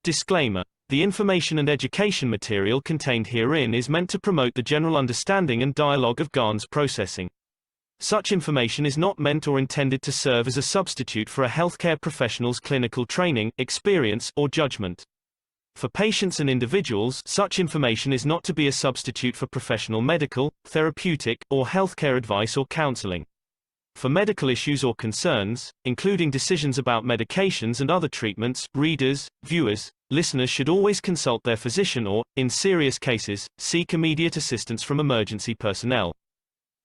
Disclaimer: the information and education material contained herein is meant to promote the general understanding and dialogue of GANs processing. Such information is not meant or intended to serve as a substitute for a healthcare professional's clinical training, experience, or judgment. For patients and individuals, such information is not to be a substitute for professional medical, therapeutic, or healthcare advice or counseling. For medical issues or concerns, including decisions about medications and other treatments, readers, viewers, listeners should always consult their physician or, in serious cases, seek immediate assistance from emergency personnel.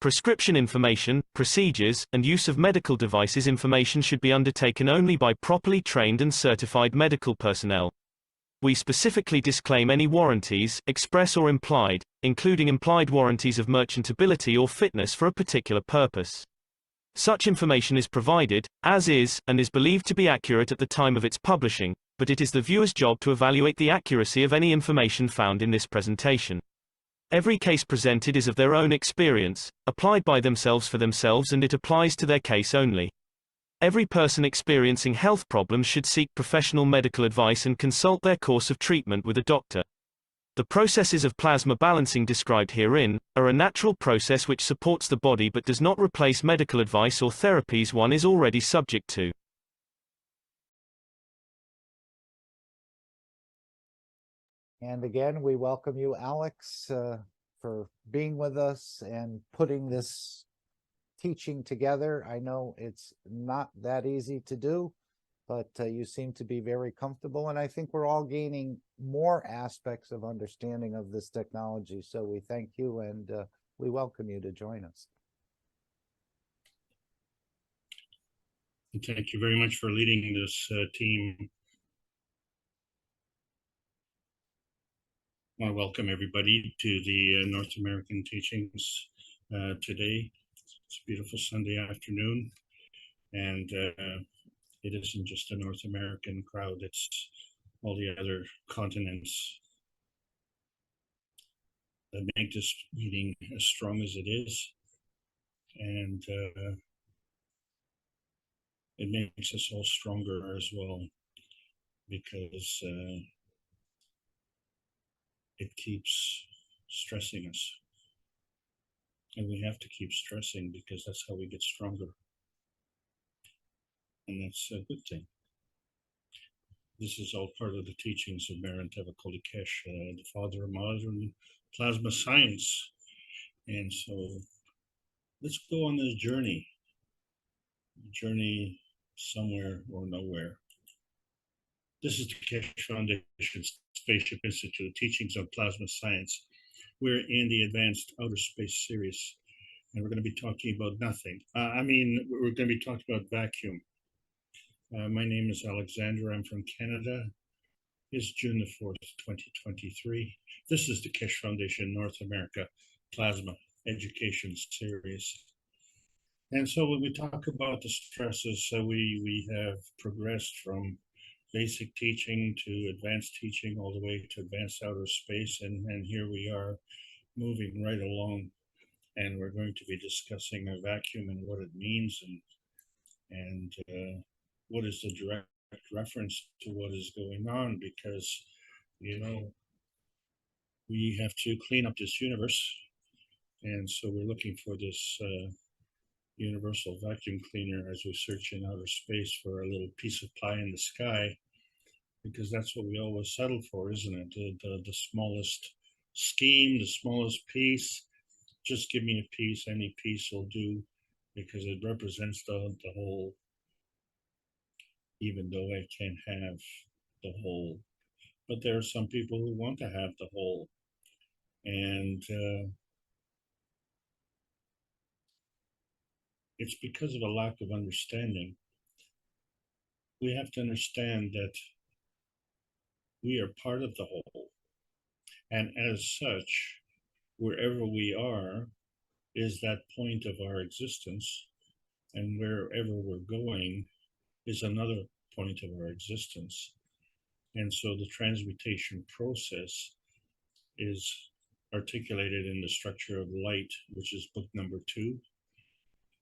Prescription information, procedures, and use of medical devices information should be undertaken only by properly trained and certified medical personnel. We specifically disclaim any warranties, express or implied, including implied warranties of merchantability or fitness for a particular purpose. Such information is provided, as is, and is believed to be accurate at the time of its publishing, but it is the viewer's job to evaluate the accuracy of any information found in this presentation. Every case presented is of their own experience, applied by themselves for themselves, and it applies to their case only. Every person experiencing health problems should seek professional medical advice and consult their course of treatment with a doctor. The processes of plasma balancing described herein are a natural process which supports the body but does not replace medical advice or therapies one is already subject to. And again, we welcome you, Alex, for being with us and putting this teaching together. I know it's not that easy to do, but you seem to be very comfortable, and I think we're all gaining more aspects of understanding of this technology. So we thank you, and we welcome you to join us. Thank you very much for leading this team. I want to welcome everybody to the North American teachings today. It's a beautiful Sunday afternoon, and it isn't just a North American crowd, it's all the other continents that make this meeting as strong as it is. And it makes us all stronger as well, because it keeps stressing us. And we have to keep stressing because that's how we get stronger. And that's a good thing. This is all part of the teachings of Marin Tavakolikesh, the father of modern plasma science. And so let's go on this journey somewhere or nowhere. This is the Kesh Foundation Spaceship Institute, Teachings on Plasma Science. We're in the Advanced Outer Space series, and we're going to be talking about nothing. We're going to be talking about vacuum. My name is Alexander. I'm from Canada. It's June the 4th, 2023. This is the Kesh Foundation North America Plasma Education Series. And so when we talk about the stresses, we have progressed from basic teaching to advanced teaching, all the way to advanced outer space. And here we are moving right along. And we're going to be discussing a vacuum and what it means, and what is the direct reference to what is going on, because, you know, we have to clean up this universe. And so we're looking for this universal vacuum cleaner as we search in outer space for a little piece of pie in the sky, because that's what we always settle for, isn't it? The smallest scheme, the smallest piece. Just give me a piece, any piece will do, because it represents the whole, even though I can't have the whole. But there are some people who want to have the whole. And it's because of a lack of understanding. We have to understand that we are part of the whole. And as such, wherever we are is that point of our existence, and wherever we're going is another point of our existence. And so the transmutation process is articulated in the structure of light, which is book number 2,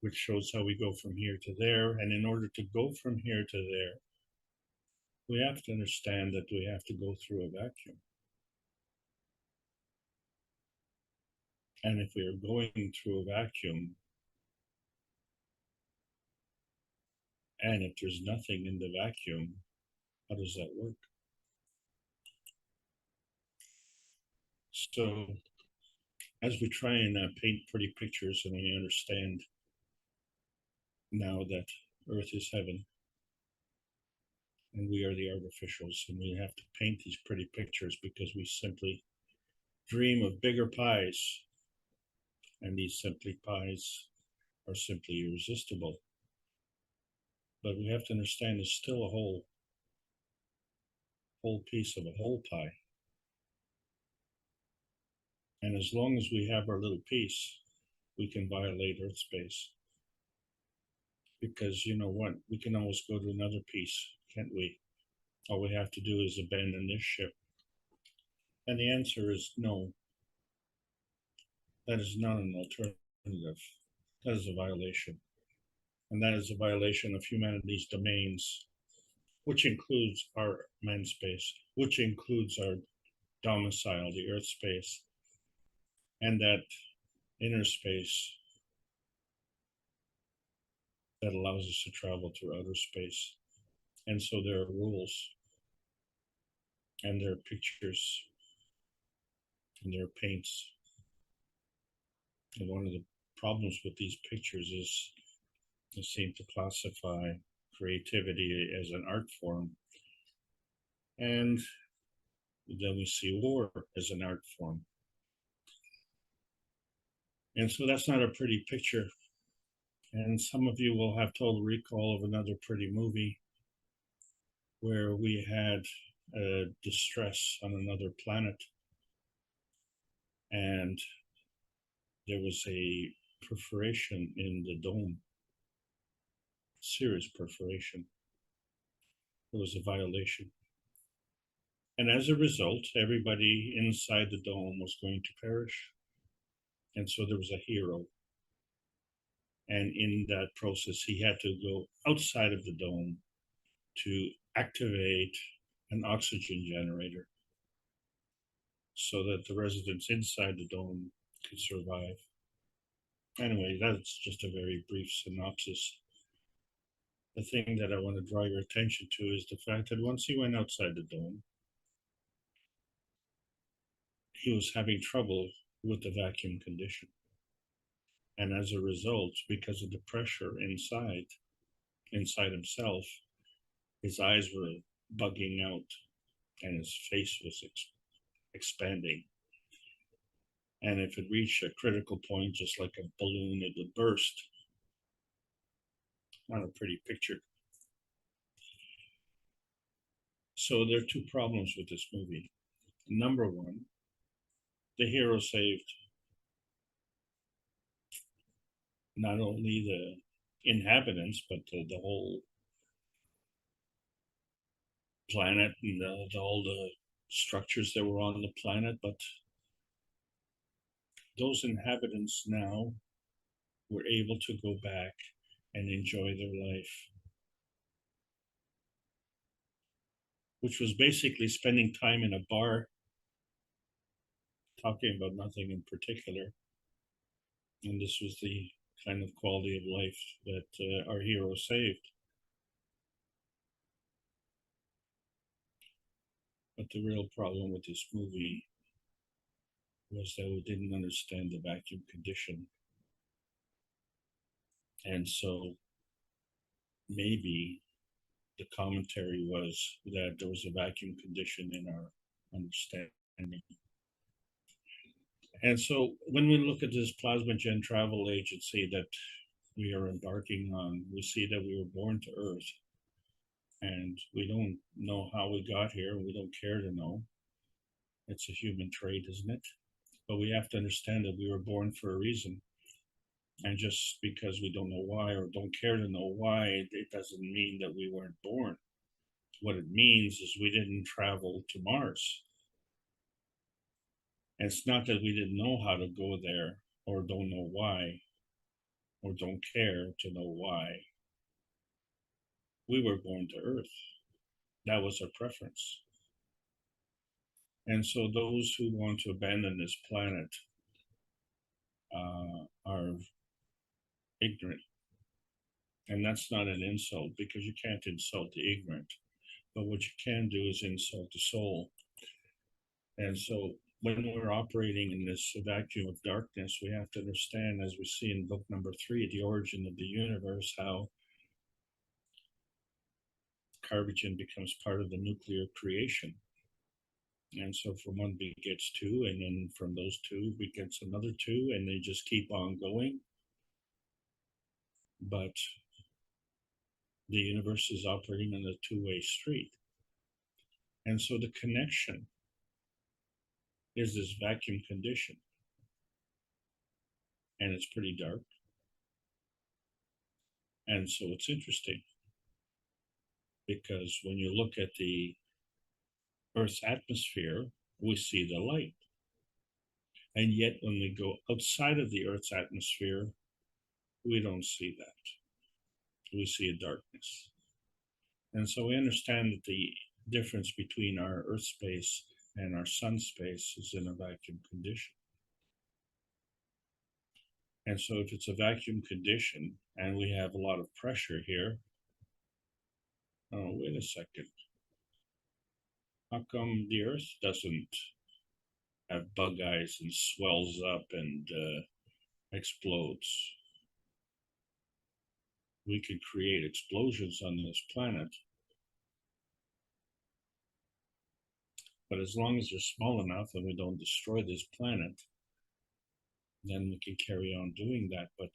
which shows how we go from here to there. And in order to go from here to there, we have to understand that we have to go through a vacuum. And if we are going through a vacuum, and if there's nothing in the vacuum, how does that work? So as we try and paint pretty pictures, and we understand now that Earth is heaven, and we are the artificials, and we have to paint these pretty pictures because we simply dream of bigger pies, and these simply pies are simply irresistible. But we have to understand there's still a whole piece of a whole pie. And as long as we have our little piece, we can violate Earth space. Because you know what? We can always go to another piece, can't we? All we have to do is abandon this ship. And the answer is no. That is not an alternative. That is a violation. And that is a violation of humanity's domains, which includes our man space, which includes our domicile, the Earth space, and that inner space that allows us to travel through outer space. And so there are rules, and there are pictures, and there are paints. And one of the problems with these pictures is they seem to classify creativity as an art form. And then we see war as an art form. And so that's not a pretty picture. And some of you will have total recall of another pretty movie where we had distress on another planet. And there was a perforation in the dome, serious perforation. It was a violation. And as a result, everybody inside the dome was going to perish. And so there was a hero. And in that process, he had to go outside of the dome to activate an oxygen generator so that the residents inside the dome could survive. Anyway, that's just a very brief synopsis. The thing that I want to draw your attention to is the fact that once he went outside the dome, he was having trouble with the vacuum condition. And as a result, because of the pressure inside himself, his eyes were bugging out and his face was expanding. And if it reached a critical point, just like a balloon, it would burst. Not a pretty picture. So there are two problems with this movie. Number one, the hero saved not only the inhabitants, but the whole planet and all the structures that were on the planet. But those inhabitants now were able to go back and enjoy their life, which was basically spending time in a bar, talking about nothing in particular. And this was the kind of quality of life that our hero saved. But the real problem with this movie was that we didn't understand the vacuum condition. And so maybe the commentary was that there was a vacuum condition in our understanding. And so when we look at this Plasmagen travel agency that we are embarking on, we see that we were born to Earth. And we don't know how we got here. We don't care to know. It's a human trait, isn't it? But we have to understand that we were born for a reason. And just because we don't know why or don't care to know why, it doesn't mean that we weren't born. What it means is we didn't travel to Mars. And it's not that we didn't know how to go there or don't know why or don't care to know why. We were born to Earth. That was our preference. And so those who want to abandon this planet are ignorant. And that's not an insult, because you can't insult the ignorant. But what you can do is insult the soul. And so when we're operating in this vacuum of darkness, we have to understand, as we see in book number 3, The Origin of the Universe, how carbogen becomes part of the nuclear creation. And so from one begets two, and then from those two begets another two, and they just keep on going. But the universe is operating on a two-way street. And so the connection is this vacuum condition. And it's pretty dark. And so it's interesting, because when you look at the Earth's atmosphere, we see the light. And yet when we go outside of the Earth's atmosphere, we don't see that. We see a darkness. And so we understand that the difference between our Earth space and our sun space is in a vacuum condition. And so if it's a vacuum condition and we have a lot of pressure here, oh, wait a second. How come the Earth doesn't have bug eyes and swells up and explodes? We could create explosions on this planet, but as long as they're small enough and we don't destroy this planet, then we can carry on doing that. But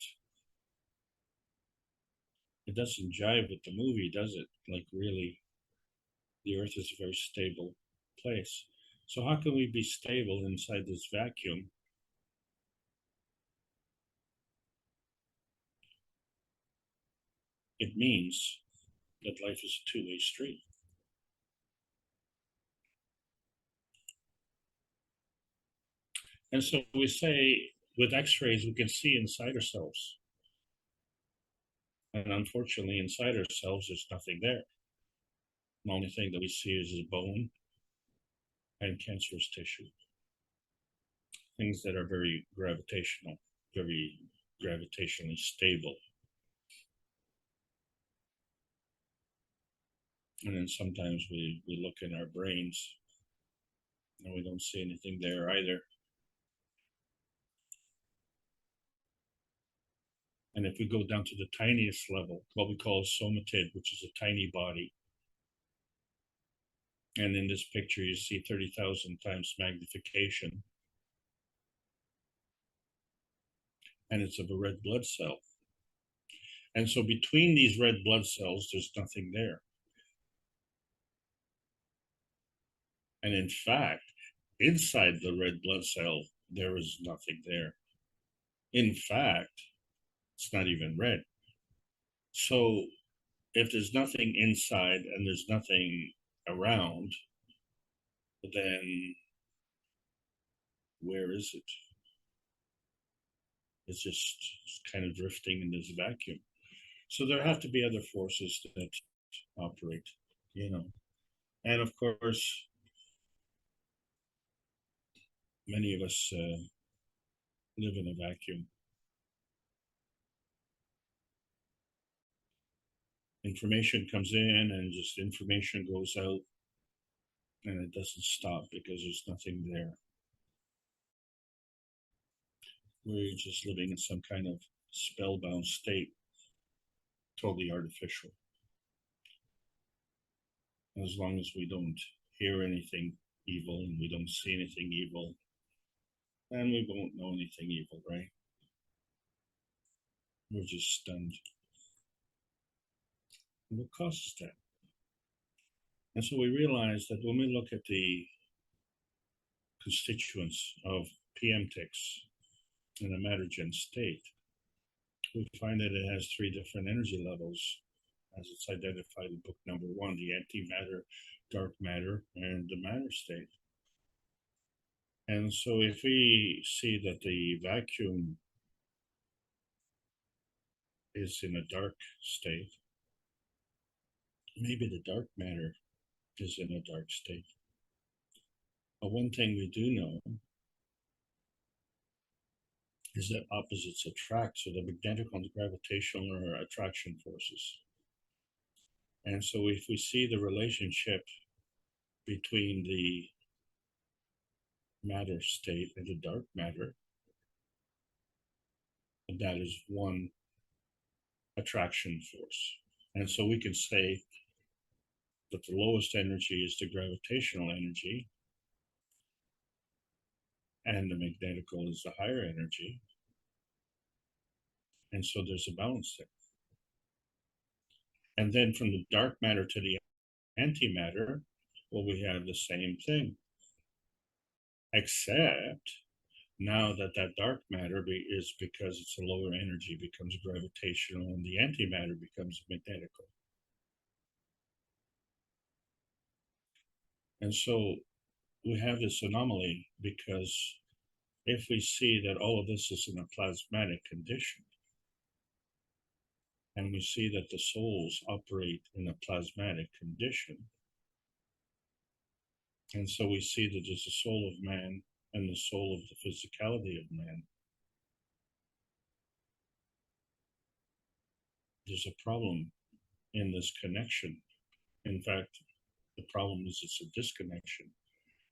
it doesn't jive with the movie, does it? Like, really, the Earth is a very stable place. So how can we be stable inside this vacuum? It means that life is a two-way street. And so we say, with X-rays, we can see inside ourselves. And unfortunately, inside ourselves, there's nothing there. The only thing that we see is bone and cancerous tissue. Things that are very gravitational, very gravitationally stable. And then sometimes we look in our brains and we don't see anything there either. And if we go down to the tiniest level, what we call a somatid, which is a tiny body. And in this picture, you see 30,000 times magnification. And it's of a red blood cell. And so between these red blood cells, there's nothing there. And in fact, inside the red blood cell, there is nothing there. In fact, it's not even red. So if there's nothing inside and there's nothing around, then where is it? It's just kind of drifting in this vacuum. So there have to be other forces that operate, you know. And of course, many of us live in a vacuum. Information comes in and just information goes out, and it doesn't stop because there's nothing there. We're just living in some kind of spellbound state, totally artificial. As long as we don't hear anything evil and we don't see anything evil, then we won't know anything evil, right? We're just stunned. And what causes that? And so we realize that when we look at the constituents of PM ticks in a mattergen state, we find that it has three different energy levels, as it's identified in book number 1, the antimatter, dark matter, and the matter state. And so if we see that the vacuum is in a dark state, maybe the dark matter is in a dark state. But one thing we do know is that opposites attract, so the magnetic and gravitational are attraction forces. And so if we see the relationship between the matter state and the dark matter, that is one attraction force. And so we can say that the lowest energy is the gravitational energy, and the magnetical is the higher energy. And so there's a balance there. And then from the dark matter to the antimatter, well, we have the same thing, except now that dark matter is, because it's a lower energy, becomes gravitational, and the antimatter becomes magnetical. And so we have this anomaly, because if we see that all of this is in a plasmatic condition, and we see that the souls operate in a plasmatic condition, and so we see that there's the soul of man and the soul of the physicality of man, there's a problem in this connection. In fact, the problem is it's a disconnection.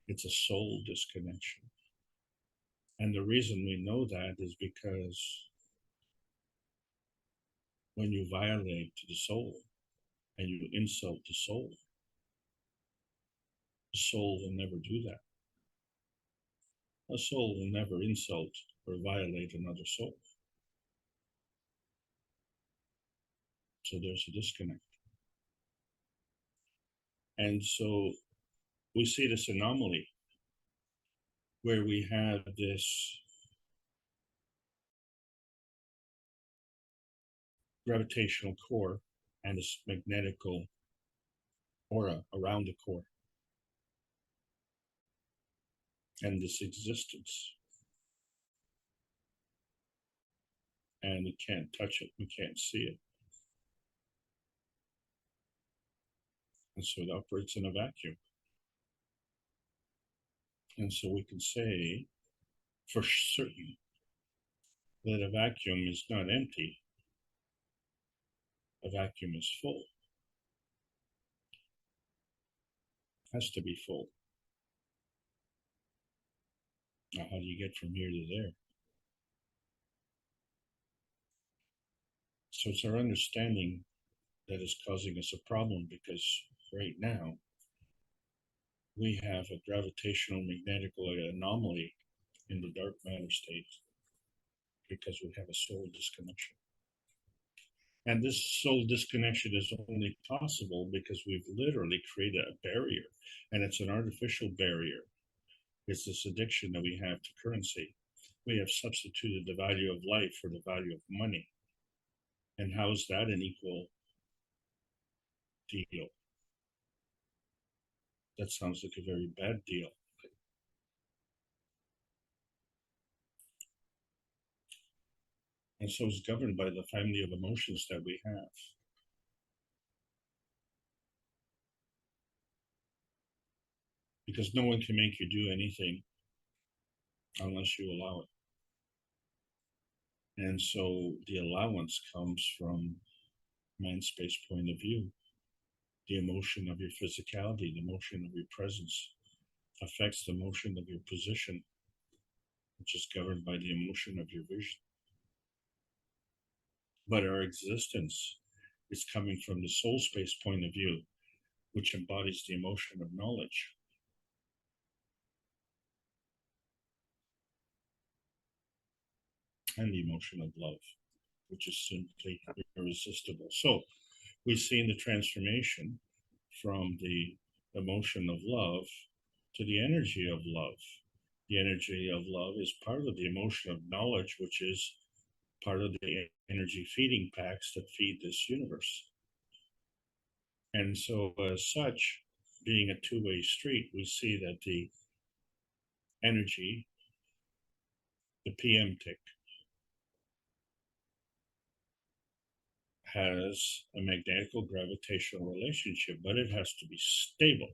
It's a soul disconnection. And the reason we know that is because when you violate the soul and you insult the soul will never do that. A soul will never insult or violate another soul. So there's a disconnect. And so we see this anomaly where we have this gravitational core and this magnetical aura around the core, and this existence. And we can't touch it, we can't see it. And so it operates in a vacuum. And so we can say for certain that a vacuum is not empty. A vacuum is full. It has to be full. Now, how do you get from here to there? So it's our understanding that is causing us a problem, because right now we have a gravitational magnetical anomaly in the dark matter state because we have a soul disconnection. And this soul disconnection is only possible because we've literally created a barrier, and it's an artificial barrier. It's this addiction that we have to currency. We have substituted the value of life for the value of money. And how is that an equal deal? That sounds like a very bad deal. And so it's governed by the family of emotions that we have. Because no one can make you do anything unless you allow it. And so the allowance comes from man's space point of view. The emotion of your physicality, the emotion of your presence affects the motion of your position, which is governed by the emotion of your vision. But our existence is coming from the soul space point of view, which embodies the emotion of knowledge. And the emotion of love, which is simply irresistible. So we've seen the transformation from the emotion of love to the energy of love. The energy of love is part of the emotion of knowledge, which is part of the energy feeding packs that feed this universe. And so as such, being a two-way street, we see that the energy, the PM tick, has a magnetical gravitational relationship, but it has to be stable.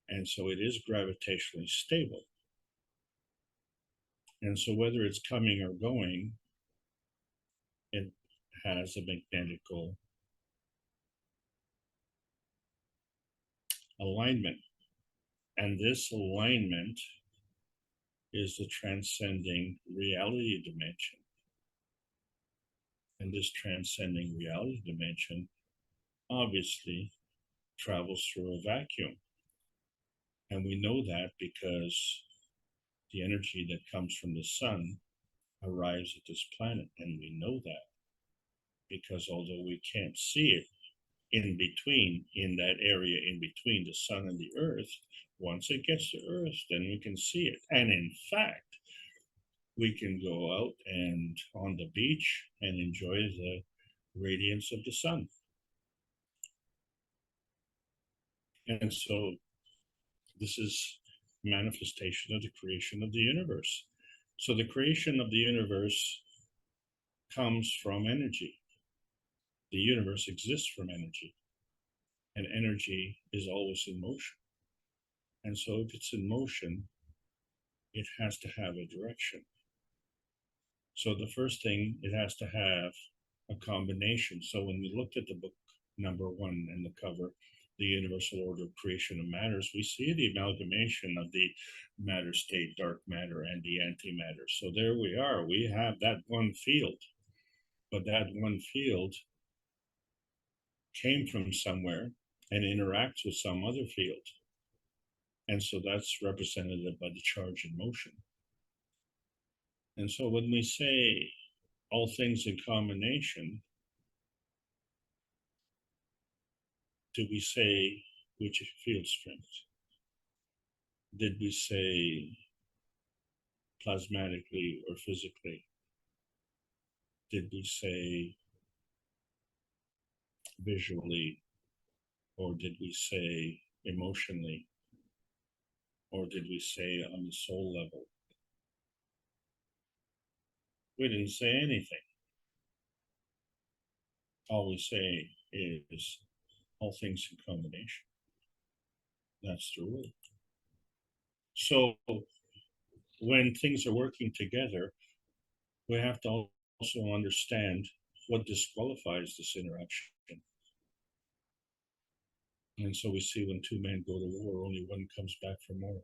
And so it is gravitationally stable. And so whether it's coming or going, it has a magnetical alignment. And this alignment is the transcending reality dimension. And this transcending reality dimension obviously travels through a vacuum. And we know that because the energy that comes from the sun arrives at this planet. And we know that because although we can't see it in between, in that area in between the sun and the earth, once it gets to earth, then we can see it. And in fact, we can go out and on the beach and enjoy the radiance of the sun. And so this is manifestation of the creation of the universe. So the creation of the universe comes from energy. The universe exists from energy, and energy is always in motion. And so if it's in motion, it has to have a direction. So the first thing, it has to have a combination. So when we looked at the book number 1 and the cover, The Universal Order of Creation of Matters, we see the amalgamation of the matter state, dark matter, and the antimatter. So there we are. We have that one field, but that one field came from somewhere and interacts with some other field. And so that's represented by the charge in motion. And so when we say all things in combination, do we say which field strength? Did we say plasmatically or physically? Did we say visually? Or did we say emotionally? Or did we say on the soul level? We didn't say anything. All we say is all things in combination. That's the rule. So when things are working together, we have to also understand what disqualifies this interaction. And so we see when two men go to war, only one comes back for more.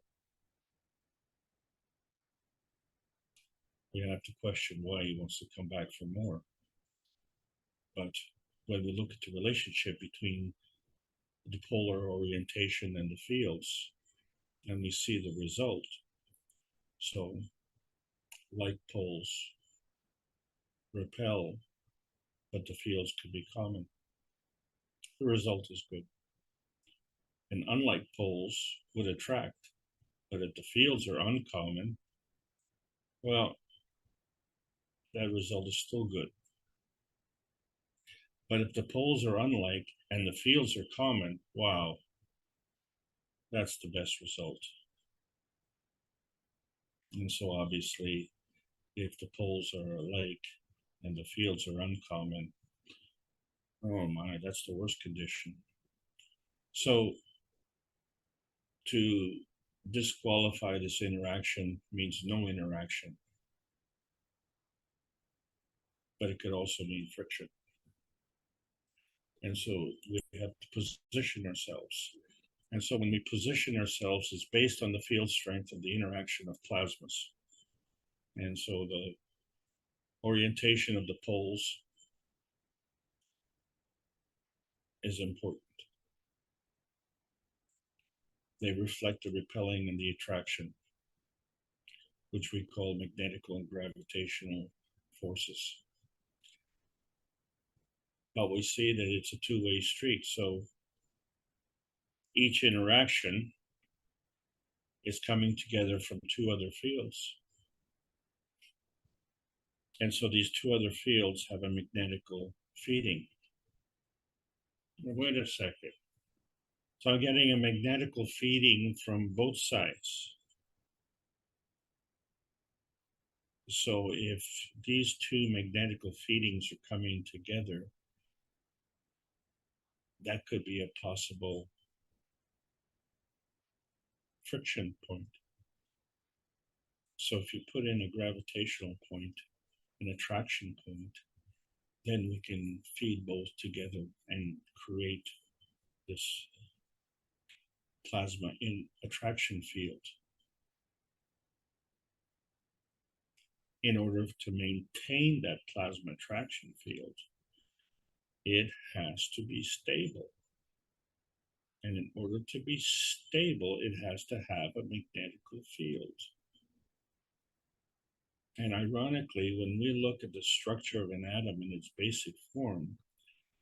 We have to question why he wants to come back for more. But when we look at the relationship between the polar orientation and the fields, and we see the result. So like poles repel, but the fields could be common. The result is good. And unlike poles would attract, but if the fields are uncommon, well, that result is still good. But if the poles are unlike and the fields are common, wow, that's the best result. And so obviously, if the poles are alike and the fields are uncommon, oh my, that's the worst condition. So to disqualify this interaction means no interaction. But it could also mean friction. And so we have to position ourselves. And so when we position ourselves, it's based on the field strength of the interaction of plasmas. And so the orientation of the poles is important. They reflect the repelling and the attraction, which we call magnetical and gravitational forces. But we see that it's a two-way street. So each interaction is coming together from two other fields. And so these two other fields have a magnetical feeding. Wait a second. So I'm getting a magnetical feeding from both sides. So if these two magnetical feedings are coming together, that could be a possible friction point. So if you put in a gravitational point, an attraction point, then we can feed both together and create this plasma in attraction field. In order to maintain that plasma attraction field, it has to be stable. And in order to be stable, it has to have a magnetical field. And ironically, when we look at the structure of an atom in its basic form,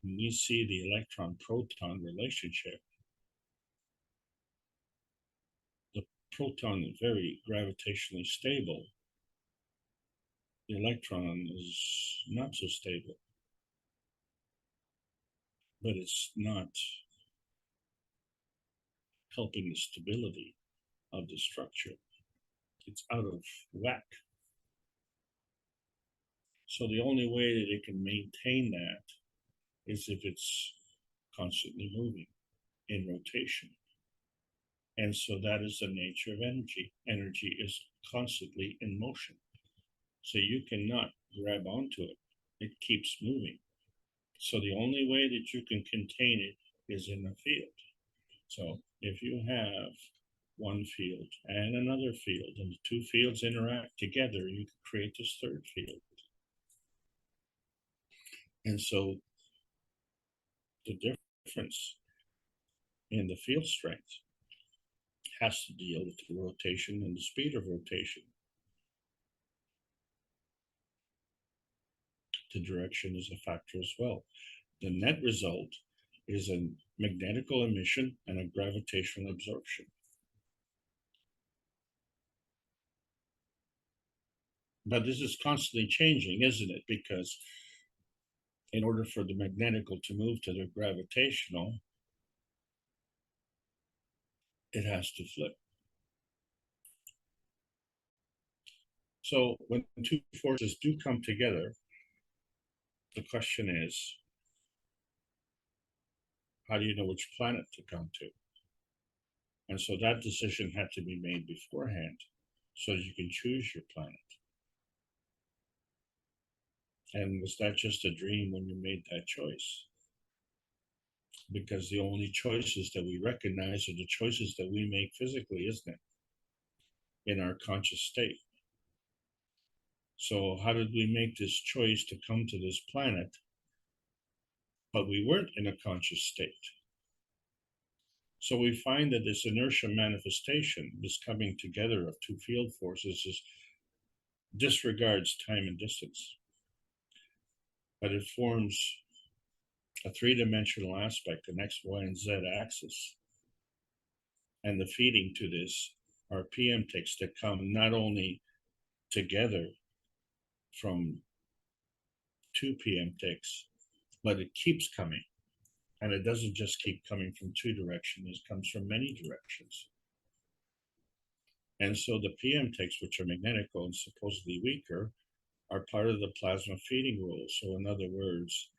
when we see the electron-proton relationship, the proton is very gravitationally stable. The electron is not so stable, but it's not helping the stability of the structure. It's out of whack. So the only way that it can maintain that is if it's constantly moving in rotation. And so that is the nature of energy. Energy is constantly in motion. So you cannot grab onto it. It keeps moving. So the only way that you can contain it is in a field. So if you have one field and another field, and the two fields interact together, you can create this third field. And so the difference in the field strength has to deal with the rotation and the speed of rotation. The direction is a factor as well. The net result is a magnetical emission and a gravitational absorption. But this is constantly changing, isn't it? Because in order for the magnetical to move to the gravitational, it has to flip. So when two forces do come together, the question is, how do you know which planet to come to? And so that decision had to be made beforehand so that you can choose your planet. And was that just a dream when you made that choice? Because the only choices that we recognize are the choices that we make physically, isn't it? In our conscious state. So how did we make this choice to come to this planet, but we weren't in a conscious state? So we find that this inertia manifestation, this coming together of two field forces, disregards time and distance, but it forms a three-dimensional aspect, an X, Y, and Z axis. And the feeding to this are PM ticks that come not only together from two PM ticks, but it keeps coming. And it doesn't just keep coming from two directions, it comes from many directions. And so the PM ticks, which are magnetical and supposedly weaker, are part of the plasma feeding rule. So in other words,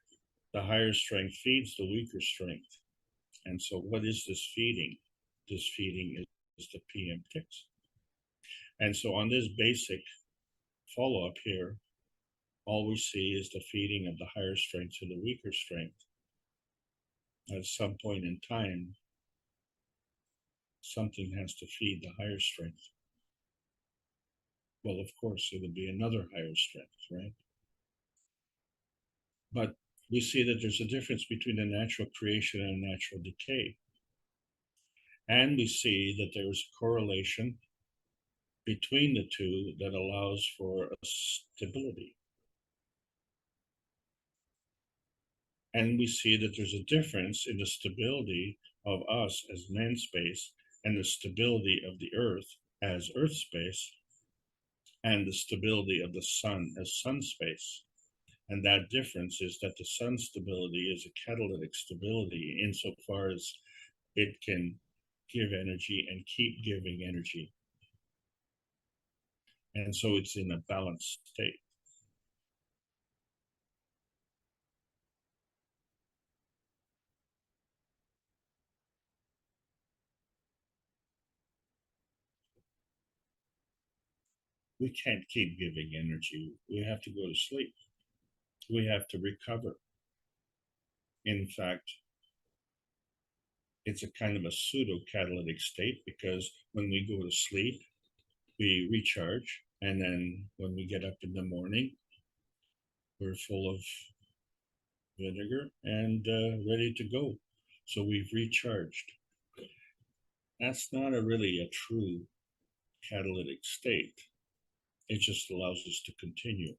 the higher strength feeds the weaker strength. And so what is this feeding? This feeding is the PM ticks. And so on this basic follow-up here, all we see is the feeding of the higher strength to the weaker strength. At some point in time, something has to feed the higher strength. Well, of course, it would be another higher strength, right? But we see that there's a difference between a natural creation and a natural decay. And we see that there's a correlation between the two that allows for a stability. And we see that there's a difference in the stability of us as man space and the stability of the Earth as Earth space and the stability of the sun as sun space. And that difference is that the sun stability is a catalytic stability insofar as it can give energy and keep giving energy. And so it's in a balanced state. We can't keep giving energy. We have to go to sleep. We have to recover. In fact, it's a kind of a pseudo catalytic state, because when we go to sleep, we recharge. And then when we get up in the morning, we're full of vinegar and ready to go. So we've recharged. That's not really a true catalytic state. It just allows us to continue.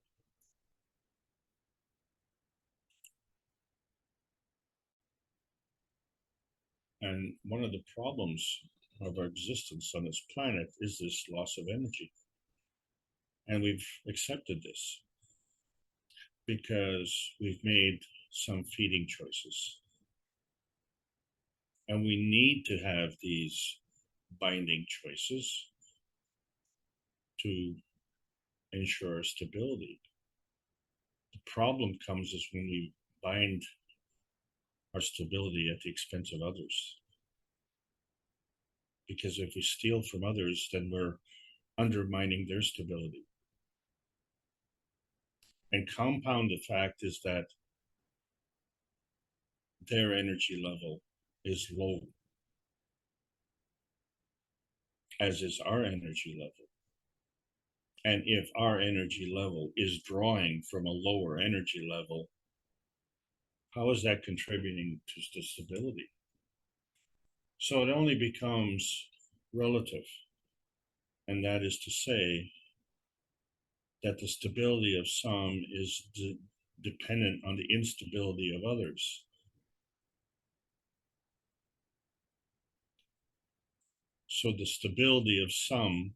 And one of the problems of our existence on this planet is this loss of energy. And we've accepted this because we've made some feeding choices. And we need to have these binding choices to ensure stability. The problem comes is when we bind our stability at the expense of others. Because if we steal from others, then we're undermining their stability. And compound the fact is that their energy level is low, as is our energy level. And if our energy level is drawing from a lower energy level, how is that contributing to the stability? So it only becomes relative. And that is to say that the stability of some is dependent on the instability of others. So the stability of some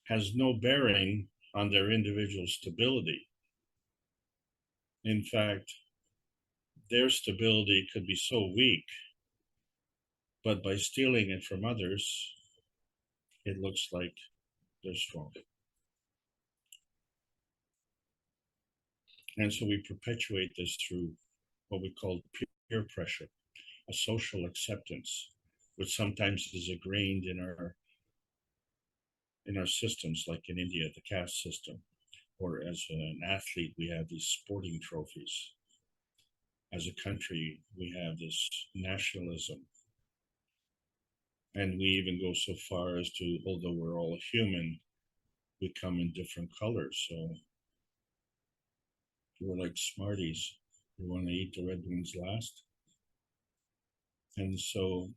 has no bearing on their individual stability. In fact, their stability could be so weak, but by stealing it from others, it looks like they're strong. And so we perpetuate this through what we call peer pressure, a social acceptance, which sometimes is ingrained in our systems, like in India, the caste system, or as an athlete, we have these sporting trophies. As a country, we have this nationalism. And we even go so far as to, although we're all human, we come in different colors. So we're like Smarties. We want to eat the red ones last. And so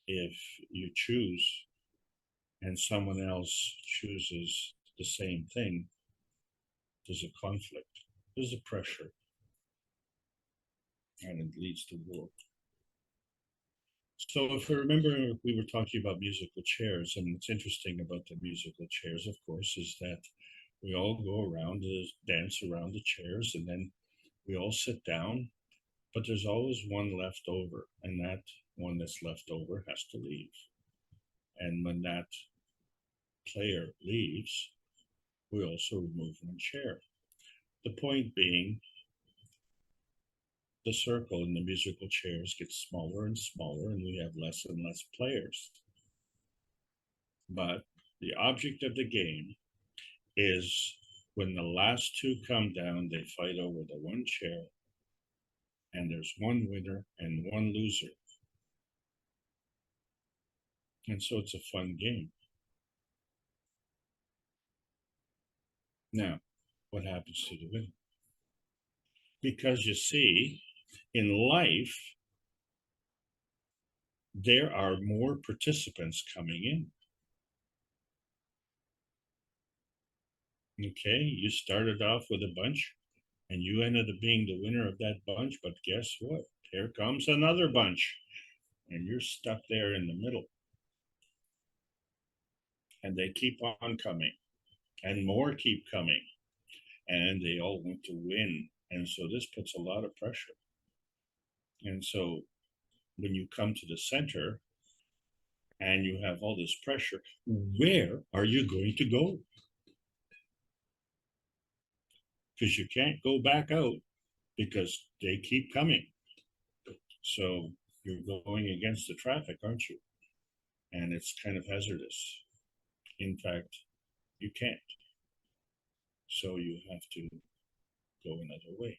if you choose and someone else chooses the same thing, there's a conflict, there's a pressure, and it leads to war. So if you remember, we were talking about musical chairs, and what's interesting about the musical chairs, of course, is that we all go around, dance around the chairs, and then we all sit down, but there's always one left over, and that one that's left over has to leave. And when that player leaves, we also remove one chair. The point being, the circle in the musical chairs gets smaller and smaller, and we have less and less players. But the object of the game is when the last two come down, they fight over the one chair, and there's one winner and one loser. And so it's a fun game. Now, what happens to the winner? Because you see, in life, there are more participants coming in. Okay, you started off with a bunch, and you ended up being the winner of that bunch, but guess what? Here comes another bunch, and you're stuck there in the middle. And they keep on coming, and more keep coming, and they all want to win. And so this puts a lot of pressure. And so when you come to the center, and you have all this pressure, where are you going to go? Because you can't go back out because they keep coming. So you're going against the traffic, aren't you? And it's kind of hazardous. In fact, you can't. So you have to go another way.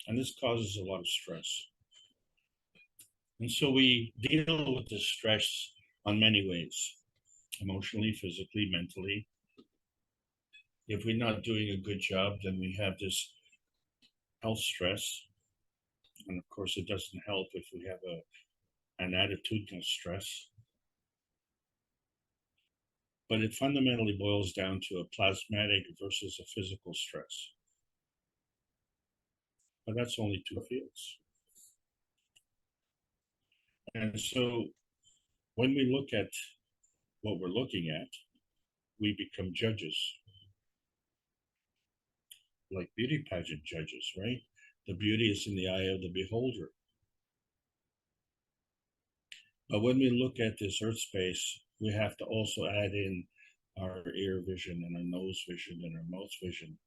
And this causes a lot of stress. And so we deal with this stress on many ways, emotionally, physically, mentally. If we're not doing a good job, then we have this health stress. And of course, it doesn't help if we have an attitudinal stress. But it fundamentally boils down to a plasmatic versus a physical stress. But that's only two fields. And so when we look at what we're looking at, we become judges, like beauty pageant judges, right? The beauty is in the eye of the beholder. But when we look at this earth space, we have to also add in our ear vision and our nose vision and our mouth vision,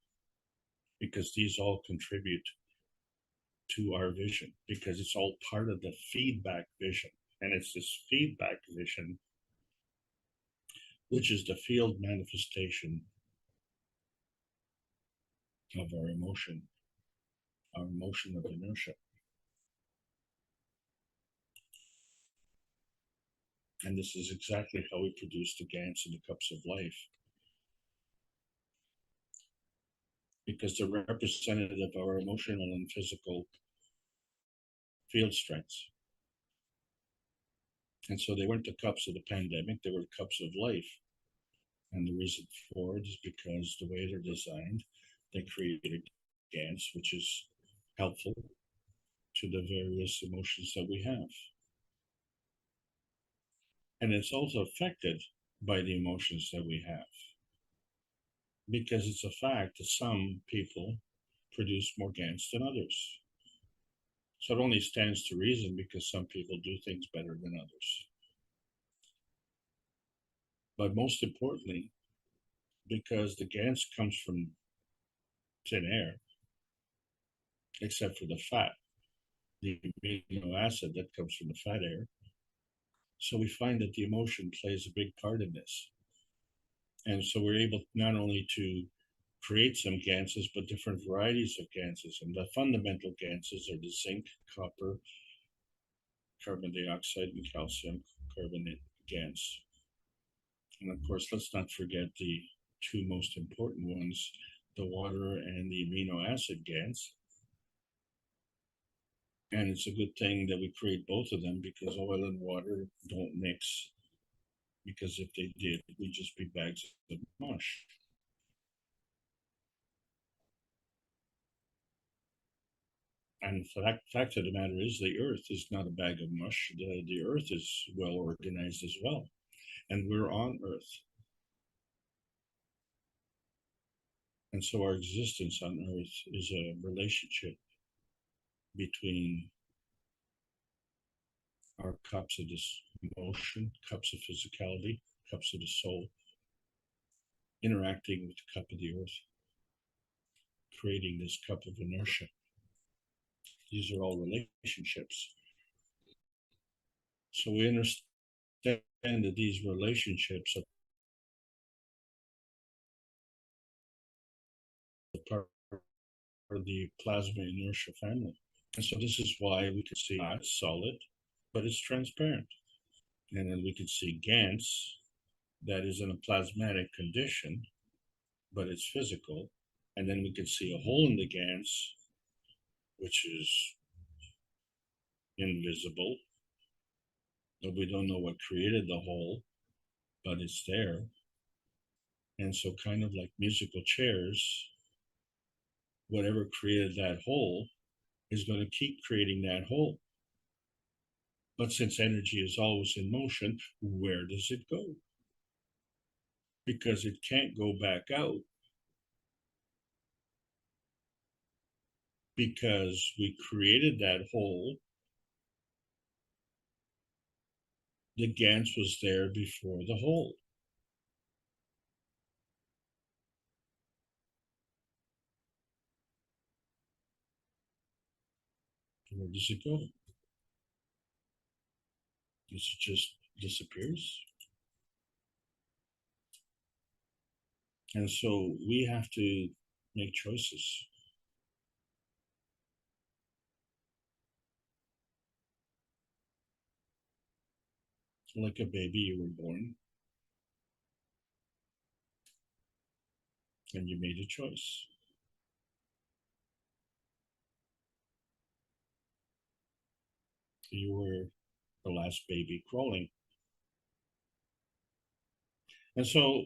because these all contribute to our vision, because it's all part of the feedback vision. And it's this feedback vision which is the field manifestation of our emotion of inertia. And this is exactly how we produce the GANs and the cups of life, because they're representative of our emotional and physical field strengths. And so they weren't the cups of the pandemic, they were the cups of life. And the reason for it is because the way they're designed, they created GANs, which is helpful to the various emotions that we have. And it's also affected by the emotions that we have, because it's a fact that some people produce more GANs than others. So it only stands to reason, because some people do things better than others. But most importantly, because the GANs comes from thin air, except for the fat, the amino acid that comes from the fat air. So we find that the emotion plays a big part in this. And so we're able not only to create some GANSs, but different varieties of GANSs. And the fundamental GANSs are the zinc, copper, carbon dioxide, and calcium carbonate GANs. And of course, let's not forget the two most important ones, the water and the amino acid GANs. And it's a good thing that we create both of them, because oil and water don't mix. Because if they did, we'd just be bags of mush. And the fact of the matter is, the earth is not a bag of mush. The earth is well organized as well. And we're on earth. And so our existence on earth is a relationship between our cups of this emotion, cups of physicality, cups of the soul, interacting with the cup of the earth, creating this cup of inertia. These are all relationships. So we understand that these relationships are part of the plasma inertia family. And so this is why we can see it's solid, but it's transparent. And then we can see GANs that is in a plasmatic condition, but it's physical. And then we can see a hole in the GANs, which is invisible. But we don't know what created the hole, but it's there. And so kind of like musical chairs, whatever created that hole is going to keep creating that hole. But since energy is always in motion, where does it go? Because it can't go back out, because we created that hole the Gans was there before the hole. Where does it go? Does it just disappears? And so we have to make choices. So like a baby, you were born and you made a choice. You were the last baby crawling. And so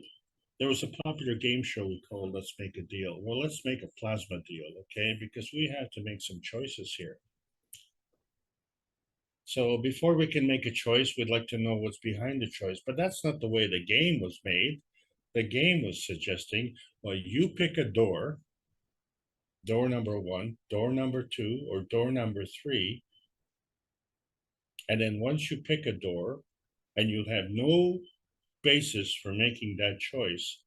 there was a popular game show we called Let's Make a Deal. Well, let's make a plasma deal, okay? Because we have to make some choices here. So before we can make a choice, we'd like to know what's behind the choice. But that's not the way the game was made. The game was suggesting, well, you pick a door, door number 1, door number 2, or door number 3. And then once you pick a door and you have no basis for making that choice,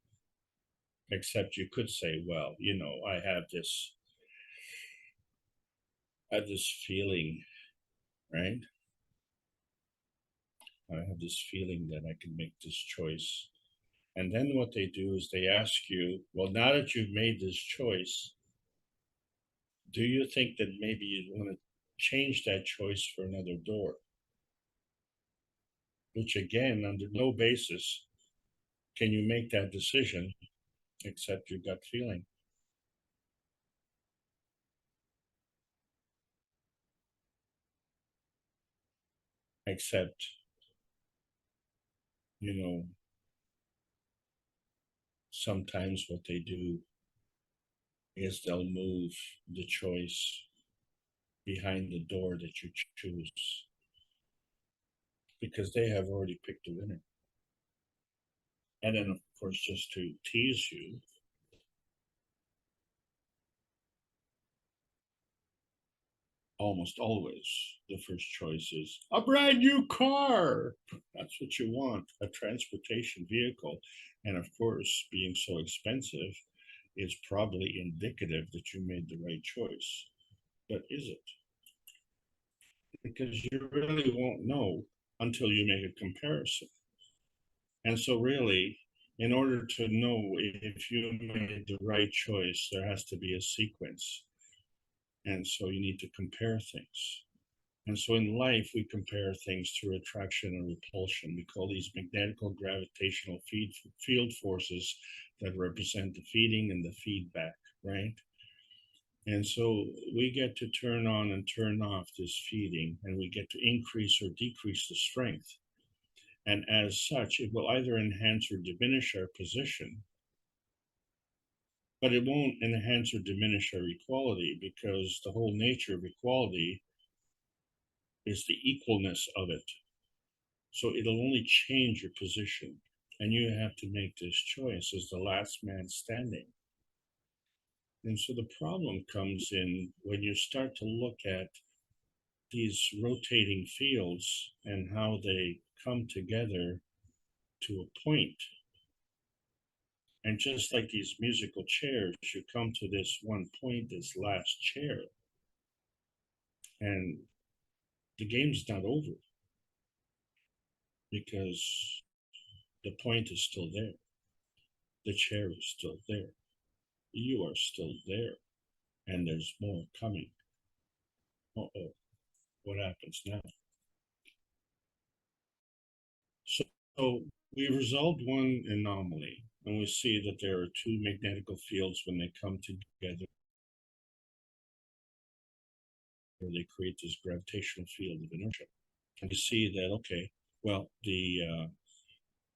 except you could say, well, you know, I have this feeling, right? I have this feeling that I can make this choice. And then what they do is they ask you, well, now that you've made this choice, do you think that maybe you'd want to change that choice for another door? Which again, under no basis can you make that decision except your gut feeling. Except, you know, sometimes what they do is they'll move the choice behind the door that you choose because they have already picked a winner. And then, of course, just to tease you, almost always the first choice is a brand new car. That's what you want, a transportation vehicle. And of course, being so expensive is probably indicative that you made the right choice. But is it? Because you really won't know until you make a comparison. And so really, in order to know if you made the right choice, there has to be a sequence. And so you need to compare things. And so in life, we compare things through attraction and repulsion. We call these magnetical gravitational field forces that represent the feeding and the feedback, right? And so we get to turn on and turn off this feeding, and we get to increase or decrease the strength. And as such, it will either enhance or diminish our position, but it won't enhance or diminish our equality, because the whole nature of equality is the equalness of it. So it'll only change your position, and you have to make this choice as the last man standing. And so the problem comes in when you start to look at these rotating fields and how they come together to a point. And just like these musical chairs, you come to this one point, this last chair, and the game's not over because the point is still there. The chair is still there. You are still there, and there's more coming. Uh-oh, what happens now? So we resolved one anomaly, and we see that there are two magnetical fields when they come together. They create this gravitational field of inertia. And we see that, okay, well, the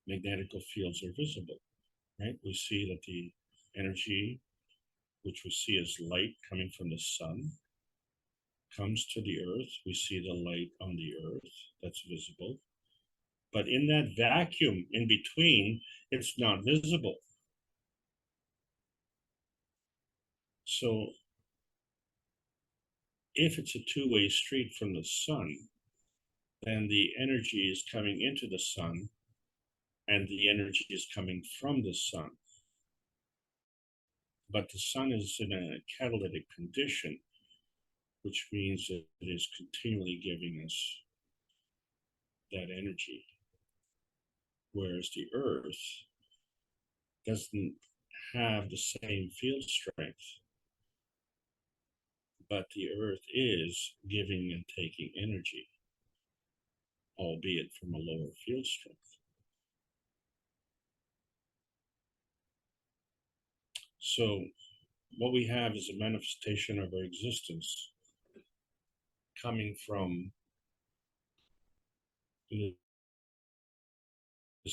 magnetical fields are visible, right? We see that the energy, which we see as light coming from the sun, comes to the earth. We see the light on the earth, that's visible. But in that vacuum in between, it's not visible. So if it's a two-way street from the sun, then the energy is coming into the sun, and the energy is coming from the sun. But the sun is in a catalytic condition, which means that it is continually giving us that energy. Whereas the earth doesn't have the same field strength, but the earth is giving and taking energy, albeit from a lower field strength. So what we have is a manifestation of our existence coming from this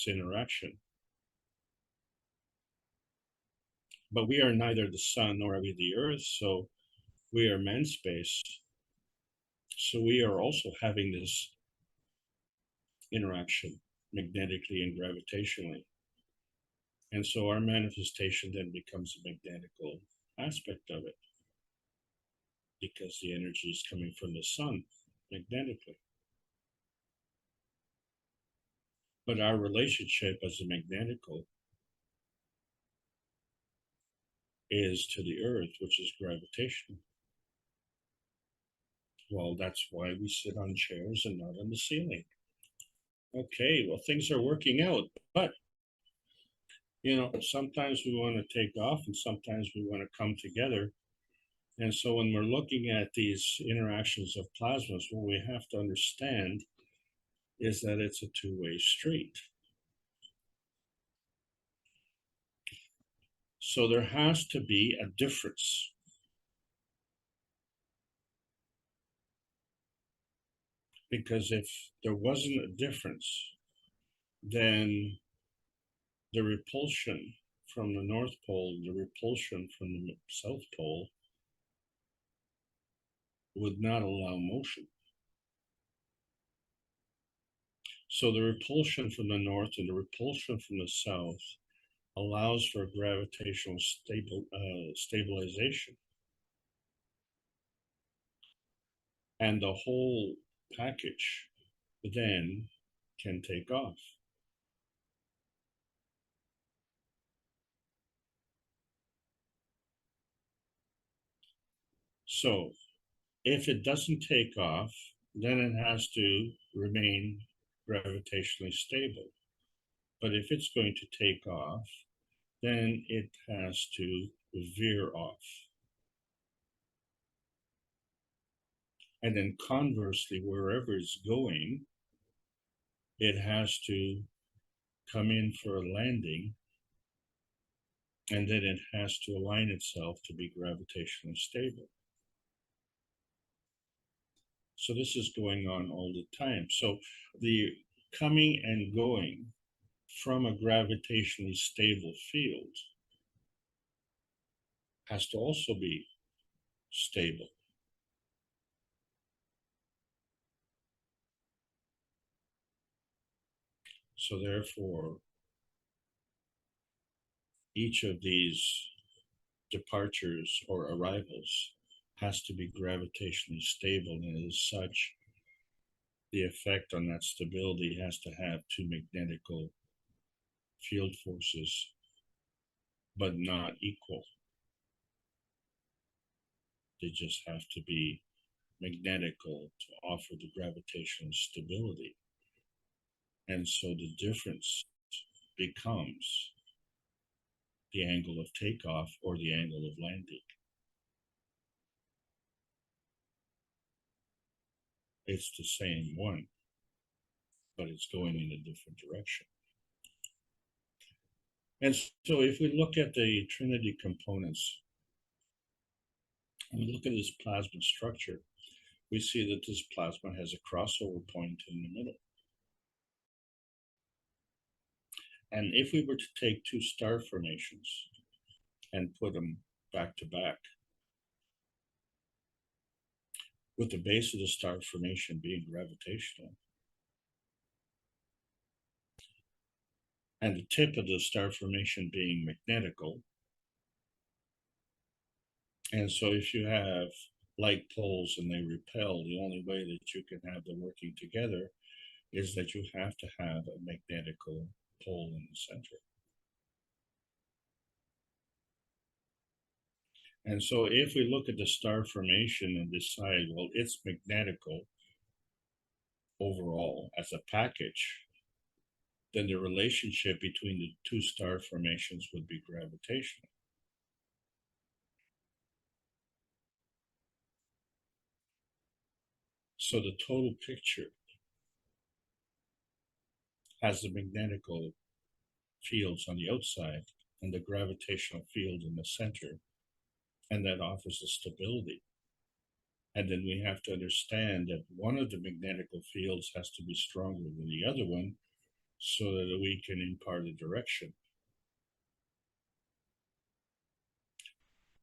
interaction. But we are neither the sun nor are we the earth, so we are man space. So we are also having this interaction magnetically and gravitationally. And so our manifestation then becomes a magnetical aspect of it, because the energy is coming from the sun magnetically. But our relationship as a magnetical is to the earth, which is gravitational. Well, that's why we sit on chairs and not on the ceiling. Okay, well, things are working out, but you know, sometimes we want to take off and sometimes we want to come together. And so when we're looking at these interactions of plasmas, what we have to understand is that it's a two-way street. So there has to be a difference. Because if there wasn't a difference, then the repulsion from the North Pole, the repulsion from the South Pole would not allow motion. So the repulsion from the north and the repulsion from the south allows for gravitational stabilization. And the whole package then can take off. So if it doesn't take off, then it has to remain gravitationally stable. But if it's going to take off, then it has to veer off. And then conversely, wherever it's going, it has to come in for a landing, and then it has to align itself to be gravitationally stable. So this is going on all the time. So the coming and going from a gravitationally stable field has to also be stable. So therefore, each of these departures or arrivals has to be gravitationally stable, and as such, the effect on that stability has to have two magnetical field forces, but not equal. They just have to be magnetical to offer the gravitational stability. And so the difference becomes the angle of takeoff or the angle of landing. It's the same one, but it's going in a different direction. And so if we look at the Trinity components, and we look at this plasma structure, we see that this plasma has a crossover point in the middle. And if we were to take two star formations and put them back to back, with the base of the star formation being gravitational, and the tip of the star formation being magnetical. And so if you have like poles and they repel. The only way that you can have them working together is that you have to have a magnetical pole in the center. And so if we look at the star formation and decide, well, it's magnetical overall as a package, then the relationship between the two star formations would be gravitational. So the total picture has the magnetical fields on the outside and the gravitational field in the center, and that offers the stability. And then we have to understand that one of the magnetical fields has to be stronger than the other one so that we can impart a direction.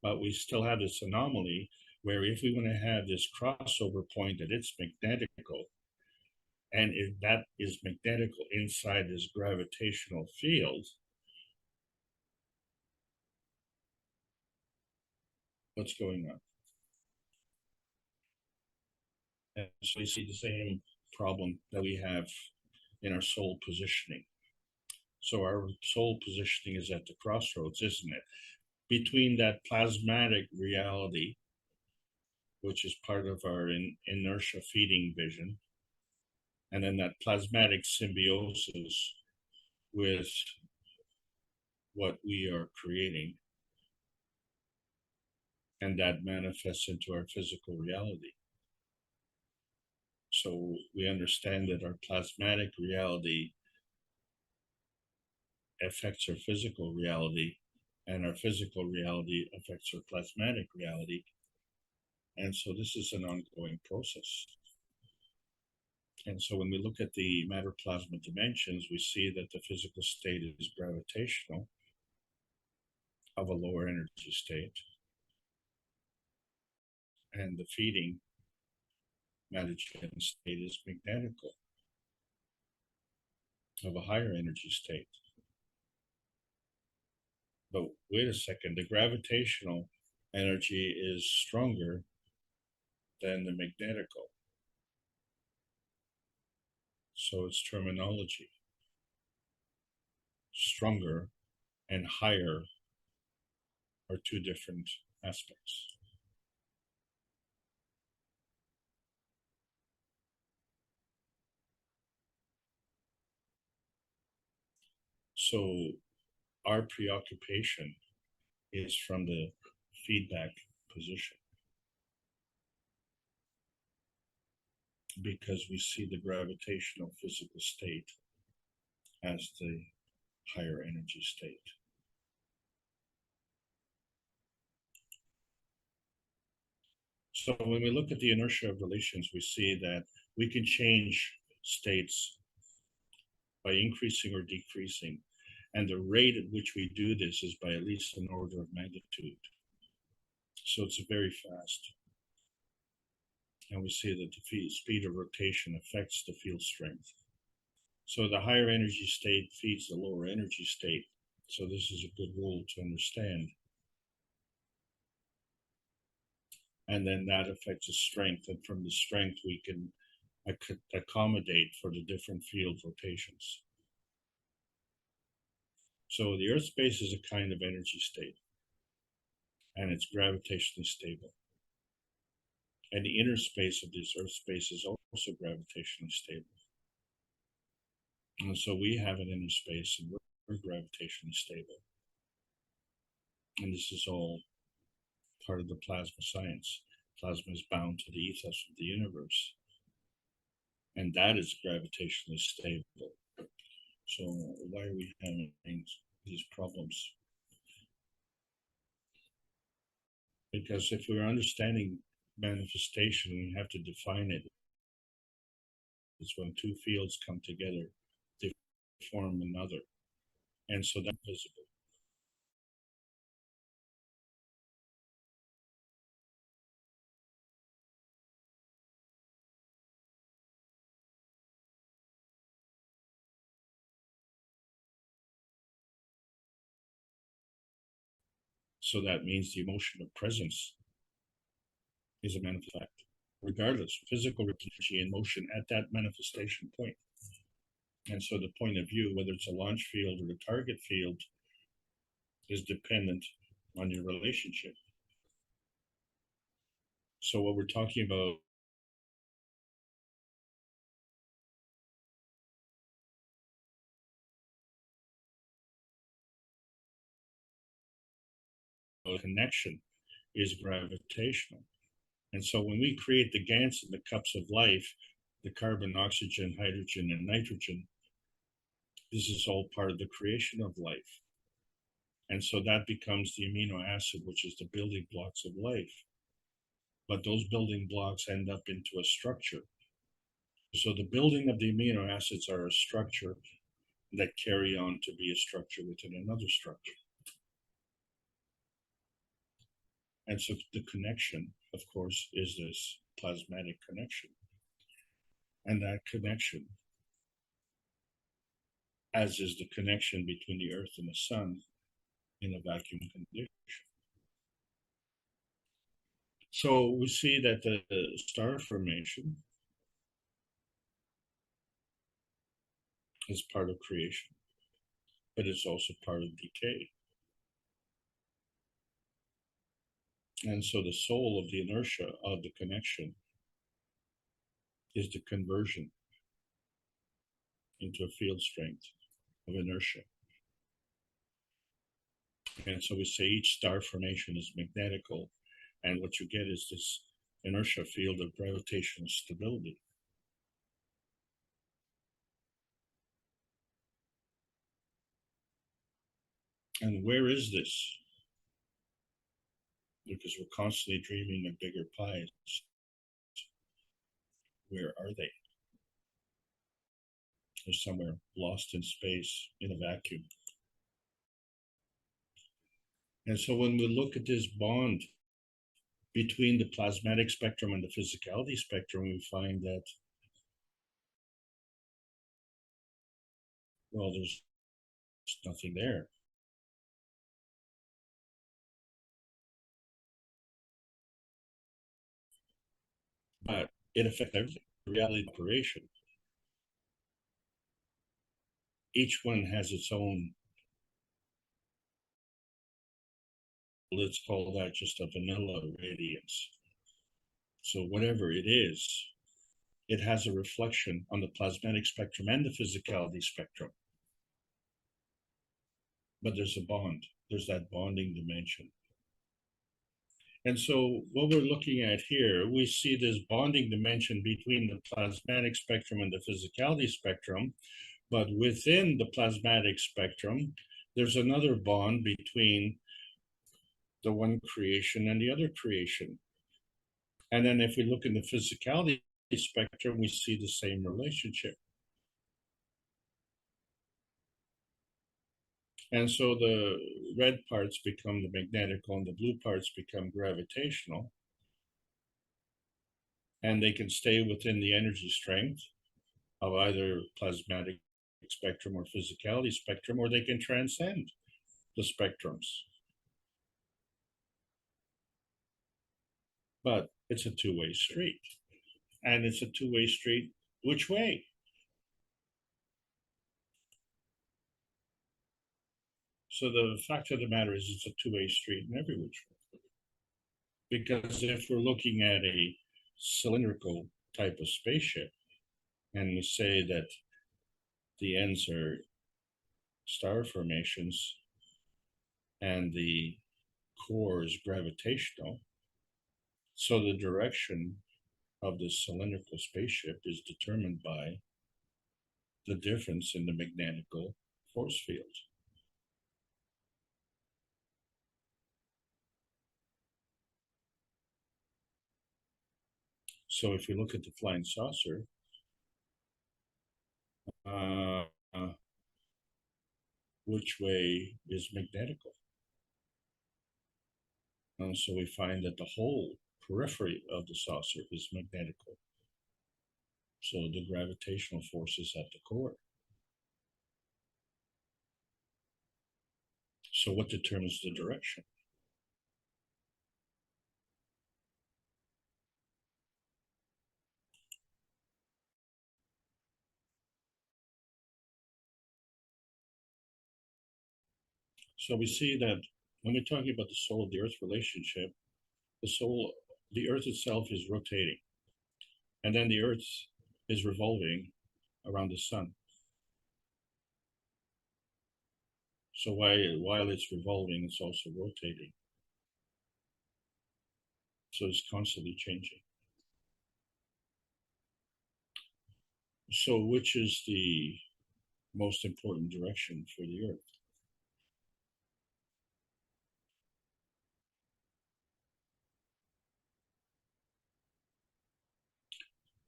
But we still have this anomaly where if we want to have this crossover point that it's magnetical, and if that is magnetical inside this gravitational field, what's going on? And so we see the same problem that we have in our soul positioning. So our soul positioning is at the crossroads, isn't it? Between that plasmatic reality, which is part of our inertia feeding vision, and then that plasmatic symbiosis with what we are creating, and that manifests into our physical reality. So we understand that our plasmatic reality affects our physical reality, and our physical reality affects our plasmatic reality. And so this is an ongoing process. And so when we look at the matter plasma dimensions, we see that the physical state is gravitational of a lower energy state, and the feeding matter-gen state is magnetical of a higher energy state. But wait a second, the gravitational energy is stronger than the magnetical. So it's terminology. Stronger and higher are two different aspects. So our preoccupation is from the feedback position, because we see the gravitational physical state as the higher energy state. So when we look at the inertia of relations, we see that we can change states by increasing or decreasing. And the rate at which we do this is by at least an order of magnitude. So it's very fast. And we see that the speed of rotation affects the field strength. So the higher energy state feeds the lower energy state. So this is a good rule to understand. And then that affects the strength. And from the strength, we can accommodate for the different field rotations. So the Earth space is a kind of energy state, and it's gravitationally stable. And the inner space of this Earth space is also gravitationally stable. And so we have an inner space, and we're gravitationally stable. And this is all part of the plasma science. Plasma is bound to the ethos of the universe, and that is gravitationally stable. So why are we having these problems? Because if we're understanding manifestation, we have to define it. It's when two fields come together, they form another. And so that's visible. So that means the emotion of presence is a manifest fact, regardless, physical energy in motion at that manifestation point. And so the point of view, whether it's a launch field or the target field, is dependent on your relationship. So what we're talking about connection is gravitational. And so when we create the GANs and the cups of life, the carbon, oxygen, hydrogen, and nitrogen, this is all part of the creation of life. And so that becomes the amino acid, which is the building blocks of life. But those building blocks end up into a structure. So the building of the amino acids are a structure that carry on to be a structure within another structure. And so the connection, of course, is this plasmatic connection. And that connection, as is the connection between the Earth and the Sun in a vacuum condition. So we see that the star formation is part of creation, but it's also part of decay. And so the soul of the inertia of the connection is the conversion into a field strength of inertia. And so we say each star formation is magnetical, and what you get is this inertia field of gravitational stability. And where is this? Because we're constantly dreaming of bigger pies. Where are they? They're somewhere lost in space, in a vacuum. And so when we look at this bond between the plasmatic spectrum and the physicality spectrum, we find that, well, there's nothing there. But it affects everything, reality of operation. Each one has its own, let's call that just a vanilla radiance. So whatever it is, it has a reflection on the plasmatic spectrum and the physicality spectrum. But there's a bond, there's that bonding dimension. And so what we're looking at here, we see this bonding dimension between the plasmatic spectrum and the physicality spectrum, but within the plasmatic spectrum, there's another bond between the one creation and the other creation. And then if we look in the physicality spectrum, we see the same relationship. And so the red parts become the magnetical and the blue parts become gravitational. And they can stay within the energy strength of either plasmatic spectrum or physicality spectrum, or they can transcend the spectrums. But it's a two-way street. And it's a two-way street which way? So the fact of the matter is it's a two-way street in every which way. Because if we're looking at a cylindrical type of spaceship, and we say that the ends are star formations and the core is gravitational, so the direction of this cylindrical spaceship is determined by the difference in the magnetical force field. So if we look at the flying saucer, which way is magnetical? And so we find that the whole periphery of the saucer is magnetical. So the gravitational force is at the core. So what determines the direction? So we see that when we're talking about the soul of the earth relationship, the earth itself is rotating, and then the earth is revolving around the sun. So while it's revolving, it's also rotating. So it's constantly changing. So which is the most important direction for the earth?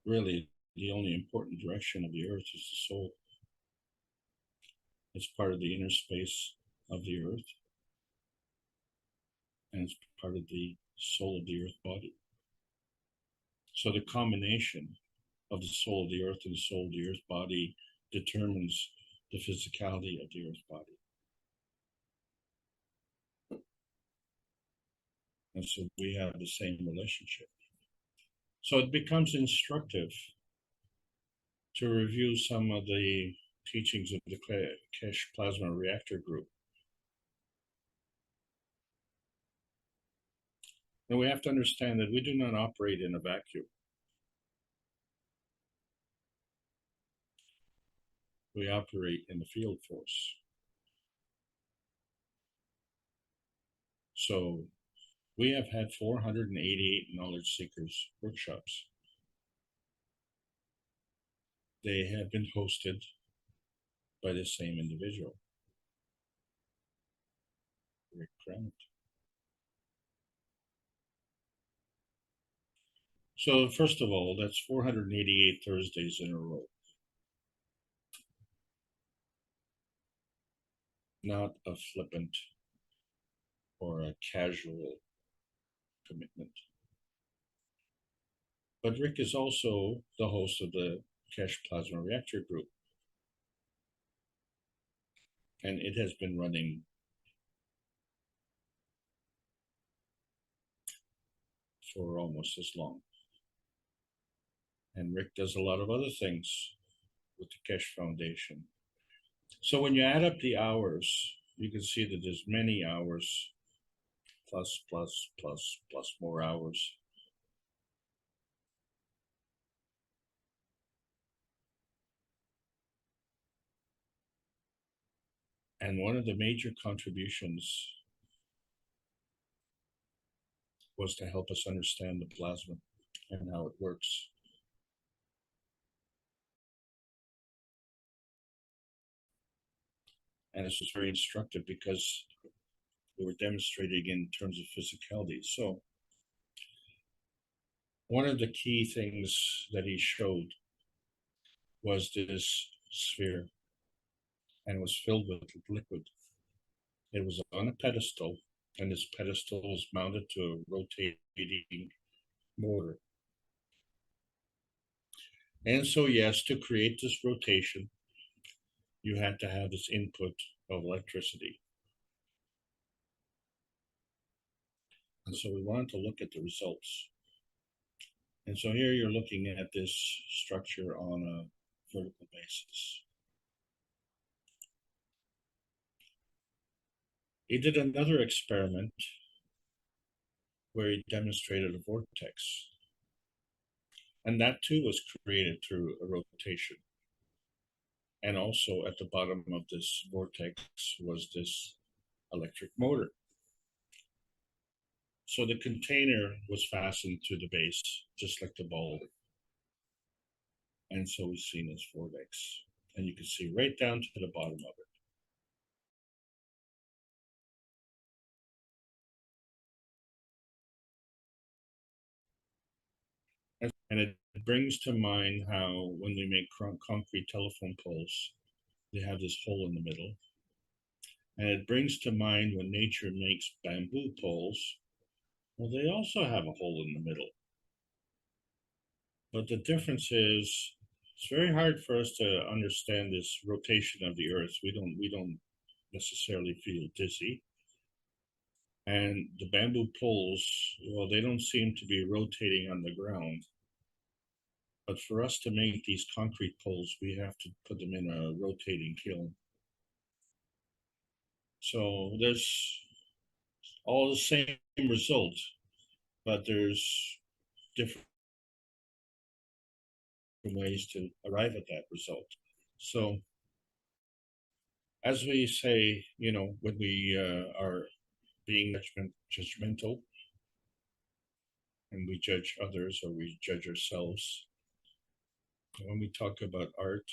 Really, the only important direction of the earth is the soul. It's part of the inner space of the earth, and it's part of the soul of the earth body. So the combination of the soul of the earth and the soul of the earth body determines the physicality of the earth body. And so we have the same relationship. So it becomes instructive to review some of the teachings of the KAKT plasma reactor group. And we have to understand that we do not operate in a vacuum. We operate in the field force. So we have had 488 knowledge seekers workshops. They have been hosted by the same individual, Rick Grant. So first of all, that's 488 Thursdays in a row. Not a flippant or a casual commitment. But Rick is also the host of the KAKT plasma reactor group. And it has been running for almost as long. And Rick does a lot of other things with the KAKT Foundation. So when you add up the hours, you can see that there's many hours, plus more hours. And one of the major contributions was to help us understand the plasma and how it works. And this was very instructive because we were demonstrating in terms of physicality. So one of the key things that he showed was this sphere, and it was filled with liquid. It was on a pedestal, and this pedestal was mounted to a rotating motor. And so, yes, to create this rotation, you had to have this input of electricity. And so we wanted to look at the results. And so here you're looking at this structure on a vertical basis. He did another experiment where he demonstrated a vortex. And that too was created through a rotation. And also at the bottom of this vortex was this electric motor. So the container was fastened to the base, just like the bulb. And so we've seen this vortex. And you can see right down to the bottom of it. And it brings to mind how when they make concrete telephone poles, they have this hole in the middle. And it brings to mind when nature makes bamboo poles, well, they also have a hole in the middle. But the difference is, it's very hard for us to understand this rotation of the earth. We don't necessarily feel dizzy. And the bamboo poles, well, they don't seem to be rotating on the ground. But for us to make these concrete poles, we have to put them in a rotating kiln. So there's all the same result, but there's different ways to arrive at that result. So as we say, when we are being judgmental and we judge others or we judge ourselves, when we talk about art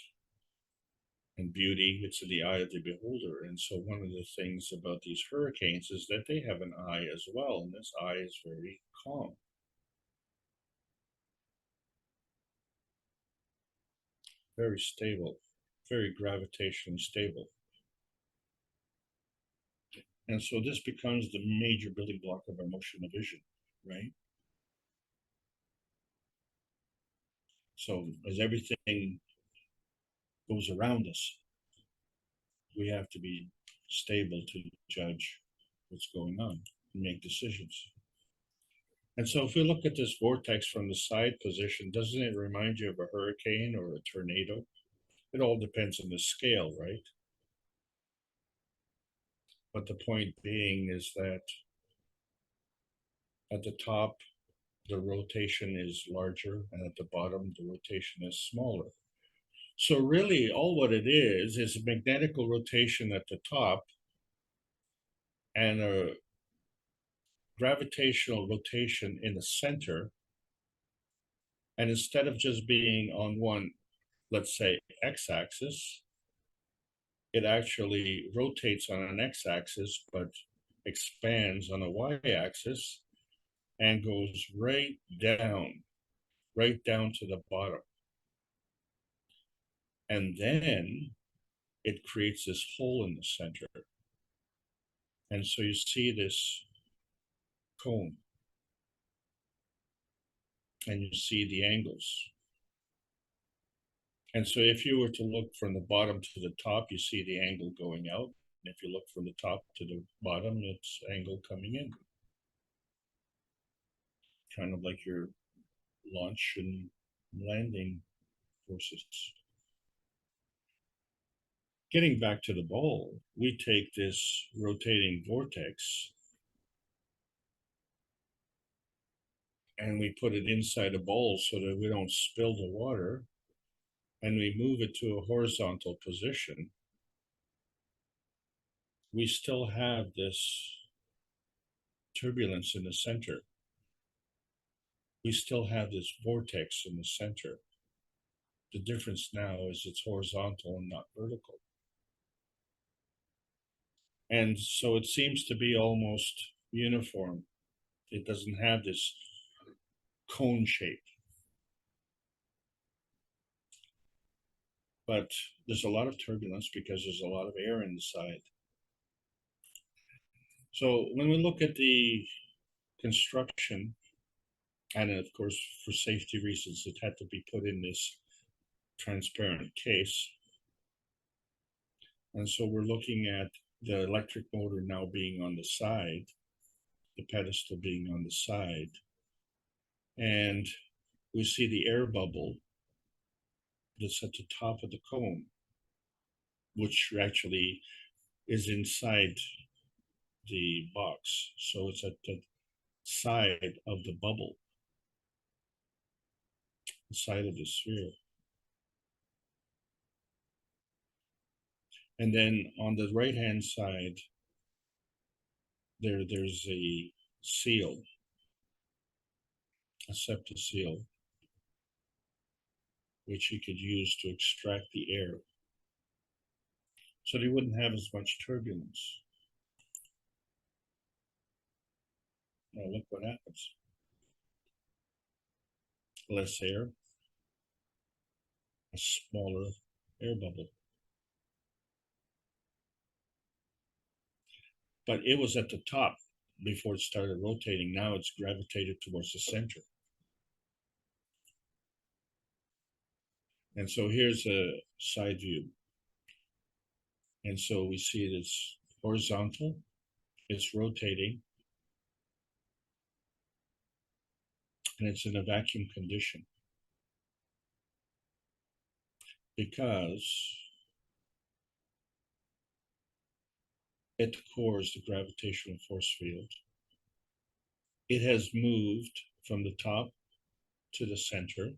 and beauty, it's in the eye of the beholder. And so one of the things about these hurricanes is that they have an eye as well, and this eye is very calm. Very stable, very gravitationally stable. And so this becomes the major building block of our motion of vision, right? So as everything goes around us, we have to be stable to judge what's going on and make decisions. And so if we look at this vortex from the side position, doesn't it remind you of a hurricane or a tornado? It all depends on the scale, right? But the point being is that at the top, the rotation is larger, and at the bottom, the rotation is smaller. So really, all what it is a magnetical rotation at the top and a gravitational rotation in the center. And instead of just being on one, let's say, x-axis, it actually rotates on an x-axis, but expands on a y-axis and goes right down to the bottom. And then it creates this hole in the center. And so you see this cone, and you see the angles. And so if you were to look from the bottom to the top, you see the angle going out. And if you look from the top to the bottom, it's angle coming in. Kind of like your launch and landing forces. Getting back to the ball, we take this rotating vortex and we put it inside a bowl so that we don't spill the water, and we move it to a horizontal position. We still have this turbulence in the center. We still have this vortex in the center. The difference now is it's horizontal and not vertical. And so it seems to be almost uniform. It doesn't have this cone shape. But there's a lot of turbulence because there's a lot of air inside. So when we look at the construction, and of course, for safety reasons, it had to be put in this transparent case. And so we're looking at the electric motor now being on the side, the pedestal being on the side. And we see the air bubble that's at the top of the cone, which actually is inside the box. So it's at the side of the bubble, the side of the sphere. And then on the right-hand side, there's a seal, a septic seal, which you could use to extract the air. So they wouldn't have as much turbulence. Now look what happens. Less air, a smaller air bubble. But it was at the top before it started rotating. Now it's gravitated towards the center. And so here's a side view. And so we see it as horizontal, it's rotating, and it's in a vacuum condition. Because at the core is the gravitational force field. It has moved from the top to the center.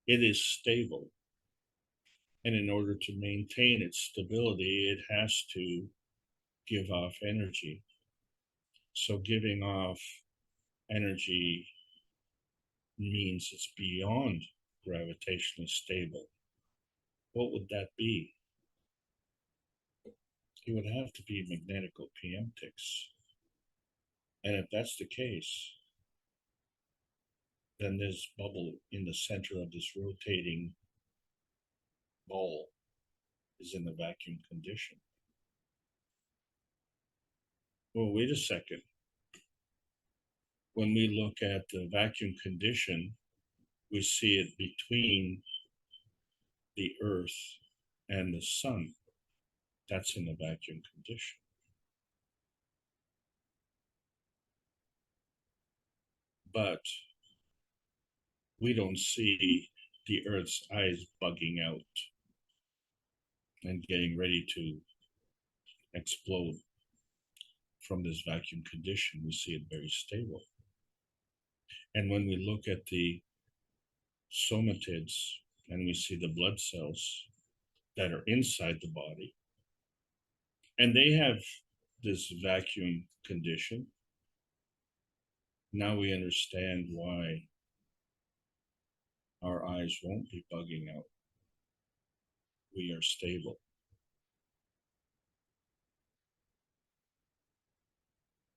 It is stable. And in order to maintain its stability, it has to give off energy. So giving off energy means it's beyond gravitationally stable. What would that be? It would have to be magnetical PM ticks. And if that's the case, then this bubble in the center of this rotating ball is in the vacuum condition. Well, wait a second. When we look at the vacuum condition, we see it between the Earth and the Sun. That's in the vacuum condition. But we don't see the Earth's eyes bugging out and getting ready to explode from this vacuum condition. We see it very stable. And when we look at the somatids and we see the blood cells that are inside the body, and they have this vacuum condition, now we understand why our eyes won't be bugging out. We are stable.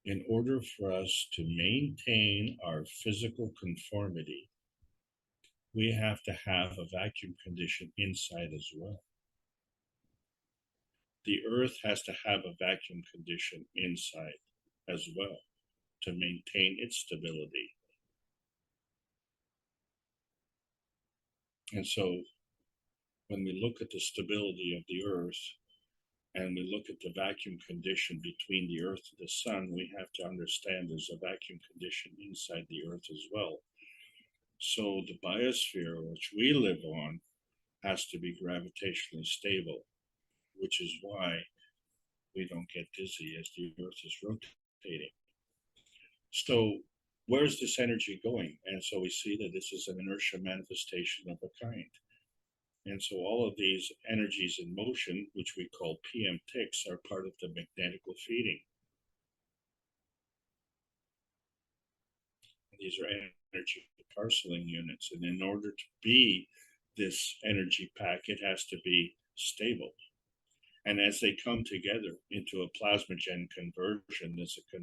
In order for us to maintain our physical conformity, we have to have a vacuum condition inside as well. The Earth has to have a vacuum condition inside as well to maintain its stability. And so when we look at the stability of the Earth and we look at the vacuum condition between the Earth and the Sun, we have to understand there's a vacuum condition inside the Earth as well. So the biosphere, which we live on, has to be gravitationally stable, which is why we don't get dizzy as the Earth is rotating. So where's this energy going? And so we see that this is an inertia manifestation of a kind. And so all of these energies in motion, which we call PM ticks, are part of the magnetical feeding. These are energy parceling units. And in order to be this energy pack, it has to be stable. And as they come together into a plasmagen conversion, there's a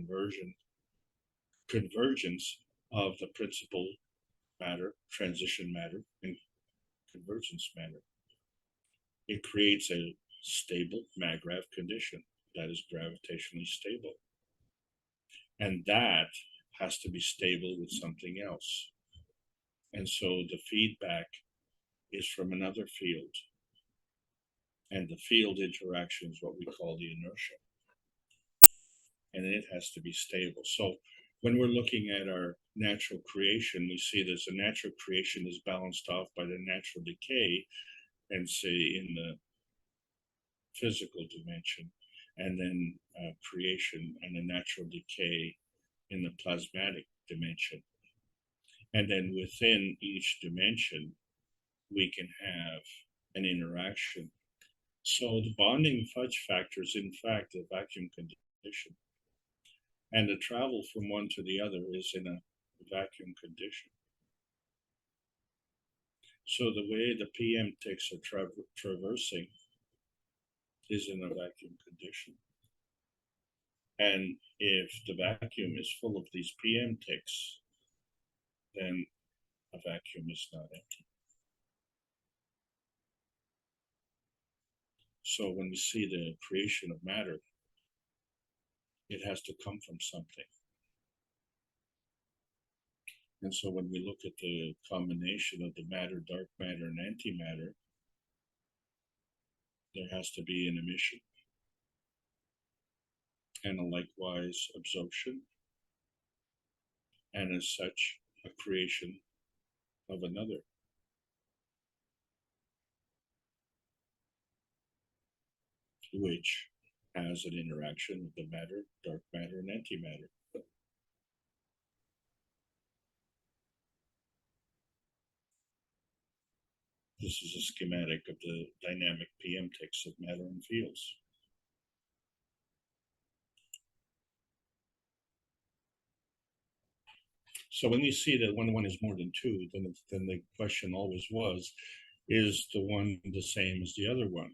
convergence of the principal matter, transition matter, and convergence matter. It creates a stable maggrav condition that is gravitationally stable. And that has to be stable with something else. And so the feedback is from another field. And the field interaction is what we call the inertia. And it has to be stable. So when we're looking at our natural creation, we see that the natural creation is balanced off by the natural decay, and say in the physical dimension, and then creation and the natural decay in the plasmatic dimension. And then within each dimension, we can have an interaction. So the bonding fudge factor is in fact a vacuum condition. And the travel from one to the other is in a vacuum condition. So the way the PM ticks are traversing is in a vacuum condition. And if the vacuum is full of these PM ticks, then a vacuum is not empty. So when we see the creation of matter, it has to come from something. And so when we look at the combination of the matter, dark matter, and antimatter, there has to be an emission and a likewise absorption, and as such, a creation of another. Which has an interaction with the matter, dark matter, and antimatter. This is a schematic of the dynamic PM ticks of matter and fields. So when you see that one is more than two, then the question always was, is the one the same as the other one?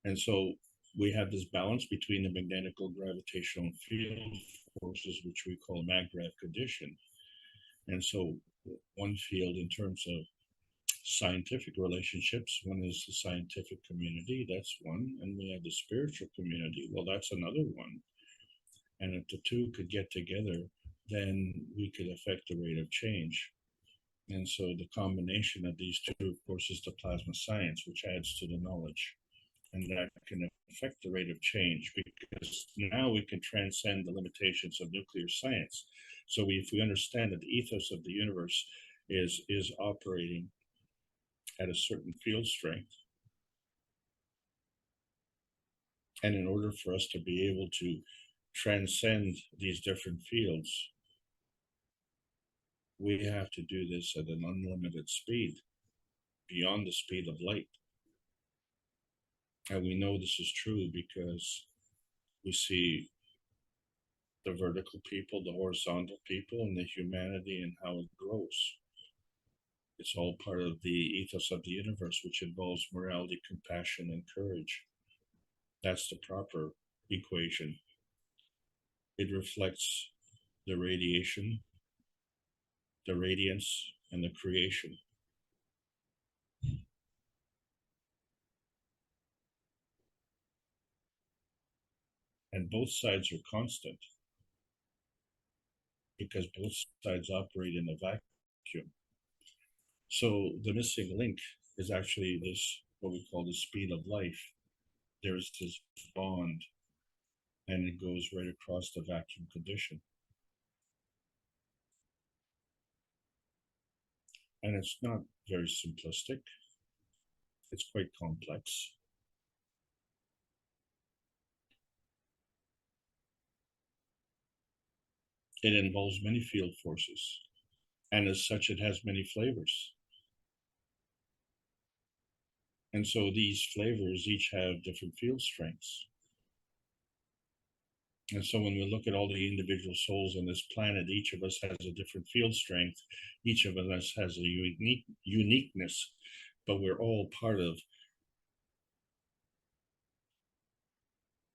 And so we have this balance between the magnetical gravitational field forces, which we call maggrav condition. And so one field in terms of scientific relationships, one is the scientific community, that's one, and we have the spiritual community, well, that's another one. And if the two could get together, then we could affect the rate of change. And so the combination of these two, of course, is the plasma science, which adds to the knowledge. And that can affect the rate of change, because now we can transcend the limitations of nuclear science. So if we understand that the ethos of the universe is operating at a certain field strength, and in order for us to be able to transcend these different fields, we have to do this at an unlimited speed, beyond the speed of light. And we know this is true because we see the vertical people, the horizontal people, and the humanity and how it grows. It's all part of the ethos of the universe, which involves morality, compassion, and courage. That's the proper equation. It reflects the radiation, the radiance, and the creation. And both sides are constant, because both sides operate in a vacuum. So the missing link is actually this, what we call the speed of life. There's this bond, and it goes right across the vacuum condition. And it's not very simplistic. It's quite complex. It involves many field forces, and as such, it has many flavors. And so these flavors each have different field strengths. And so when we look at all the individual souls on this planet, each of us has a different field strength. Each of us has a uniqueness, but we're all part of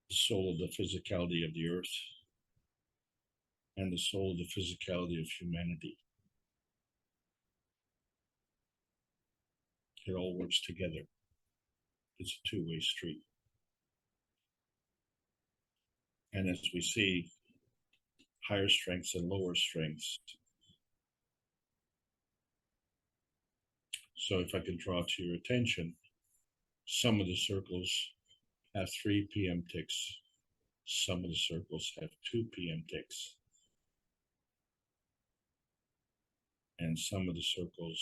the soul of the physicality of the earth and the soul of the physicality of humanity. It all works together. It's a two-way street. And as we see, higher strengths and lower strengths. So if I could draw to your attention, some of the circles have 3 PM ticks. Some of the circles have 2 PM ticks. And some of the circles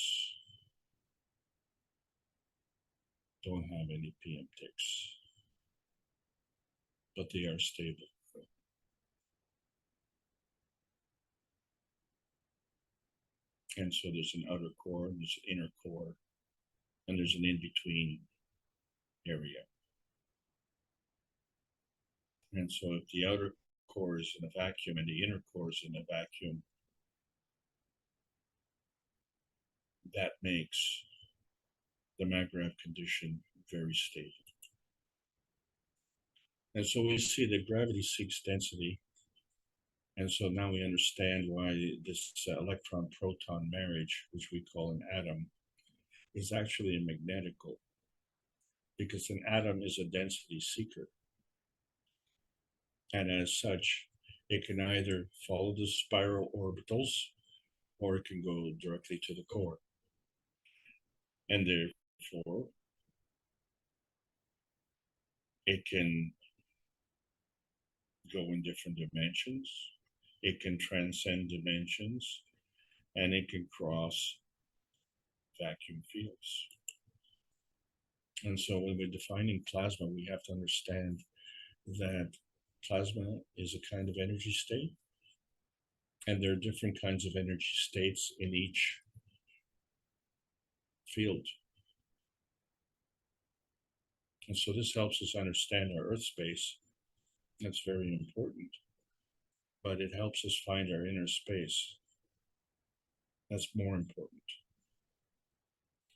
don't have any PM ticks, but they are stable. And so there's an outer core, and there's an inner core, and there's an in-between area. And so if the outer core is in a vacuum and the inner core is in a vacuum, that makes the maggrav condition very stable. And so we see that gravity seeks density. And so now we understand why this electron-proton marriage, which we call an atom, is actually a magnetical, because an atom is a density seeker. And as such, it can either follow the spiral orbitals, or it can go directly to the core. And therefore, it can go in different dimensions, it can transcend dimensions, and it can cross vacuum fields. And so when we're defining plasma, we have to understand that plasma is a kind of energy state, and there are different kinds of energy states in each field. And so this helps us understand our Earth space. That's very important. But it helps us find our inner space. That's more important.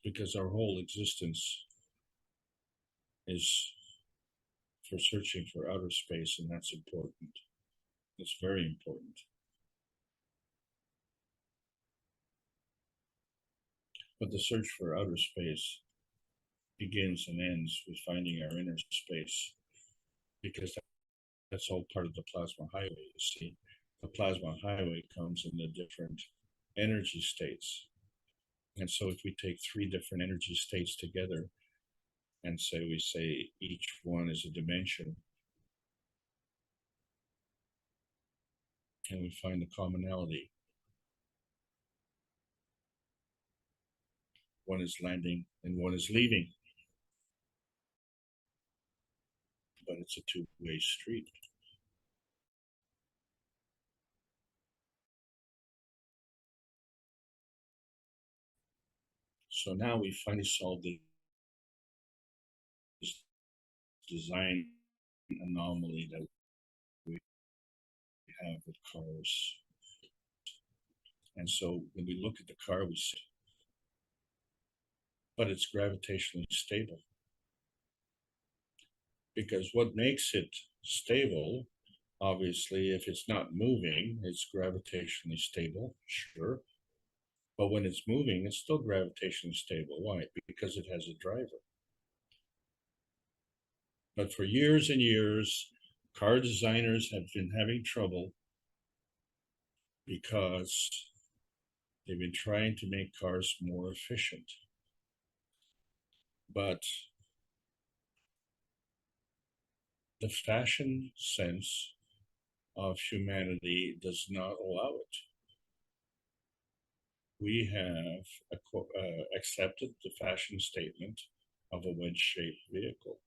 Because our whole existence is for searching for outer space, and that's important. It's very important. But the search for outer space begins and ends with finding our inner space, because that's all part of the plasma highway. You see, the plasma highway comes in the different energy states. And so if we take 3 different energy states together and we say each one is a dimension, and we find the commonality. One is landing and one is leaving. But it's a two-way street. So now we finally solved this design anomaly that we have with cars. And so when we look at the car, we see, but it's gravitationally stable. Because what makes it stable, obviously, if it's not moving, it's gravitationally stable, sure. But when it's moving, it's still gravitationally stable. Why? Because it has a driver. But for years and years, car designers have been having trouble because they've been trying to make cars more efficient. But the fashion sense of humanity does not allow it. We have accepted the fashion statement of a wedge-shaped vehicle.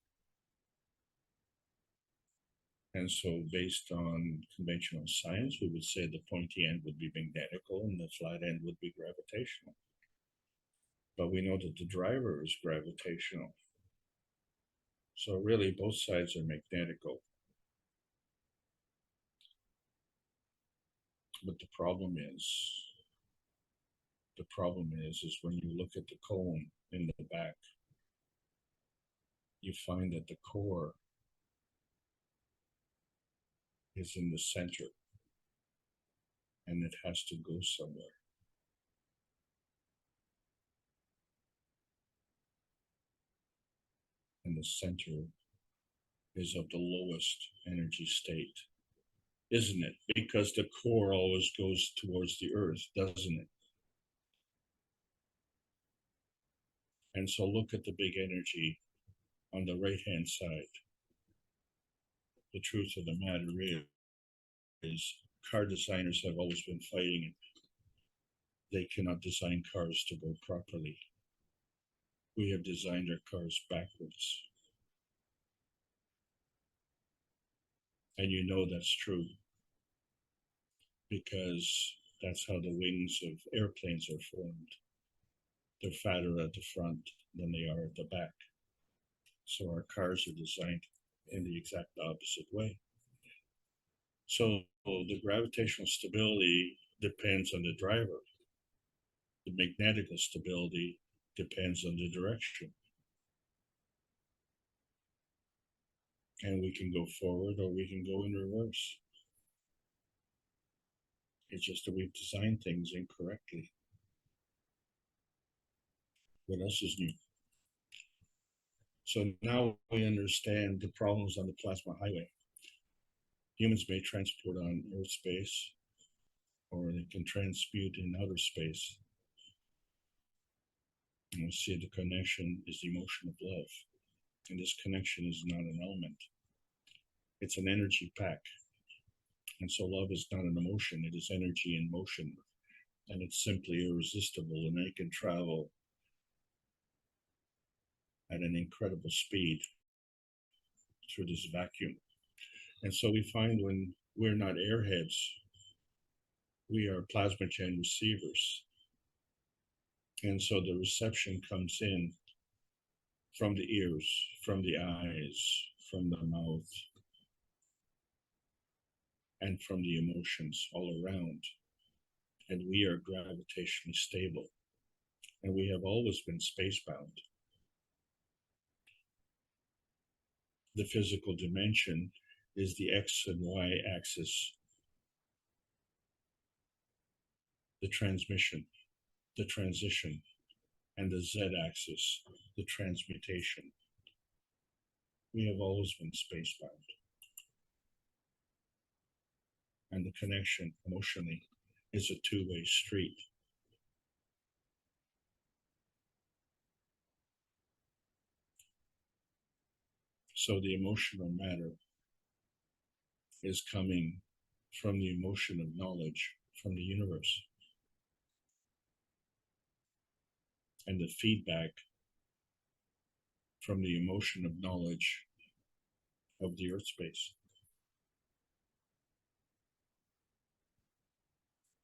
And so based on conventional science, we would say the pointy end would be magnetical and the flat end would be gravitational. But we know that the driver is gravitational. So really both sides are magnetical. But the problem is when you look at the cone in the back, you find that the core is in the center, and it has to go somewhere. And the center is of the lowest energy state, isn't it? Because the core always goes towards the earth, doesn't it? And so look at the big energy on the right-hand side. The truth of the matter is car designers have always been fighting it. They cannot design cars to go properly. We have designed our cars backwards. And you know that's true, because that's how the wings of airplanes are formed. They're fatter at the front than they are at the back. So our cars are designed in the exact opposite way. So the gravitational stability depends on the driver. The magnetical stability depends on the direction. And we can go forward or we can go in reverse. It's just that we've designed things incorrectly. What else is new? So now we understand the problems on the plasma highway. Humans may transport on Earth space, or they can transmute in outer space. And we'll see the connection is the emotion of love. And this connection is not an element. It's an energy pack. And so love is not an emotion, it is energy in motion. And it's simply irresistible, and it can travel at an incredible speed through this vacuum. And so we find when we're not airheads, we are plasmagen receivers. And so the reception comes in from the ears, from the eyes, from the mouth, and from the emotions all around. And we are gravitationally stable. And we have always been spacebound. The physical dimension is the X and Y axis, the transmission, the transition, and the Z axis, the transmutation. We have always been spacebound. And the connection emotionally is a two-way street. So the emotional matter is coming from the emotion of knowledge from the universe. And the feedback from the emotion of knowledge of the earth space.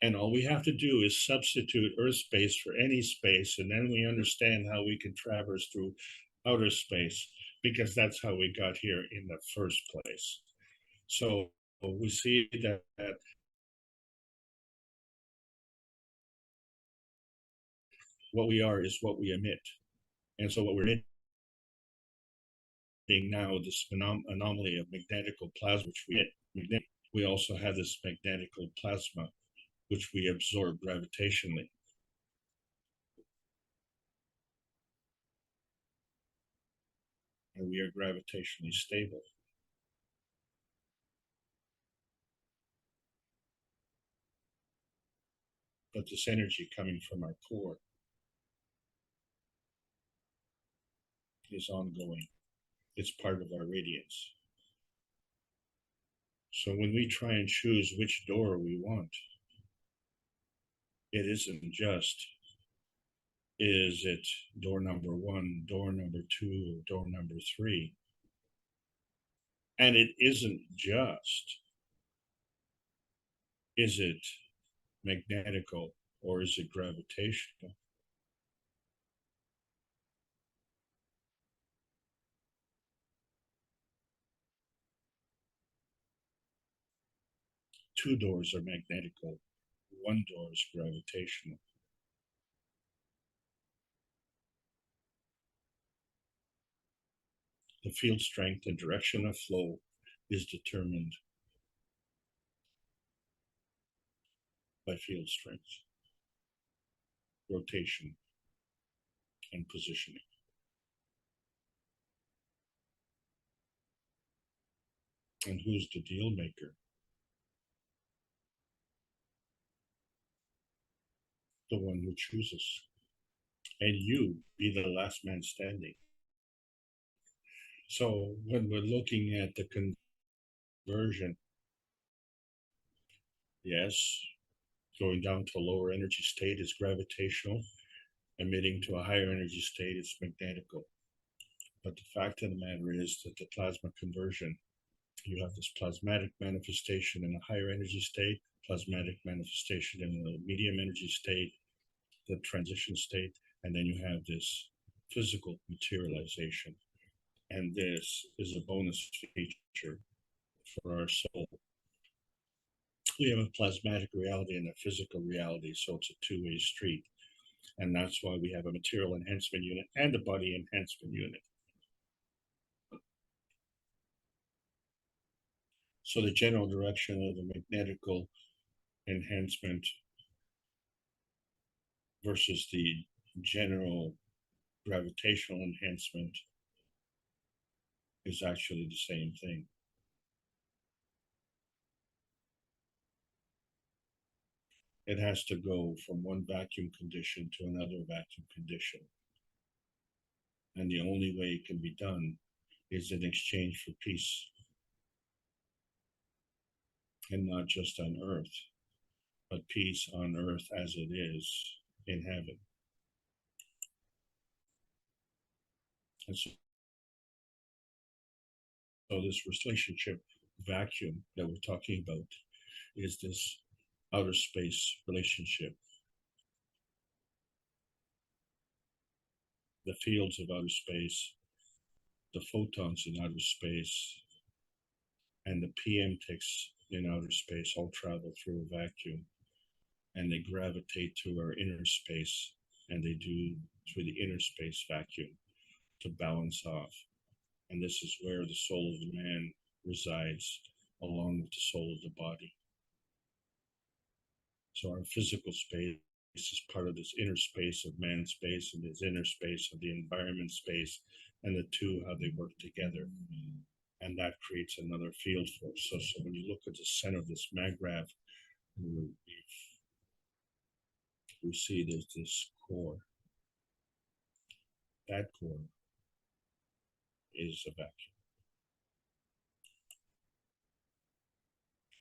And all we have to do is substitute earth space for any space, and then we understand how we can traverse through outer space, because that's how we got here in the first place. So we see that what we are is what we emit. And so what we're emitting now, this anomaly of magnetical plasma, which we also have this magnetical plasma, which we absorb gravitationally. And we are gravitationally stable. But this energy coming from our core is ongoing. It's part of our radiance. So when we try and choose which door we want, it isn't just, is it door number 1, door number 2, or door number 3? And it isn't just, is it magnetical or is it gravitational? Two doors are magnetical, one door is gravitational. The field strength and direction of flow is determined by field strength, rotation, and positioning. And who's the deal maker? The one who chooses. And you be the last man standing. So when we're looking at the conversion, yes, going down to a lower energy state is gravitational, emitting to a higher energy state is magnetical. But the fact of the matter is that the plasma conversion, you have this plasmatic manifestation in a higher energy state, plasmatic manifestation in a medium energy state, the transition state, and then you have this physical materialization. And this is a bonus feature for our soul. We have a plasmatic reality and a physical reality, so it's a two-way street. And that's why we have a material enhancement unit and a body enhancement unit. So the general direction of the magnetical enhancement versus the general gravitational enhancement is actually the same thing. It has to go from one vacuum condition to another vacuum condition. And the only way it can be done is in exchange for peace. And not just on earth, but peace on earth as it is in heaven. And so this relationship vacuum that we're talking about is this outer space relationship. The fields of outer space, the photons in outer space, and the PM ticks in outer space all travel through a vacuum, and they gravitate to our inner space, and they do through the inner space vacuum to balance off. And this is where the soul of the man resides, along with the soul of the body. So our physical space is part of this inner space of man space and this inner space of the environment space, and the two, how they work together. And that creates another field force. So when you look at the center of this maggraph, we see there's this core. That core is a vacuum.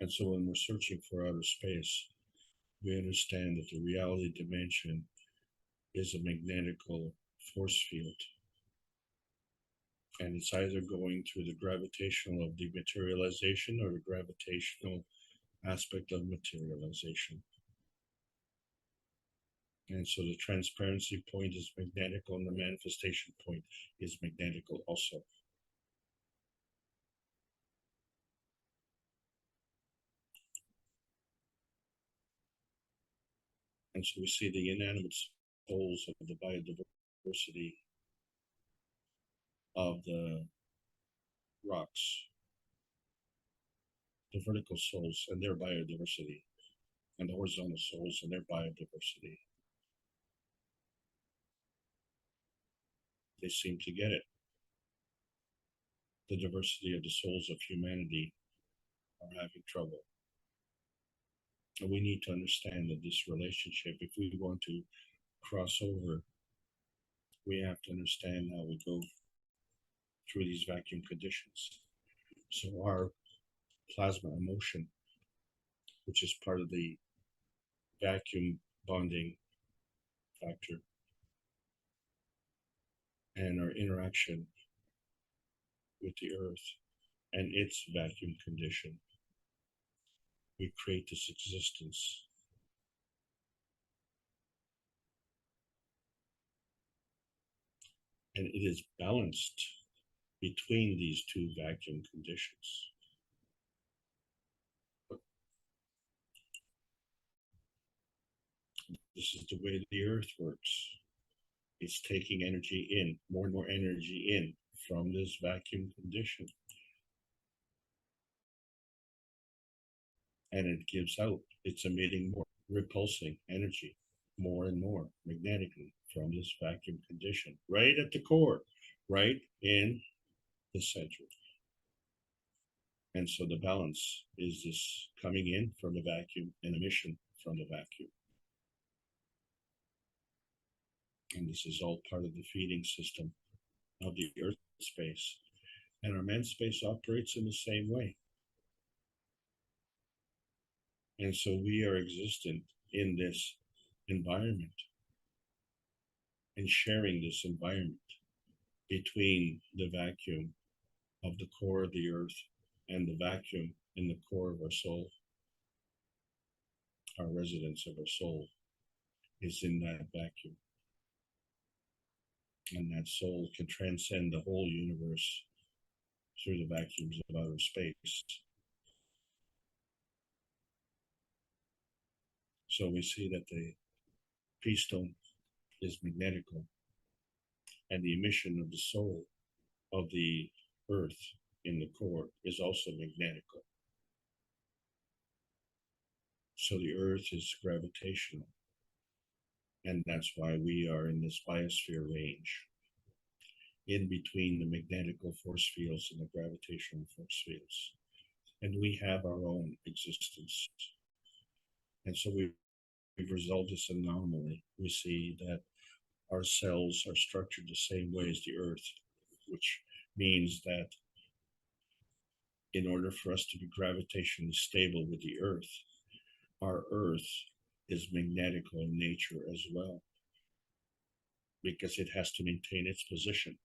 And so when we're searching for outer space, we understand that the reality dimension is a magnetical force field. And it's either going through the gravitational of dematerialization or the gravitational aspect of materialization. And so the transparency point is magnetical, and the manifestation point is magnetical also. And so we see the inanimate souls of the biodiversity of the rocks, the vertical souls and their biodiversity, and the horizontal souls and their biodiversity. They seem to get it. The diversity of the souls of humanity are having trouble. And we need to understand that this relationship, if we want to cross over, we have to understand how we go through these vacuum conditions. So our plasma emotion, which is part of the vacuum bonding factor, and our interaction with the earth and its vacuum condition, we create this existence. And it is balanced between these two vacuum conditions. This is the way the earth works. It's taking energy in, more and more energy in from this vacuum condition. And it gives out, it's emitting more, repulsing energy more and more magnetically from this vacuum condition, right at the core, right in the center. And so the balance is this coming in from the vacuum and emission from the vacuum. And this is all part of the feeding system of the earth space. And our man space operates in the same way. And so we are existent in this environment and sharing this environment between the vacuum of the core of the earth and the vacuum in the core of our soul. Our residence of our soul is in that vacuum. And that soul can transcend the whole universe through the vacuums of outer space. So we see that the peace stone is magnetical, and the emission of the soul of the earth in the core is also magnetical. So the earth is gravitational, and that's why we are in this biosphere range, in between the magnetical force fields and the gravitational force fields. And we have our own existence. And so we've resolved this anomaly. We see that our cells are structured the same way as the earth, which means that in order for us to be gravitationally stable with the earth, our earth is magnetical in nature as well, because it has to maintain its position.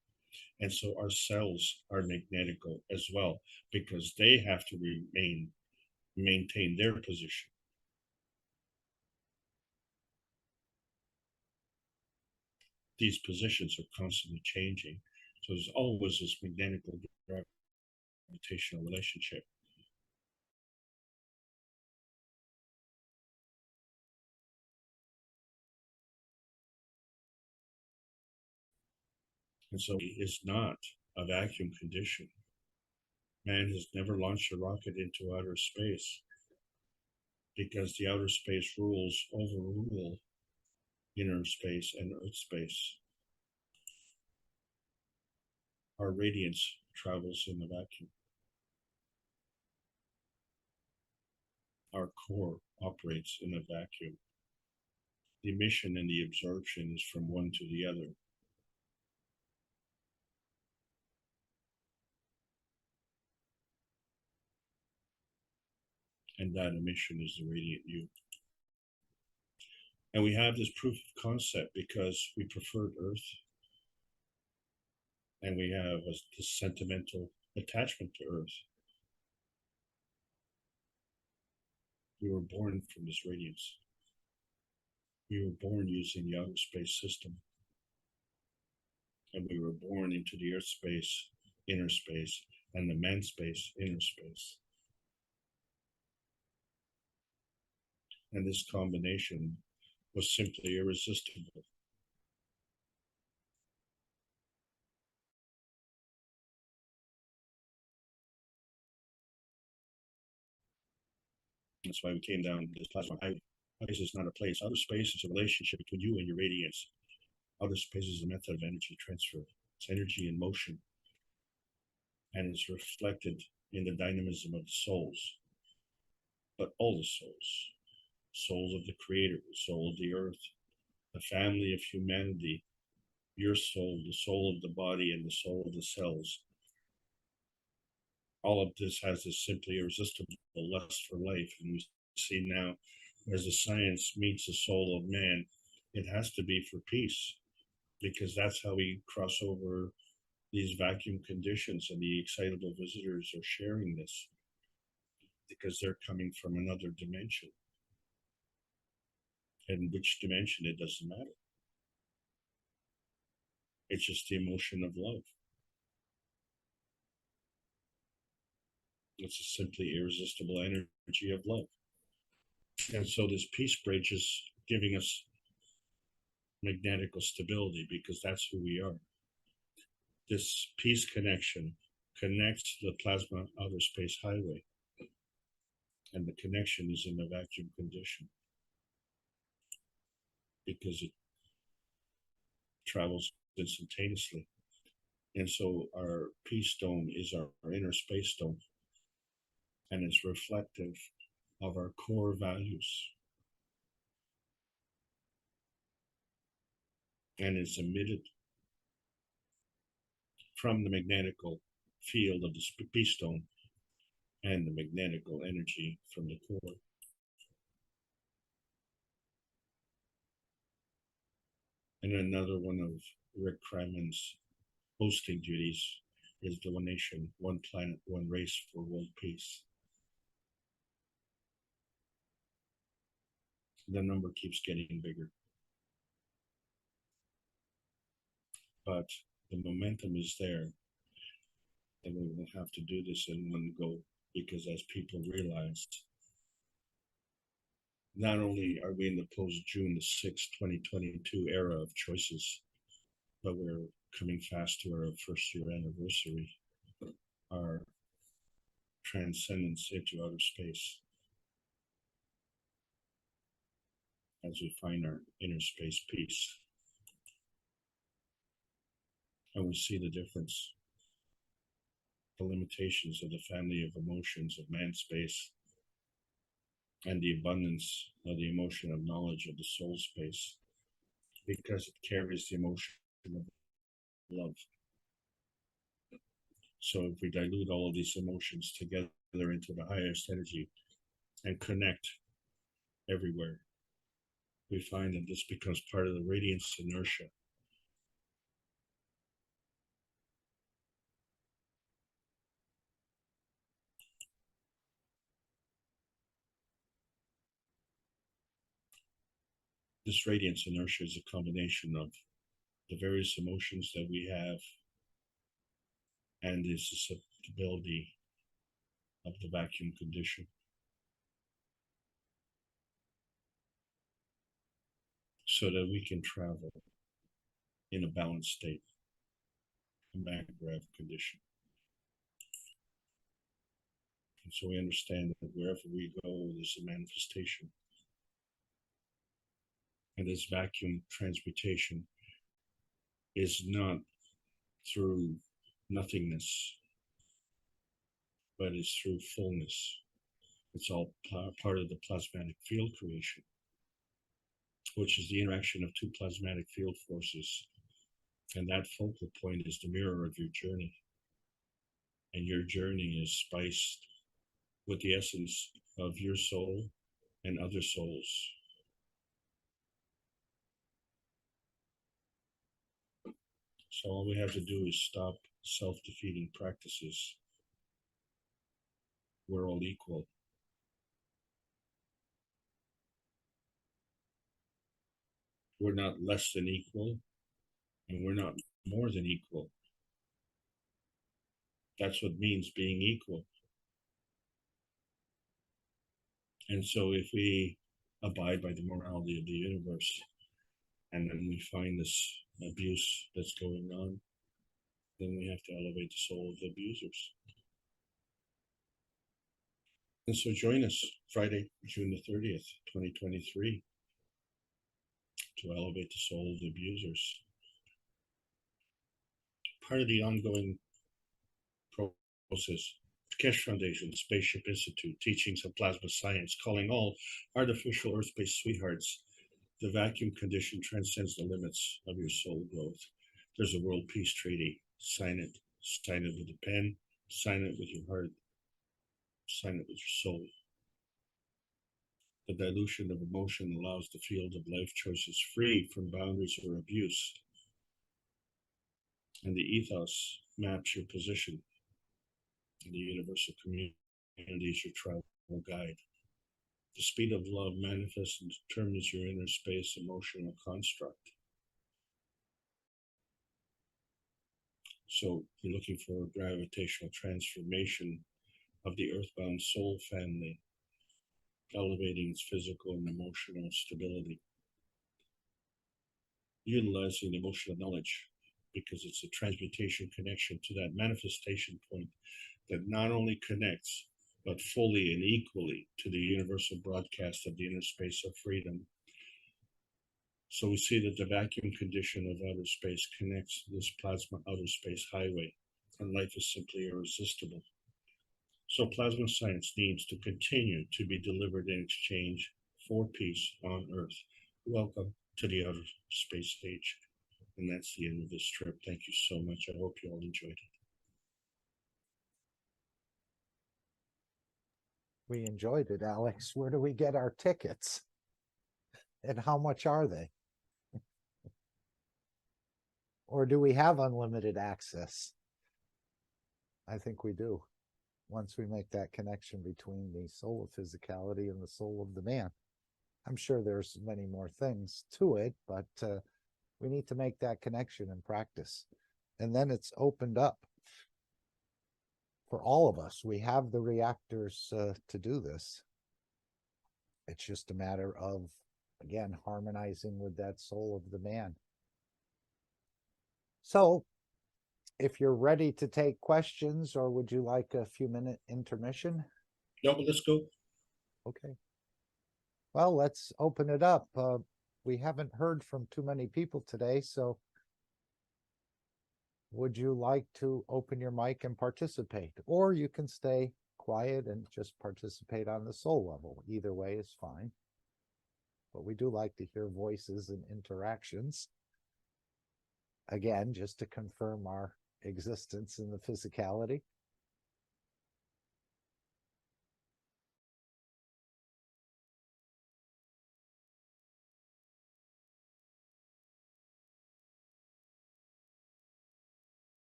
And so our cells are magnetical as well, because they have to maintain their position. These positions are constantly changing. So there's always this magnetical gravitational relationship. And so it is not a vacuum condition. Man has never launched a rocket into outer space because the outer space rules overrule inner space and earth space. Our radiance travels in the vacuum. Our core operates in a vacuum. The emission and the absorption is from one to the other. And that emission is the radiant you. And we have this proof of concept because we preferred Earth. And we have this sentimental attachment to Earth. We were born from this radiance. We were born using the outer space system. And we were born into the earth space, inner space, and the man space, inner space. And this combination was simply irresistible. That's why we came down this plasma highway. Space is not a place. Outer space is a relationship between you and your radiance. Outer space is a method of energy transfer. It's energy in motion. And it's reflected in the dynamism of the souls. But all the souls. Souls of the Creator, the soul of the earth, the family of humanity, your soul, the soul of the body, and the soul of the cells. All of this has this simply irresistible lust for life. And we see now, as the science meets the soul of man, it has to be for peace, because that's how we cross over these vacuum conditions, and the excitable visitors are sharing this because they're coming from another dimension. And which dimension, it doesn't matter. It's just the emotion of love. It's a simply irresistible energy of love. And so this peace bridge is giving us magnetical stability, because that's who we are. This peace connection connects the plasma outer space highway, and the connection is in a vacuum condition because it travels instantaneously. And so our peace stone is our inner space stone, and it's reflective of our core values. And it's emitted from the magnetical field of the peace stone and the magnetical energy from the core. And another one of Rick Kramen's hosting duties is the one nation, one planet, one race for world peace. The number keeps getting bigger. But the momentum is there. And we will have to do this in one go, because as people realize, not only are we in the post-June the 6th, 2022 era of choices, but we're coming fast to our first year anniversary, our transcendence into outer space, as we find our inner space peace. And we see the difference, the limitations of the family of emotions of man space, and the abundance of the emotion of knowledge of the soul space, because it carries the emotion of love. So if we dilute all of these emotions together into the highest energy and connect everywhere, we find that this becomes part of the radiance inertia. This radiance inertia is a combination of the various emotions that we have and the susceptibility of the vacuum condition, so that we can travel in a balanced state, a Mangrav condition. And so we understand that wherever we go, there's a manifestation. And this vacuum transmutation is not through nothingness, but is through fullness. It's all part of the plasmatic field creation, which is the interaction of two plasmatic field forces. And that focal point is the mirror of your journey. And your journey is spiced with the essence of your soul and other souls. So all we have to do is stop self-defeating practices. We're all equal. We're not less than equal, and we're not more than equal. That's what means being equal. And so if we abide by the morality of the universe, and then we find this abuse that's going on, then we have to elevate the soul of the abusers. And so join us Friday, June the 30th, 2023, to elevate the soul of the abusers. Part of the ongoing process, Keshe Foundation, Spaceship Institute, Teachings of Plasma Science, calling all artificial Earth-based sweethearts. The vacuum condition transcends the limits of your soul growth. There's a world peace treaty. Sign it. Sign it with a pen. Sign it with your heart. Sign it with your soul. The dilution of emotion allows the field of life choices free from boundaries or abuse. And the ethos maps your position. And the universal community is your travel guide. The speed of love manifests and determines your inner space emotional construct. So you're looking for a gravitational transformation of the earthbound soul family, elevating its physical and emotional stability. Utilizing emotional knowledge, because it's a transmutation connection to that manifestation point that not only connects, but fully and equally to the universal broadcast of the inner space of freedom. So we see that the vacuum condition of outer space connects this plasma outer space highway, and life is simply irresistible. So plasma science needs to continue to be delivered in exchange for peace on Earth. Welcome to the outer space age. And that's the end of this trip. Thank you so much. I hope you all enjoyed it. We enjoyed it, Alex. Where do we get our tickets? And how much are they? Or do we have unlimited access? I think we do, once we make that connection between the soul of physicality and the soul of the man. I'm sure there's many more things to it, but we need to make that connection in practice. And then it's opened up for all of us. We have the reactors to do this. It's just a matter of, again, harmonizing with that soul of the man. So if you're ready to take questions, or would you like a few minute intermission? No, but let's go. Okay. Well, let's open it up. We haven't heard from too many people today, so would you like to open your mic and participate? Or you can stay quiet and just participate on the soul level. Either way is fine. But we do like to hear voices and interactions. Again, just to confirm our existence in the physicality.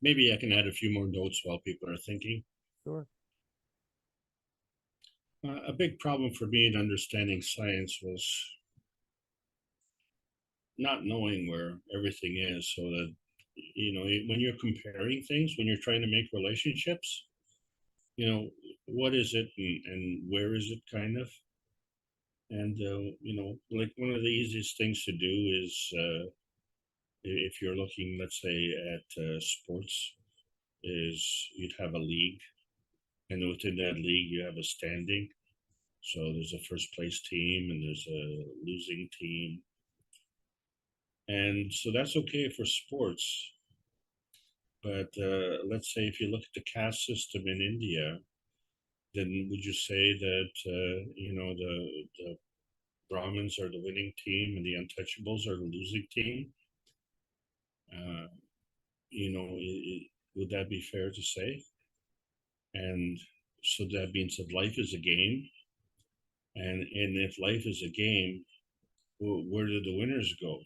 maybe I can add a few more notes while people are thinking. Sure. A big problem for me in understanding science was not knowing where everything is, so that, when you're comparing things, when you're trying to make relationships, what is it and where is it, kind of. And, like one of the easiest things to do is, if you're looking, let's say, at sports, is you'd have a league, and within that league, you have a standing. So there's a first place team and there's a losing team. And so that's okay for sports. But let's say if you look at the caste system in India, then would you say that, the Brahmins are the winning team and the untouchables are the losing team? Uh, would that be fair to say? And so that means that life is a game. And if life is a game, where do the winners go?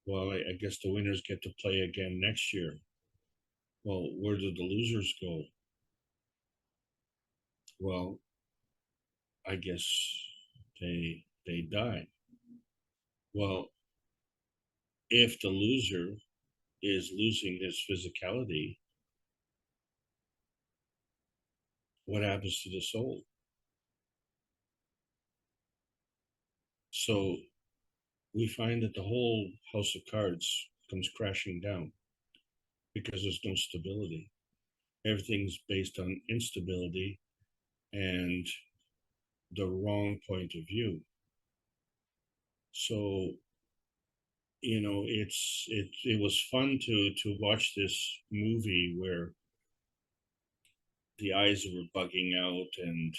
Well, I guess the winners get to play again next year. Well, where do the losers go? Well, I guess they die. Well, if the loser is losing his physicality, what happens to the soul? So we find that the whole house of cards comes crashing down because there's no stability. Everything's based on instability and the wrong point of view. So, it was fun to watch this movie where the eyes were bugging out, and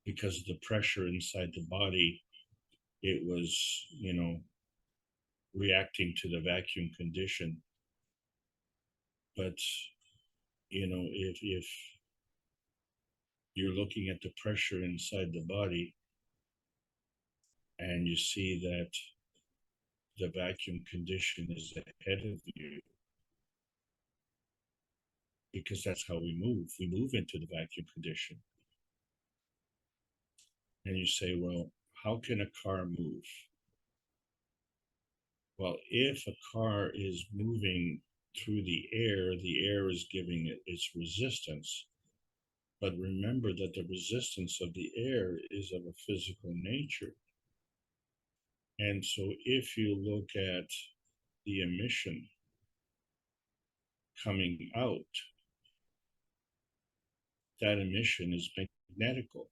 because of the pressure inside the body, it was reacting to the vacuum condition. But if you're looking at the pressure inside the body and you see that the vacuum condition is ahead of you, because that's how we move into the vacuum condition. And you say, well, how can a car move? Well, if a car is moving through the air is giving it its resistance. But remember that the resistance of the air is of a physical nature. And so if you look at the emission coming out, that emission is magnetical.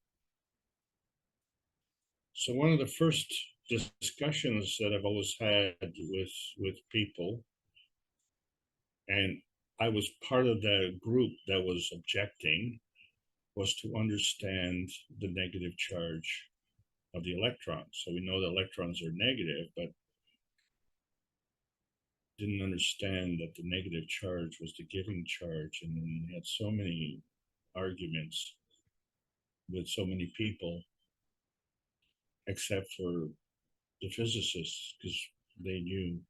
So one of the first discussions that I've always had with people, and I was part of the group that was objecting, was to understand the negative charge of the electrons. So we know the electrons are negative, but didn't understand that the negative charge was the giving charge. And then we had so many arguments with so many people, except for the physicists, because they knew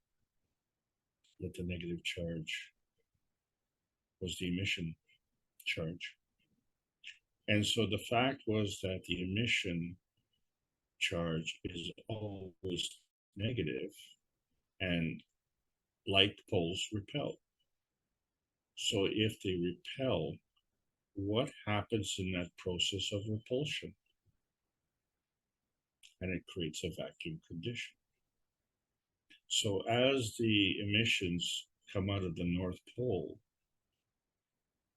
that the negative charge was the emission charge. And so the fact was that the emission charge is always negative, and like poles repel. So if they repel, what happens in that process of repulsion? And it creates a vacuum condition. So as the emissions come out of the North Pole,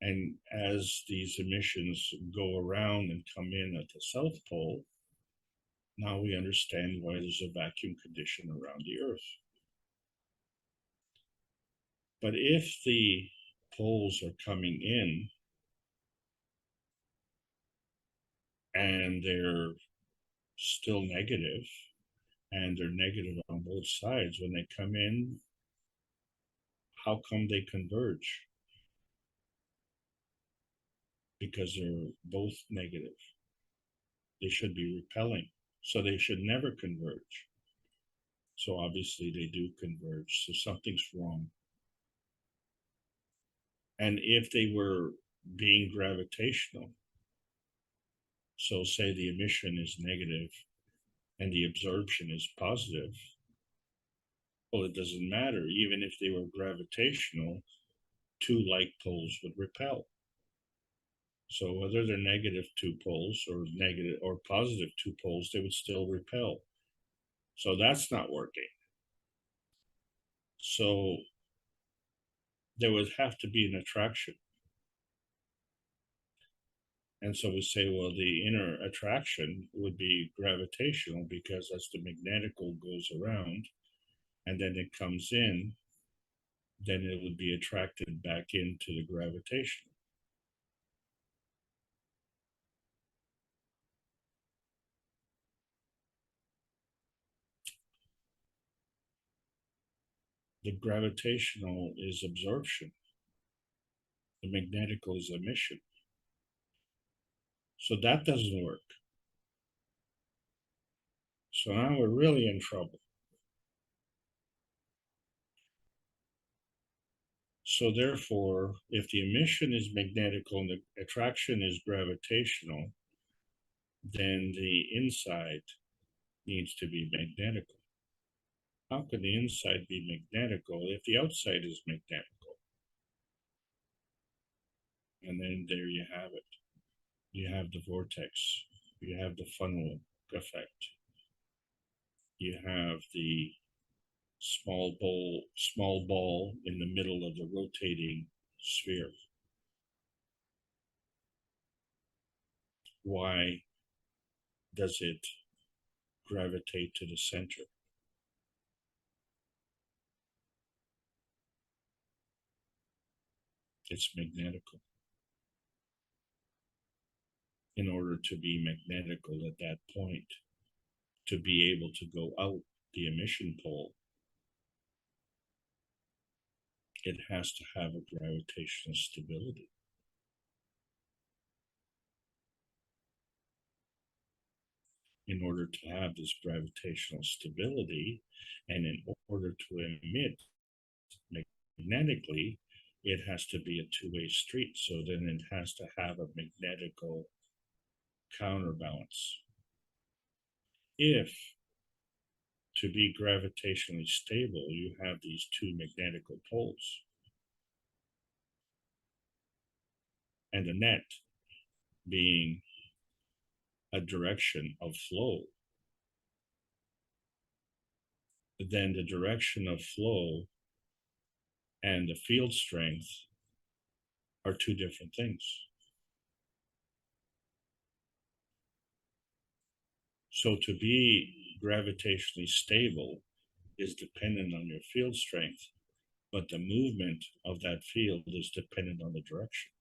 and as these emissions go around and come in at the South Pole, now we understand why there's a vacuum condition around the Earth. But if the poles are coming in and they're still negative, and they're negative on both sides, when they come in, how come they converge? Because they're both negative. They should be repelling, so they should never converge. So obviously they do converge, so something's wrong. And if they were being gravitational, so say the emission is negative and the absorption is positive, well, it doesn't matter. Even if they were gravitational, two like poles would repel. So whether they're negative two poles or negative or positive two poles, they would still repel. So that's not working. So there would have to be an attraction. And so we say, well, the inner attraction would be gravitational, because as the magnetical goes around and then it comes in, then it would be attracted back into the gravitational. The gravitational is absorption. The magnetical is emission. So that doesn't work. So now we're really in trouble. So therefore, if the emission is magnetical and the attraction is gravitational, then the inside needs to be magnetical. How can the inside be magnetical if the outside is magnetical? And then there you have it. You have the vortex. You have the funnel effect. You have the small ball in the middle of the rotating sphere. Why does it gravitate to the center? It's magnetical. In order to be magnetical at that point, to be able to go out the emission pole, it has to have a gravitational stability. In order to have this gravitational stability, and in order to emit magnetically, it has to be a two-way street. So then it has to have a magnetical counterbalance. If to be gravitationally stable, you have these two magnetical poles, and the net being a direction of flow, then the direction of flow and the field strength are two different things. So to be gravitationally stable is dependent on your field strength, but the movement of that field is dependent on the direction.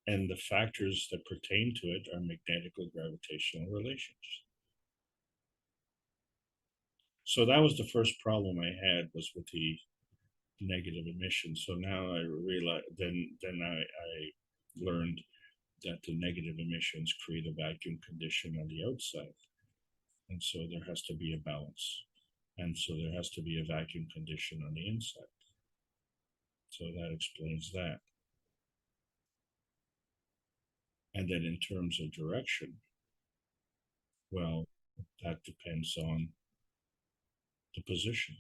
And the factors that pertain to it are magnetical gravitational relations. So that was the first problem I had, was with the negative emission. So now I realized, then I learned that the negative emissions create a vacuum condition on the outside. And so there has to be a balance. And so there has to be a vacuum condition on the inside. So that explains that. And then in terms of direction, well, that depends on the position.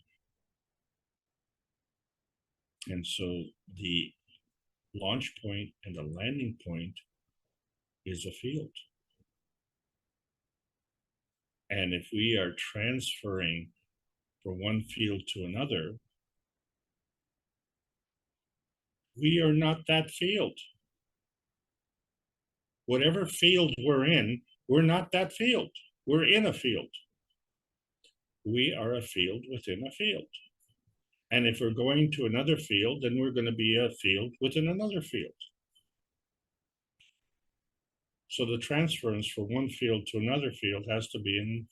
And so the launch point and the landing point is a field. And if we are transferring from one field to another, we are not that field. Whatever field we're in, we're not that field. We're in a field. We are a field within a field. And if we're going to another field, then we're going to be a field within another field. So the transference from one field to another field has to be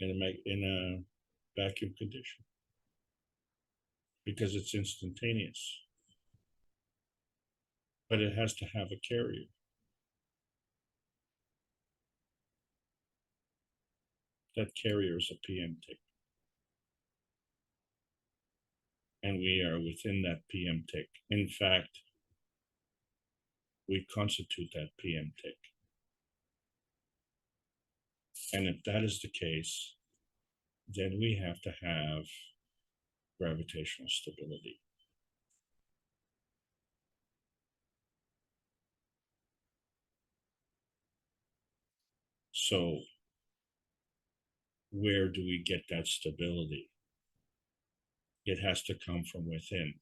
in a vacuum condition, because it's instantaneous. But it has to have a carrier. That carrier is a PM tape. and we are within that PM tick. In fact, we constitute that PM tick. And if that is the case, then we have to have gravitational stability. So where do we get that stability? It has to come from within.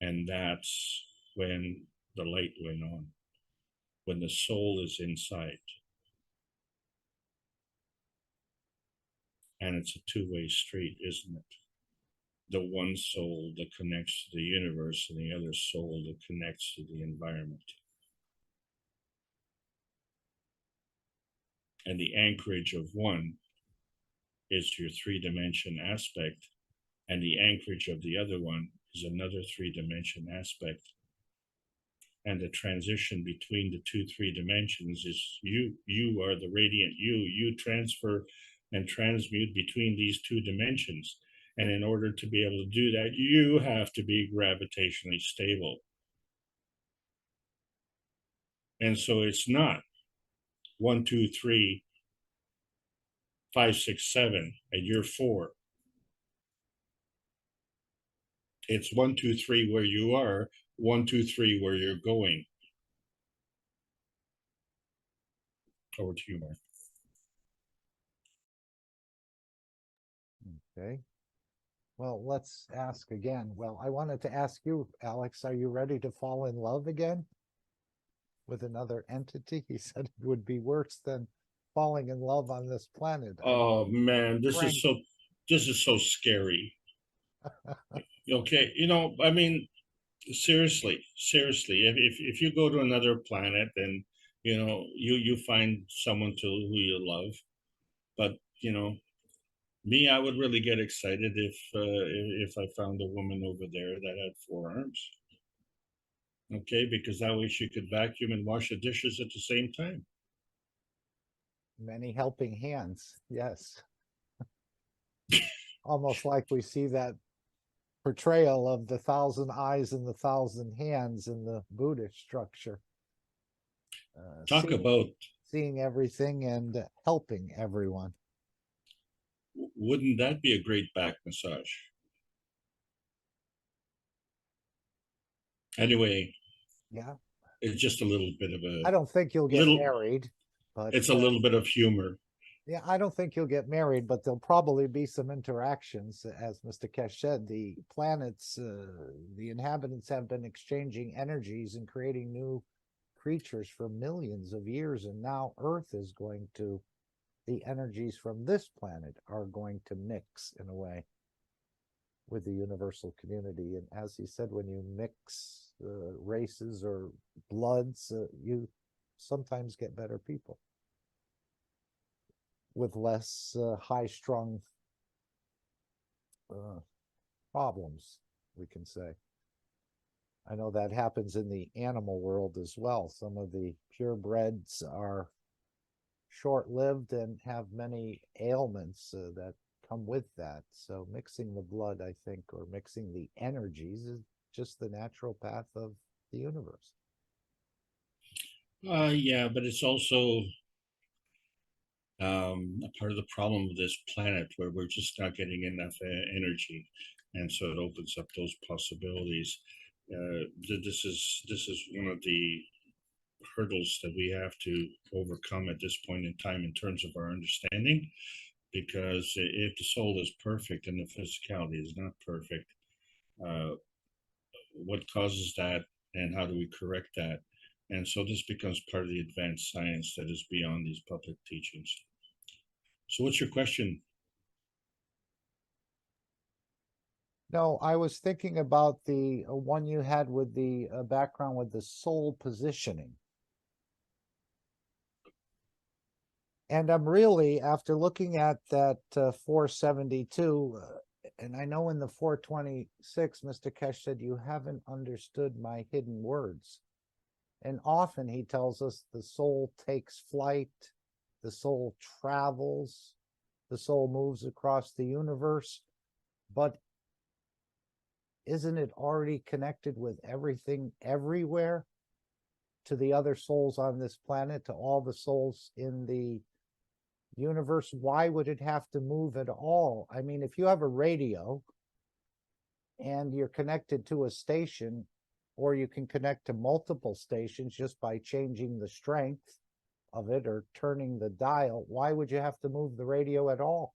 And that's when the light went on, when the soul is inside. And it's a two-way street, isn't it? The one soul that connects to the universe and the other soul that connects to the environment. And the anchorage of one is your three-dimension aspect, and the anchorage of the other one is another three-dimension aspect. And the transition between the three dimensions is you. You are the radiant you. You transfer and transmute between these two dimensions. And in order to be able to do that, you have to be gravitationally stable. And so it's not 1, 2, 3, 5, 6, 7, and you're 4. It's 1, 2, 3 where you are, 1, 2, 3 where you're going. Over to you, Mark. Okay. Well, let's ask again. Well, I wanted to ask you, Alex, are you ready to fall in love again with another entity? He said it would be worse than falling in love on this planet. Oh man, this Frank. is so scary. Okay, you know, I mean, seriously, if you go to another planet and you know you find someone who you love, but you know, me, I would really get excited if I found a woman over there that had 4 arms. Okay, because that way she could vacuum and wash the dishes at the same time. Many helping hands, yes. Almost like we see that portrayal of the 1,000 eyes and the 1,000 hands in the Buddhist structure. Talk about seeing everything and helping everyone. Wouldn't that be a great back massage? Anyway, yeah, it's just a little bit of a. I don't think you'll get married, but it's a little bit of humor. Yeah, I don't think you'll get married, but there'll probably be some interactions. As Mr. Kesh said, the planets, the inhabitants have been exchanging energies and creating new creatures for millions of years. And now Earth is going to, the energies from this planet are going to mix in a way with the universal community. And as he said, when you mix races or bloods, you sometimes get better people with less high-strung problems, we can say. I know that happens in the animal world as well. Some of the purebreds are short-lived and have many ailments that come with that. So mixing the blood, I think, or mixing the energies is just the natural path of the universe. Yeah, but it's also a part of the problem of this planet where we're just not getting enough energy, and so it opens up those possibilities. This is one of the hurdles that we have to overcome at this point in time in terms of our understanding, because if the soul is perfect and the physicality is not perfect, what causes that and how do we correct that? And so this becomes part of the advanced science that is beyond these public teachings. So what's your question? No, I was thinking about the one you had with the background with the soul positioning. And I'm really, after looking at that 472, and I know in the 426, Mr. Kesh said, you haven't understood my hidden words. And often he tells us the soul takes flight, the soul travels, the soul moves across the universe. But isn't it already connected with everything everywhere? To the other souls on this planet, to all the souls in the universe? Why would it have to move at all? I mean, if you have a radio and you're connected to a station, or you can connect to multiple stations just by changing the strength of it or turning the dial, why would you have to move the radio at all?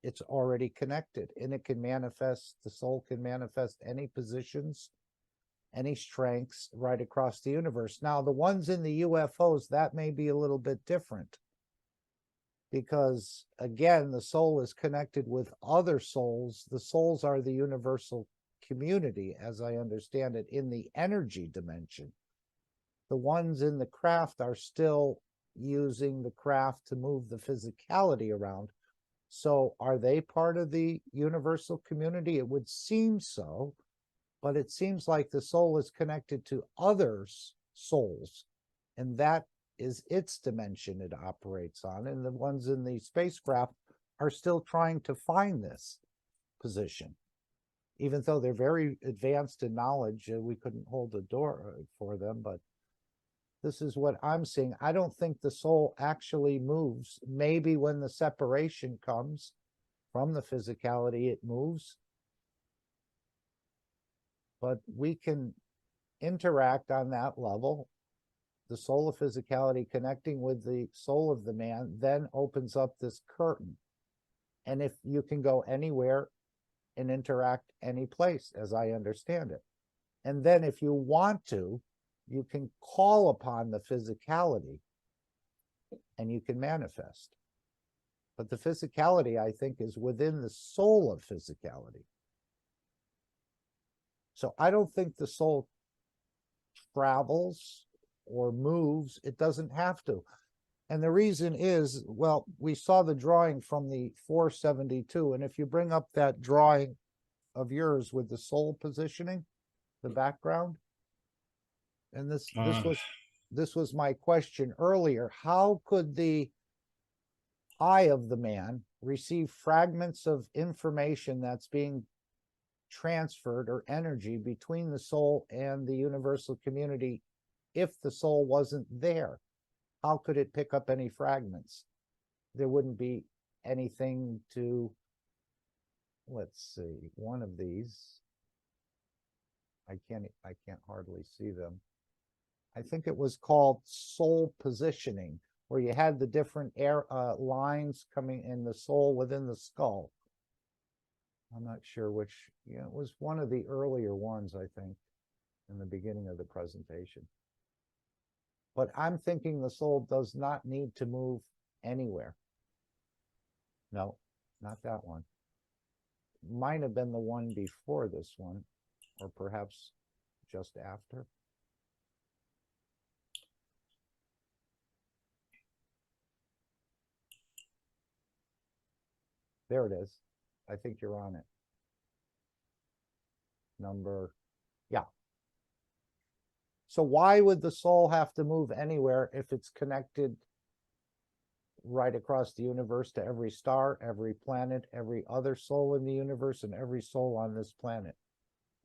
It's already connected, and it can manifest, the soul can manifest any positions, any strengths right across the universe. Now, the ones in the UFOs, that may be a little bit different, because again, the soul is connected with other souls. The souls are the universal community, as I understand it, in the energy dimension. The ones in the craft are still using the craft to move the physicality around. So are they part of the universal community? It would seem so, but it seems like the soul is connected to others' souls, and that is its dimension it operates on. And the ones in the spacecraft are still trying to find this position. Even though they're very advanced in knowledge, we couldn't hold the door for them, but this is what I'm seeing. I don't think the soul actually moves. Maybe when the separation comes from the physicality, it moves. But we can interact on that level. The soul of physicality connecting with the soul of the man then opens up this curtain. And if you can go anywhere and interact any place, as I understand it. And then if you want to, you can call upon the physicality and you can manifest. But the physicality, I think, is within the soul of physicality. So I don't think the soul travels or moves. It doesn't have to. And the reason is, well, we saw the drawing from the 472. And if you bring up that drawing of yours with the soul positioning, the background, and this was my question earlier. How could the eye of the man receive fragments of information that's being transferred, or energy, between the soul and the universal community if the soul wasn't there? How could it pick up any fragments? There wouldn't be anything to, let's see, one of these. I can't hardly see them. I think it was called soul positioning, where you had the different lines coming in the soul within the skull. I'm not sure which, it was one of the earlier ones, I think, in the beginning of the presentation. But I'm thinking the soul does not need to move anywhere. No, not that one. Might have been the one before this one, or perhaps just after. There it is. I think you're on it. Yeah. So why would the soul have to move anywhere if it's connected right across the universe to every star, every planet, every other soul in the universe, and every soul on this planet?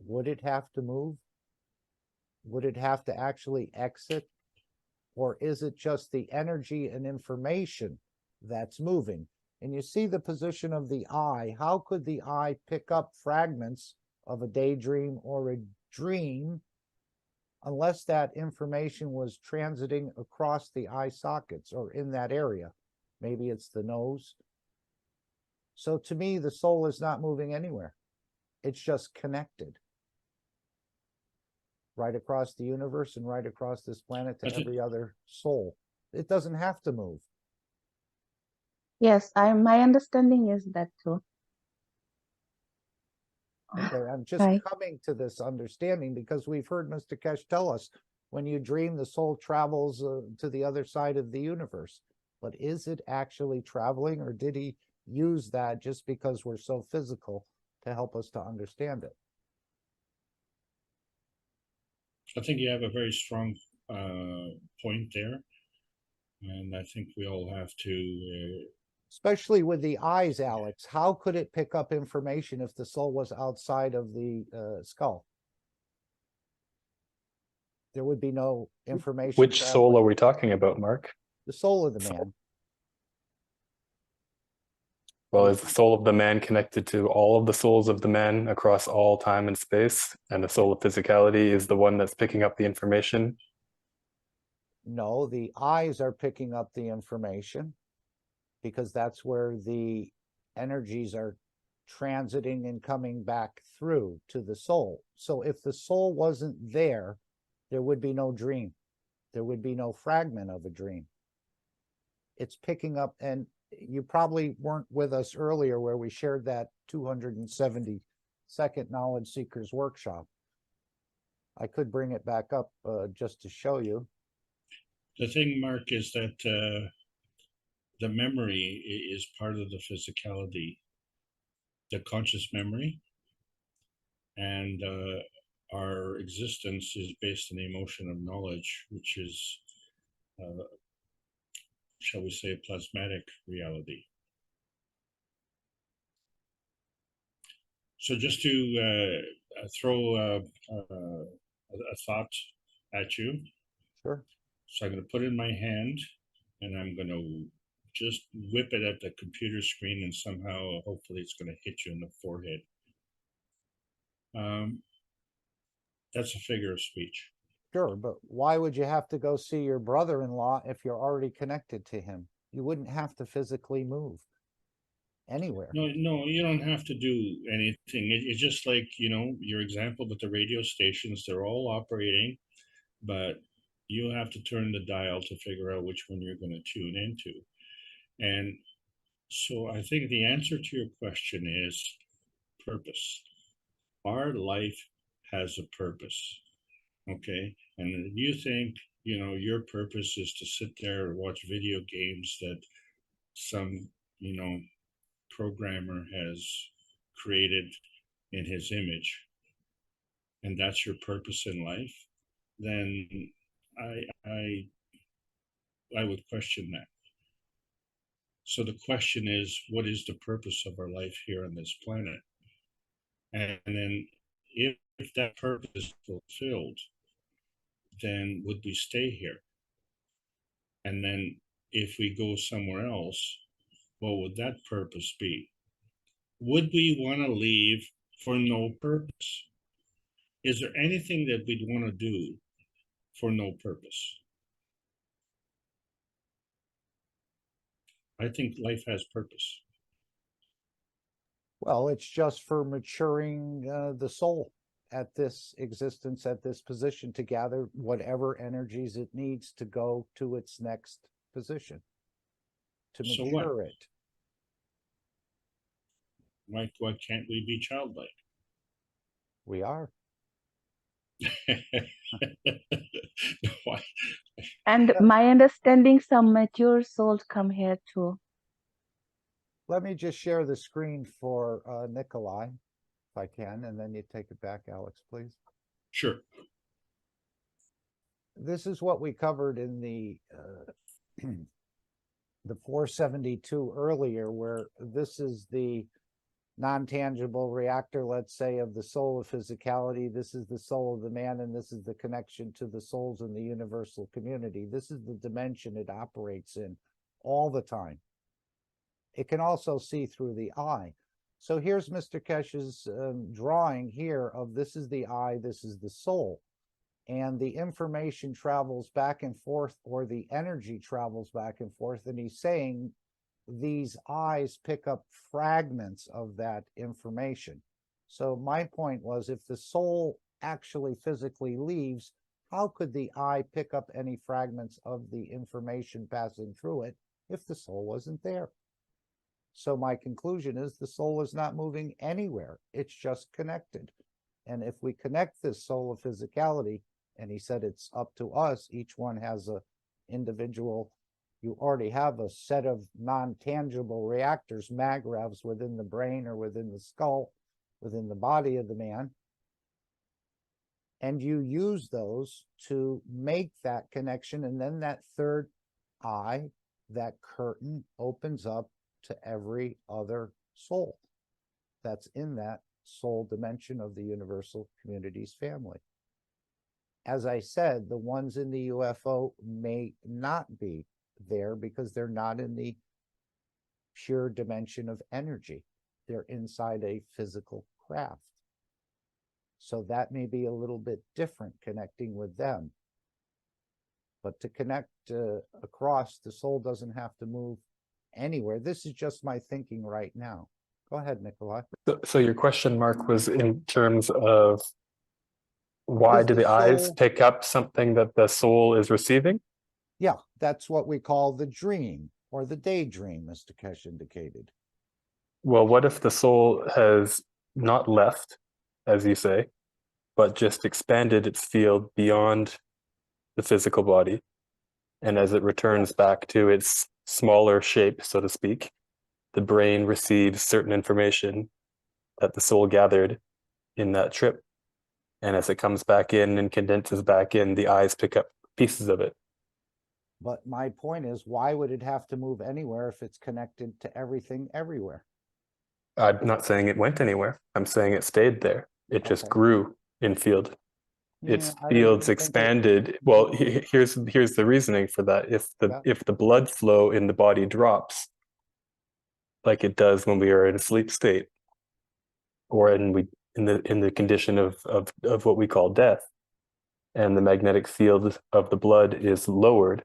Would it have to move? Would it have to actually exit? Or is it just the energy and information that's moving? And you see the position of the eye. How could the eye pick up fragments of a daydream or a dream unless that information was transiting across the eye sockets or in that area? Maybe it's the nose. So to me, the soul is not moving anywhere. It's just connected right across the universe and right across this planet to every other soul. It doesn't have to move. Yes, my understanding is that too. Okay, I'm just coming to this understanding because we've heard Mr. Kesh tell us when you dream, the soul travels to the other side of the universe. But is it actually traveling, or did he use that just because we're so physical to help us to understand it? I think you have a very strong point there. And I think we all have to Especially with the eyes, Alex. How could it pick up information if the soul was outside of the skull? There would be no information. Which soul traveling. are we talking about, Mark? The soul of the man. Well, is the soul of the man connected to all of the souls of the man across all time and space? And the soul of physicality is the one that's picking up the information? No, the eyes are picking up the information because that's where the energies are transiting and coming back through to the soul. So if the soul wasn't there, there would be no dream. There would be no fragment of a dream. It's picking up, and you probably weren't with us earlier where we shared that 272nd Knowledge Seekers workshop. I could bring it back up just to show you. The thing, Mark, is that the memory is part of the physicality, the conscious memory, and our existence is based on the emotion of knowledge, which is, shall we say, a plasmatic reality. So just to throw a thought at you. Sure. So I'm going to put it in my hand, and I'm going to just whip it at the computer screen, and somehow, hopefully, it's going to hit you in the forehead. That's a figure of speech. Sure, but why would you have to go see your brother-in-law if you're already connected to him? You wouldn't have to physically move anywhere. No, you don't have to do anything. It's just like, you know, your example with the radio stations, they're all operating, but you have to turn the dial to figure out which one you're going to tune into. And so I think the answer to your question is purpose. Our life has a purpose, okay? And if you think, you know, your purpose is to sit there and watch video games that some, you know, programmer has created in his image, and that's your purpose in life, then I would question that. So the question is, what is the purpose of our life here on this planet? And then if that purpose is fulfilled, then would we stay here? And then if we go somewhere else, what would that purpose be? Would we want to leave for no purpose? Is there anything that we'd want to do for no purpose? I think life has purpose. Well, it's just for maturing the soul at this existence, at this position, to gather whatever energies it needs to go to its next position, to So mature what? it. Why can't we be childlike? We are. Why? And my understanding, some mature souls come here too. Let me just share the screen for Nikolai, if I can, and then you take it back, Alex, please. Sure. This is what we covered in the 472 earlier, where this is the non-tangible reactor, let's say, of the soul of physicality. This is the soul of the man, and this is the connection to the souls in the universal community. This is the dimension it operates in all the time. It can also see through the eye. So here's Mr. Kesh's drawing here of this is the eye, this is the soul. And the information travels back and forth, or the energy travels back and forth. And he's saying these eyes pick up fragments of that information. So my point was, if the soul actually physically leaves, how could the eye pick up any fragments of the information passing through it if the soul wasn't there? So my conclusion is the soul is not moving anywhere. It's just connected. And if we connect this soul of physicality, and he said it's up to us, each one has a individual, you already have a set of non-tangible reactors, magrevs, within the brain or within the skull, within the body of the man. And you use those to make that connection. And then that third eye, that curtain, opens up to every other soul that's in that soul dimension of the universal community's family. As I said, the ones in the UFO may not be there because they're not in the pure dimension of energy. They're inside a physical craft. So that may be a little bit different connecting with them. But to connect across, the soul doesn't have to move anywhere. This is just my thinking right now. Go ahead, Nikolai. So your question, Mark, was in terms of why Does do the the eyes soul- pick up something that the soul is receiving? Yeah, that's what we call the dream or the daydream, as Takesh indicated. Well, what if the soul has not left, as you say, but just expanded its field beyond the physical body? And as it returns back to its smaller shape, so to speak, the brain receives certain information that the soul gathered in that trip. And as it comes back in and condenses back in, the eyes pick up pieces of it. But my point is, why would it have to move anywhere if it's connected to everything everywhere? I'm not saying it went anywhere. I'm saying it stayed there. It just Okay. grew in field. Its Yeah, I don't fields even think it- expanded. Well, here's the reasoning for that. If the blood flow in the body drops, like it does when we are in a sleep state, or in the condition of what we call death, and the magnetic field of the blood is lowered,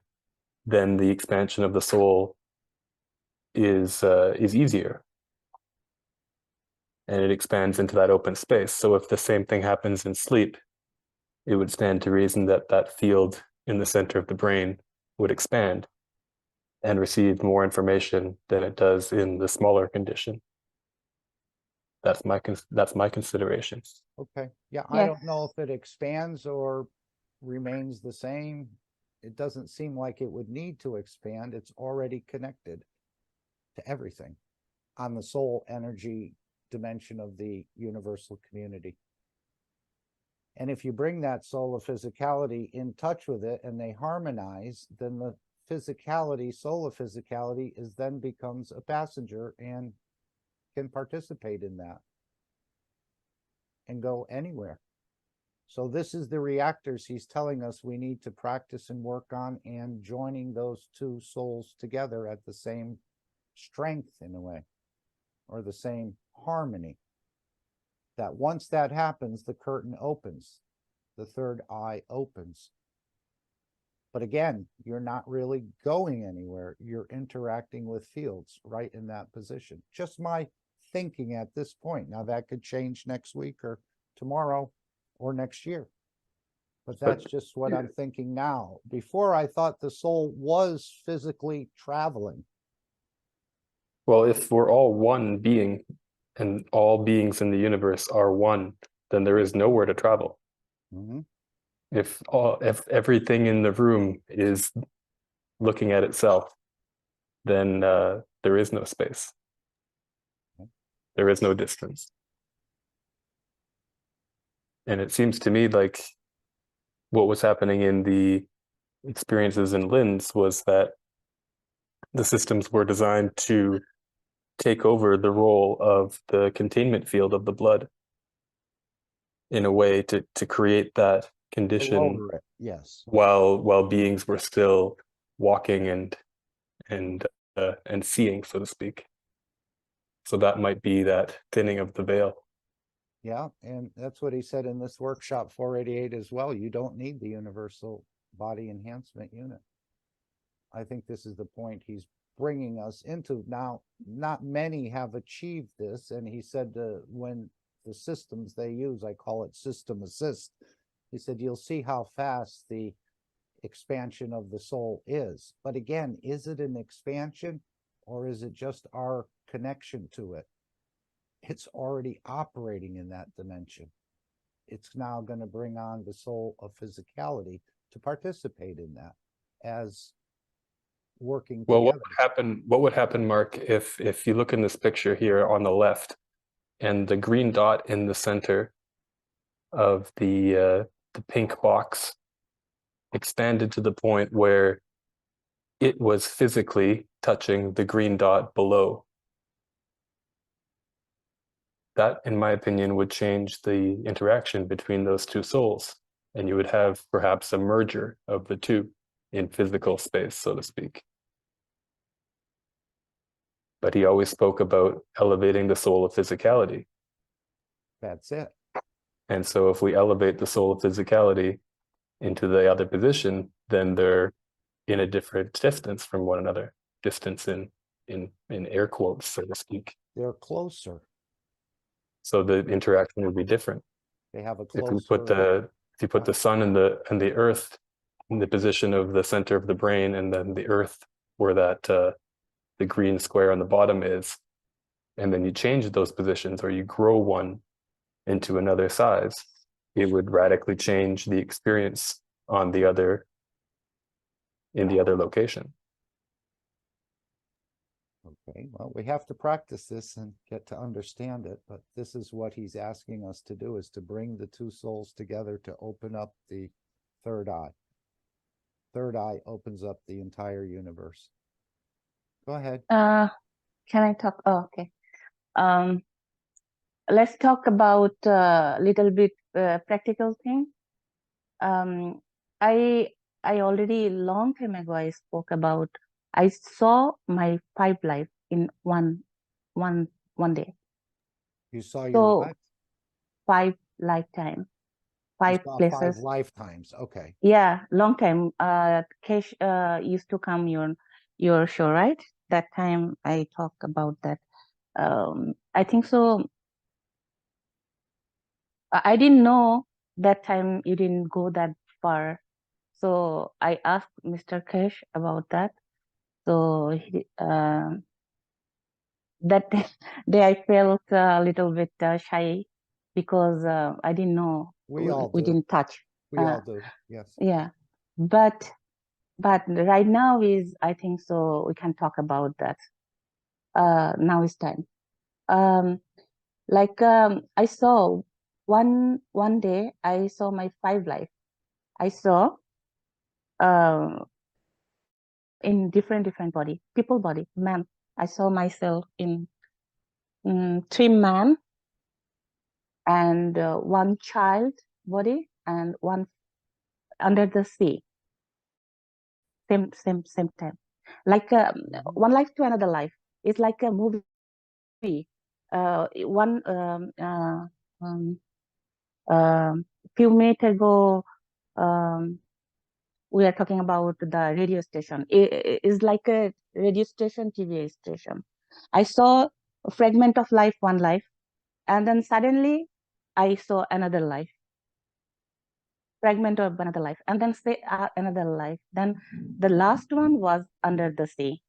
then the expansion of the soul is easier, and it expands into that open space. So if the same thing happens in sleep, it would stand to reason that that field in the center of the brain would expand and receive more information than it does in the smaller condition. That's my consideration. Okay, yeah, I Yes. don't know if it expands or remains the same. It doesn't seem like it would need to expand. It's already connected to everything on the soul energy dimension of the universal community. And if you bring that soul of physicality in touch with it and they harmonize, then the physicality, soul of physicality, is then becomes a passenger and can participate in that and go anywhere. So this is the reactors he's telling us we need to practice and work on, and joining those two souls together at the same strength in a way, or the same harmony. That once that happens, the curtain opens, the third eye opens. But again, you're not really going anywhere. You're interacting with fields right in that position. Just my thinking at this point. Now that could change next week or tomorrow or next year. But that's just what I'm thinking now. Before, I thought the soul was physically traveling. Well, if we're all one being and all beings in the universe are one, then there is nowhere to travel. Mhm. If everything in the room is looking at itself, then there is no space. There is no distance. And it seems to me like what was happening in the experiences in Linz was that the systems were designed to take over the role of the containment field of the blood in a way to create that condition Lower it, yes. while beings were still walking and seeing, so to speak. So that might be that thinning of the veil. Yeah, and that's what he said in this workshop 488 as well. You don't need the universal body enhancement unit. I think this is the point he's bringing us into. Now, not many have achieved this, and he said when the systems they use, I call it system assist, he said you'll see how fast the expansion of the soul is. But again, is it an expansion or is it just our connection to it? It's already operating in that dimension. It's now going to bring on the soul of physicality to participate in that as working Well, together. what would happen, Mark, if you look in this picture here on the left, and the green dot in the center of the pink box expanded to the point where it was physically touching the green dot below, that, in my opinion, would change the interaction between those two souls. And you would have perhaps a merger of the two in physical space, so to speak. But he always spoke about elevating the soul of physicality. That's it. And so if we elevate the soul of physicality into the other position, then they're in a different distance from one another. Distance in air quotes, so to speak. They're closer. So the interaction would be different. They have a If closer. you put the sun and the earth in the position of the center of the brain, and then the earth where that the green square on the bottom is, and then you change those positions, or you grow one into another size, it would radically change the experience on the other, in the other location. Okay, well, we have to practice this and get to understand it, but this is what he's asking us to do, is to bring the two souls together to open up the third eye. Third eye opens up the entire universe. Go ahead. Can I talk? Oh, okay. Let's talk about a little bit practical thing. I already long time ago I spoke about, I saw my 5 life in one day. You saw your So what? 5 lifetime, You 5 saw places. 5 lifetimes. Okay. Yeah, long time. Kesh used to come your show, right? That time I talk about that. I think so. I didn't know that time you didn't go that far. So I asked Mr. Kesh about that. So he, that day I felt a little bit shy because I didn't know. We all we do. didn't touch. We all do. Yes. Yeah, but right now is, I think so we can talk about that. Now is time. I saw one day I saw my 5 life. I saw in different body, people body, man. I saw myself in 3 men and 1 child body and 1 under the sea. Same time. Like one life to another life. It's like a movie. One few minutes ago, we are talking about the radio station. It is like a radio station, TV station. I saw a fragment of life, one life, and then suddenly I saw another life, fragment of another life, and then say another life. Then the last one was under the sea.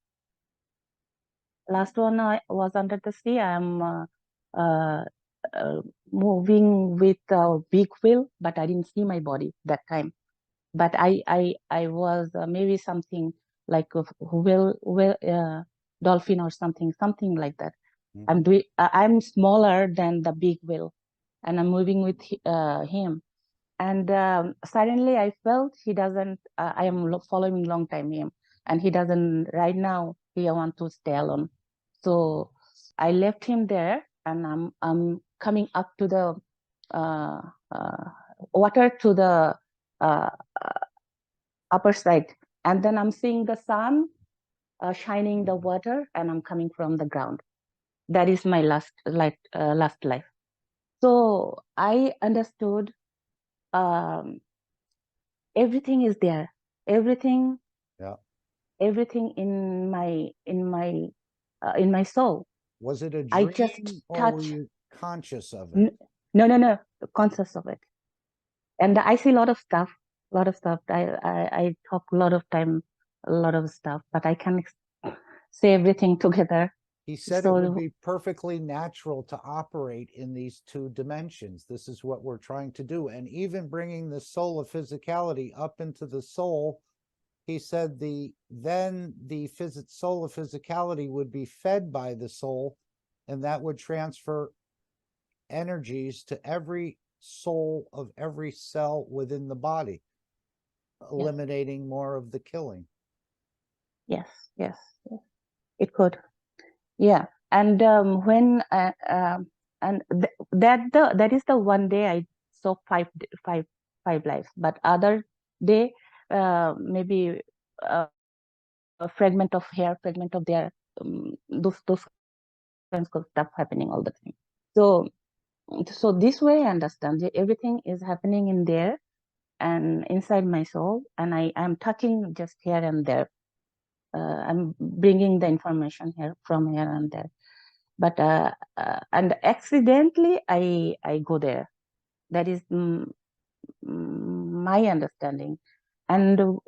Last one was under the sea. I'm moving with a big wheel, but I didn't see my body that time. But I was maybe something like a whale, dolphin or something like that. Mhm. I'm smaller than the big whale, and I'm moving with him. And suddenly I felt he doesn't. I am following long time him, and he doesn't right now. He want to stay alone. So I left him there, and I'm coming up to the water, to the upper side, and then I'm seeing the sun shining the water, and I'm coming from the ground. That is my last life. So I understood everything is there. Everything. Yeah. Everything in my soul. Was it a I dream, just or were touch. you conscious of it? No, conscious of it. And I see a lot of stuff. I talk a lot of time, a lot of stuff, but I can't say everything together. He said it would be perfectly natural to operate in these 2 dimensions. This is what we're trying to do. And even bringing the soul of physicality up into the soul, he said then the soul of physicality would be fed by the soul, and that would transfer energies to every soul of every cell within the body, eliminating more of the killing. Yes. It could. Yeah. And when that is the one day I saw five lives, but other day maybe a fragment of hair, fragment of their those kinds of stuff happening all the time. So this way I understand everything is happening in there and inside my soul, and I am touching just here and there. I'm bringing the information here from here and there, but and accidentally I go there. That is my understanding, and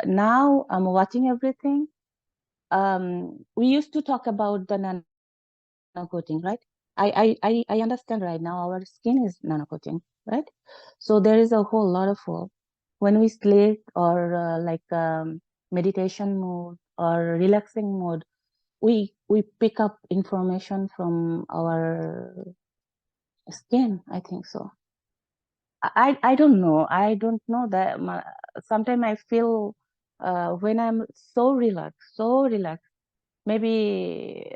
now I'm watching everything. We used to talk about the nano-coating, right? I understand right now our skin is nano-coating, right? So there is a whole lot of hope. When we sleep or meditation mode or relaxing mode, we pick up information from our skin, I think so. I don't know. I don't know that. Sometimes I feel when I'm so relaxed, maybe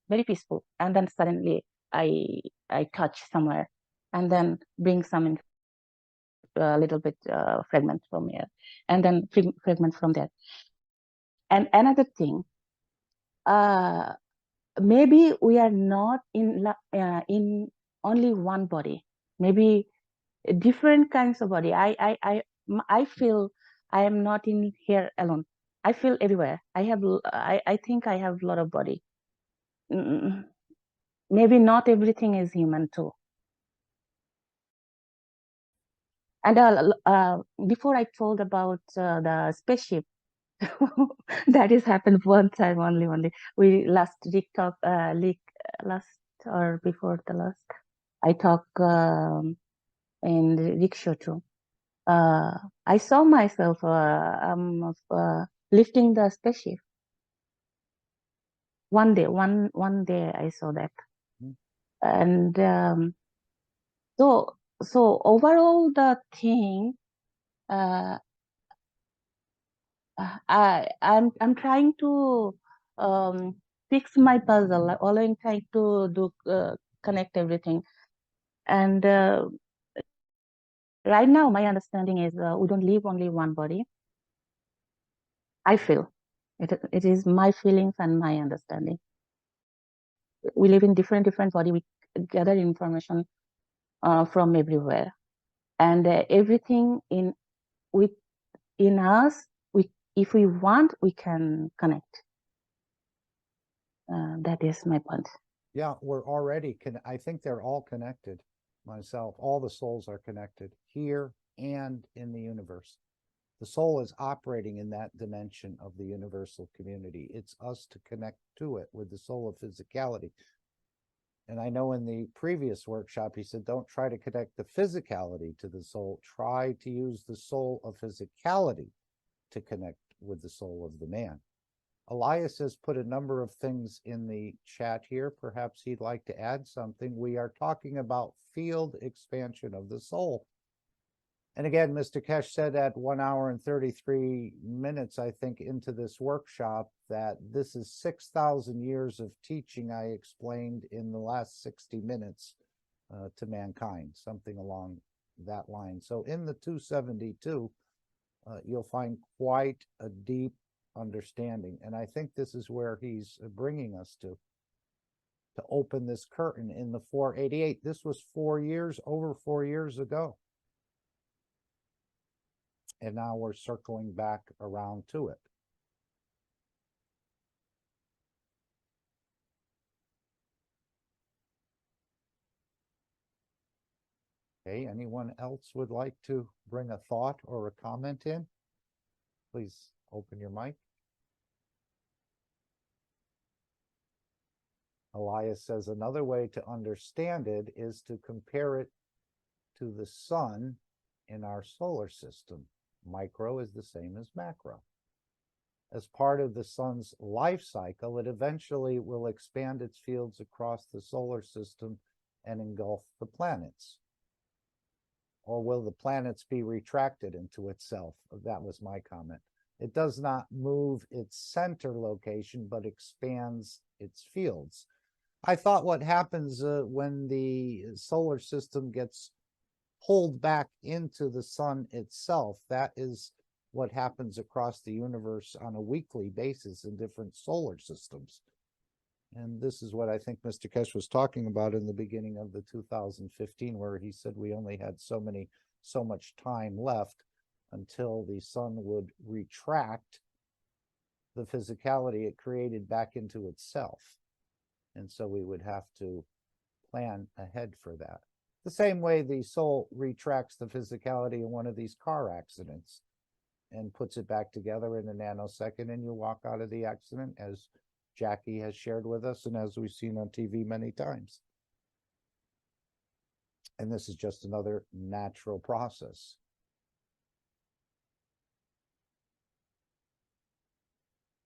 very peaceful, and then suddenly I touch somewhere, and then bring some a little bit fragment from here, and then fragment from there. And another thing, maybe we are not in only one body. Maybe different kinds of body. I feel I am not in here alone. I feel everywhere. I think I have a lot of body. Maybe not everything is human too. And before I told about the spaceship, that has happened one time only. We last talk last or before the last, I talk in the rickshaw too. I saw myself lifting the spaceship. One day I saw that. And so overall the thing, I'm trying to fix my puzzle, always trying to do connect everything. And right now my understanding is we don't live only one body. I feel it is my feelings and my understanding. We live in different body. We gather information from everywhere, and everything in us. If we want, we can connect. That is my point. Yeah, we're already I think they're all connected. Myself, all the souls are connected here and in the universe. The soul is operating in that dimension of the universal community. It's us to connect to it with the soul of physicality. And I know in the previous workshop, he said, don't try to connect the physicality to the soul. Try to use the soul of physicality to connect with the soul of the man. Elias has put a number of things in the chat here. Perhaps he'd like to add something. We are talking about field expansion of the soul. And again, Mr. Kesh said at 1 hour and 33 minutes, I think, into this workshop, that this is 6,000 years of teaching I explained in the last 60 minutes to mankind, something along that line. So in the 272, you'll find quite a deep understanding. And I think this is where he's bringing us to open this curtain in the 488. This was over 4 years ago. And now we're circling back around to it. Okay, anyone else would like to bring a thought or a comment in? Please open your mic. Elias says another way to understand it is to compare it to the sun in our solar system. Micro is the same as macro. As part of the sun's life cycle, it eventually will expand its fields across the solar system and engulf the planets. Or will the planets be retracted into itself? That was my comment. It does not move its center location, but expands its fields. I thought what happens when the solar system gets pulled back into the sun itself, that is what happens across the universe on a weekly basis in different solar systems. And this is what I think Mr. Kesh was talking about in the beginning of the 2015, where he said we only had so much time left until the sun would retract the physicality it created back into itself. And so we would have to plan ahead for that. The same way the soul retracts the physicality in one of these car accidents and puts it back together in a nanosecond, and you walk out of the accident, as Jackie has shared with us and as we've seen on TV many times. And this is just another natural process.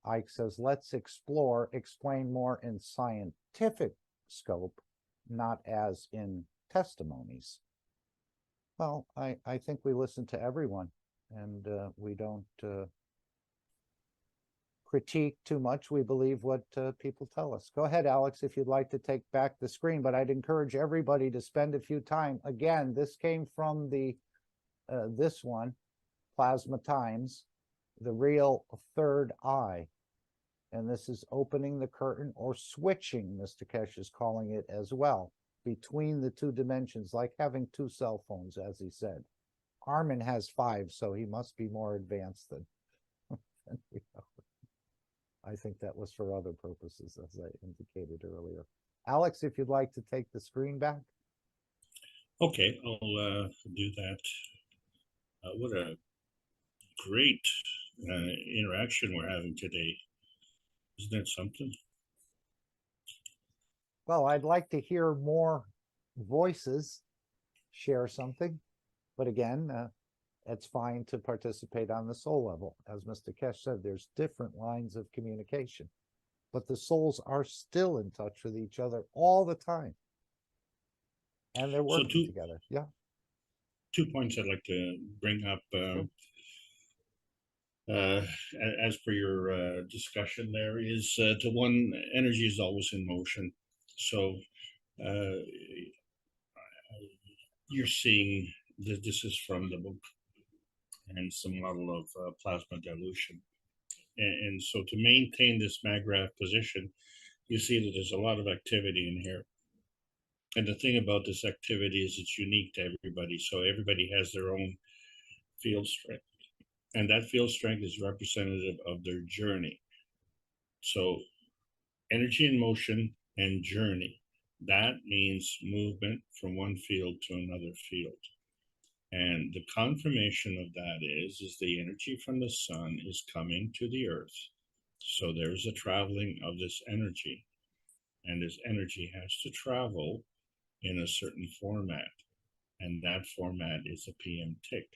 Ike says, let's explain more in scientific scope, not as in testimonies. Well, I think we listen to everyone, and we don't critique too much. We believe what people tell us. Go ahead, Alex, if you'd like to take back the screen, but I'd encourage everybody to spend a few time. Again, this came from the this one, Plasma Times, the real third eye. And this is opening the curtain, or switching, Mr. Kesh is calling it as well, between the two dimensions, like having two cell phones, as he said. Armin has 5, so he must be more advanced than we are. I think that was for other purposes, as I indicated earlier. Alex, if you'd like to take the screen back. Okay, I'll do that. What a great interaction we're having today. Isn't that something? Well, I'd like to hear more voices share something. But again, it's fine to participate on the soul level. As Mr. Kesh said, there's different lines of communication. But the souls are still in touch with each other all the time. And they're working together. Yeah. 2 points I'd like to bring up. Sure. As per your discussion there is, to one, energy is always in motion. So you're seeing that this is from the book and some level of plasma dilution. And so to maintain this MAGRAPH position, you see that there's a lot of activity in here. And the thing about this activity is it's unique to everybody. So everybody has their own field strength. And that field strength is representative of their journey. So energy in motion and journey, that means movement from one field to another field. And the confirmation of that is the energy from the sun is coming to the earth. So there's a traveling of this energy. And this energy has to travel in a certain format. And that format is a PM tick.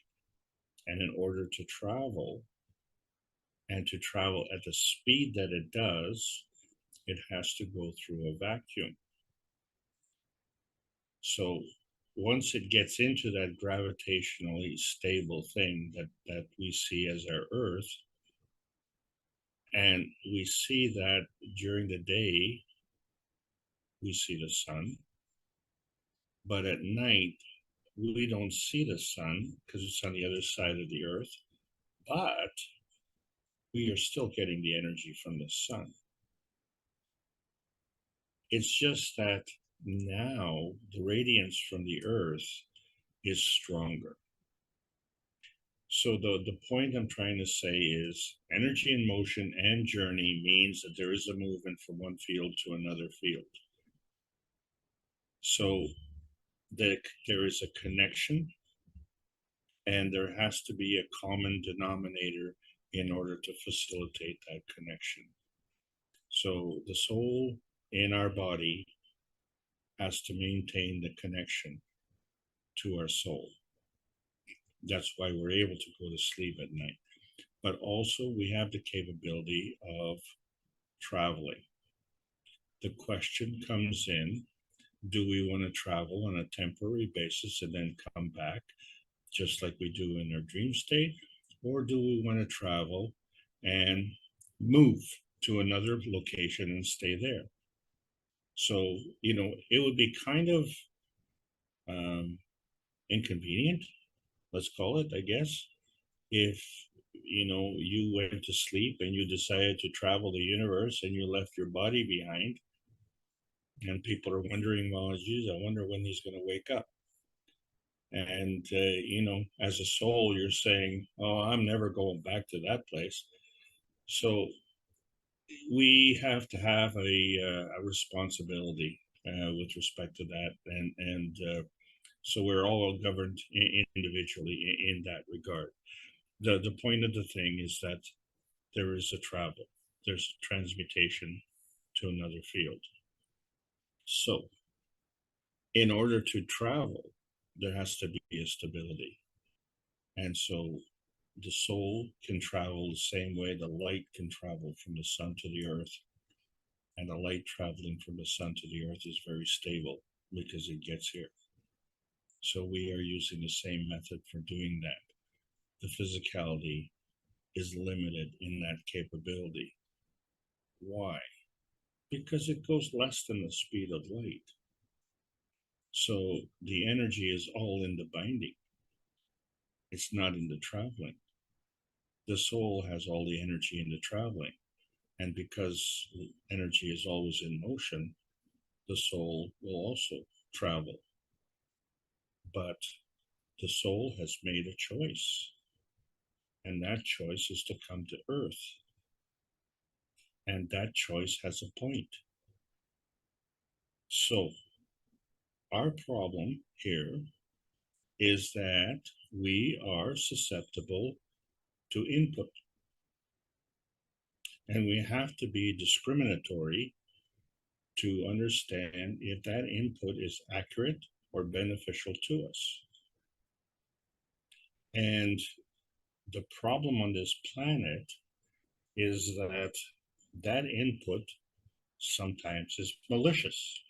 And in order to travel, and to travel at the speed that it does, it has to go through a vacuum. So once it gets into that gravitationally stable thing that we see as our Earth, and we see that during the day, we see the sun, but at night, we don't see the sun because it's on the other side of the Earth, but we are still getting the energy from the sun. It's just that now the radiance from the Earth is stronger. So the point I'm trying to say is energy in motion and journey means that there is a movement from one field to another field. So there is a connection, and there has to be a common denominator in order to facilitate that connection. So the soul in our body has to maintain the connection to our soul. That's why we're able to go to sleep at night. But also we have the capability of traveling. The question comes in, do we want to travel on a temporary basis and then come back just like we do in our dream state? Or do we want to travel and move to another location and stay there? So, it would be kind of inconvenient, let's call it, I guess, if you went to sleep and you decided to travel the universe and you left your body behind, and people are wondering, well, geez, I wonder when he's going to wake up. And as a soul, you're saying, oh, I'm never going back to that place. So we have to have a responsibility with respect to that, and so we're all governed individually in that regard. The point of the thing is that there is a travel, there's transmutation to another field. So in order to travel, there has to be a stability. And so the soul can travel the same way the light can travel from the sun to the earth. And the light traveling from the sun to the earth is very stable because it gets here. So we are using the same method for doing that. The physicality is limited in that capability. Why? Because it goes less than the speed of light. So the energy is all in the binding. It's not in the traveling. The soul has all the energy in the traveling. And because energy is always in motion, the soul will also travel. But the soul has made a choice. And that choice is to come to Earth. And that choice has a point. So our problem here is that we are susceptible to input. And we have to be discriminatory to understand if that input is accurate or beneficial to us. And the problem on this planet is that that input sometimes is malicious.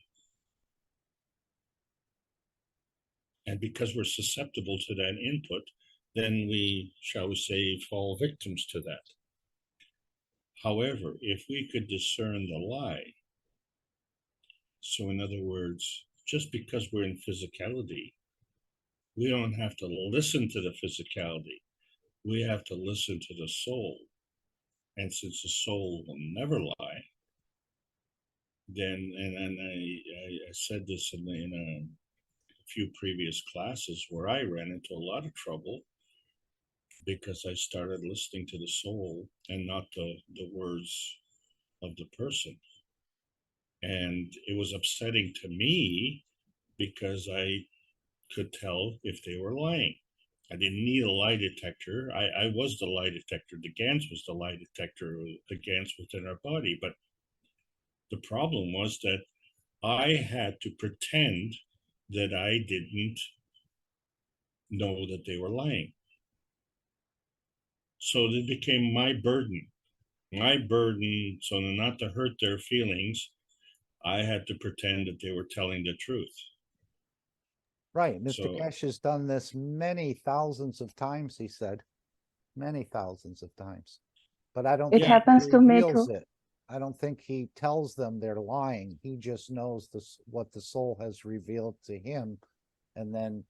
And because we're susceptible to that input, then we, shall we say, fall victims to that. However, if we could discern the lie, so in other words, just because we're in physicality, we don't have to listen to the physicality. We have to listen to the soul. And since the soul will never lie, then, and I said this in a few previous classes where I ran into a lot of trouble because I started listening to the soul and not the words of the person. And it was upsetting to me because I could tell if they were lying. I didn't need a lie detector. I was the lie detector. The GANs was the lie detector, the GANs within our body. But the problem was that I had to pretend that I didn't know that they were lying. So it became my burden. So not to hurt their feelings, I had to pretend that they were telling the truth. Right. Mr. So, Cash has done this many thousands of times, he said. Many thousands of times. But I don't It think happens he to me reveals too. it. I don't think he tells them they're lying. He just knows this, what the soul has revealed to him. And then,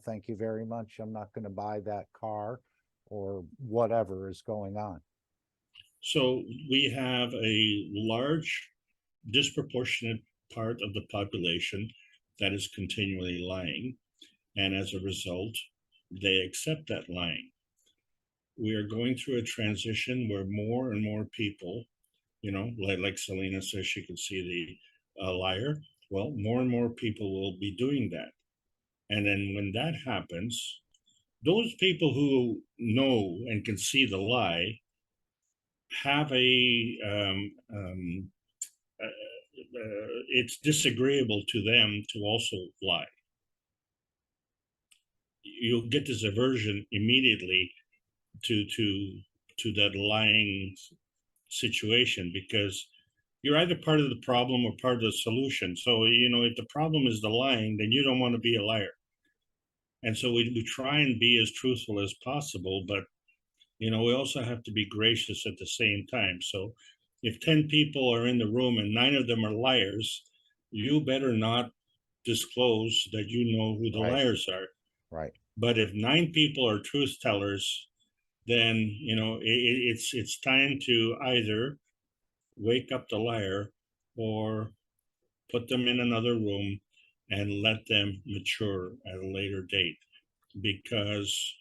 thank you very much. I'm not going to buy that car or whatever is going on. so we have a large, disproportionate part of the population that is continually lying. And as a result, they accept that lying. We are going through a transition where more and more people, like Selena says, she can see the liar. Well, more and more people will be doing that. And then when that happens, those people who know and can see the lie have it's disagreeable to them to also lie. You'll get this aversion immediately to that lying situation because you're either part of the problem or part of the solution. So, if the problem is the lying, then you don't want to be a liar. And so we try and be as truthful as possible, but we also have to be gracious at the same time. So if 10 people are in the room and 9 of them are liars, you better not disclose that you know who the Right. liars are. Right. But if 9 people are truth tellers, then it's time to either wake up the liar or put them in another room and let them mature at a later date. Because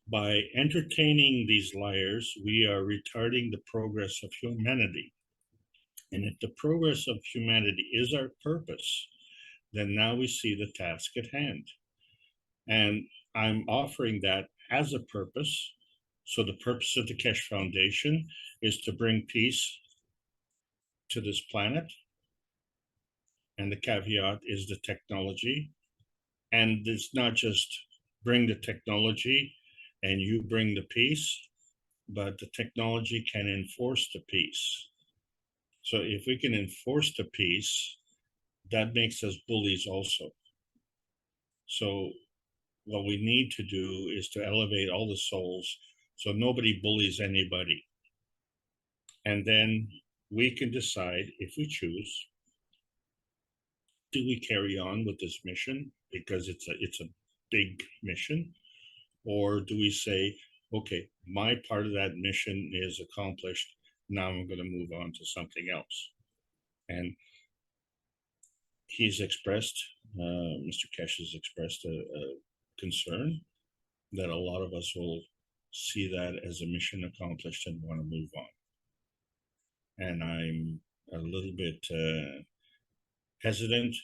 by entertaining these liars, we are retarding the progress of humanity. And if the progress of humanity is our purpose, then now we see the task at hand. And I'm offering that as a purpose. So the purpose of the Keshe Foundation is to bring peace to this planet. And the caveat is the technology. And it's not just bring the technology and you bring the peace, but the technology can enforce the peace. So if we can enforce the peace, that makes us bullies also. So what we need to do is to elevate all the souls so nobody bullies anybody. And then we can decide, if we choose, do we carry on with this mission because it's a big mission, or do we say, okay, my part of that mission is accomplished, now I'm going to move on to something else? And he's expressed, Mr. Keshe has expressed a concern that a lot of us will see that as a mission accomplished and want to move on. And I'm a little bit hesitant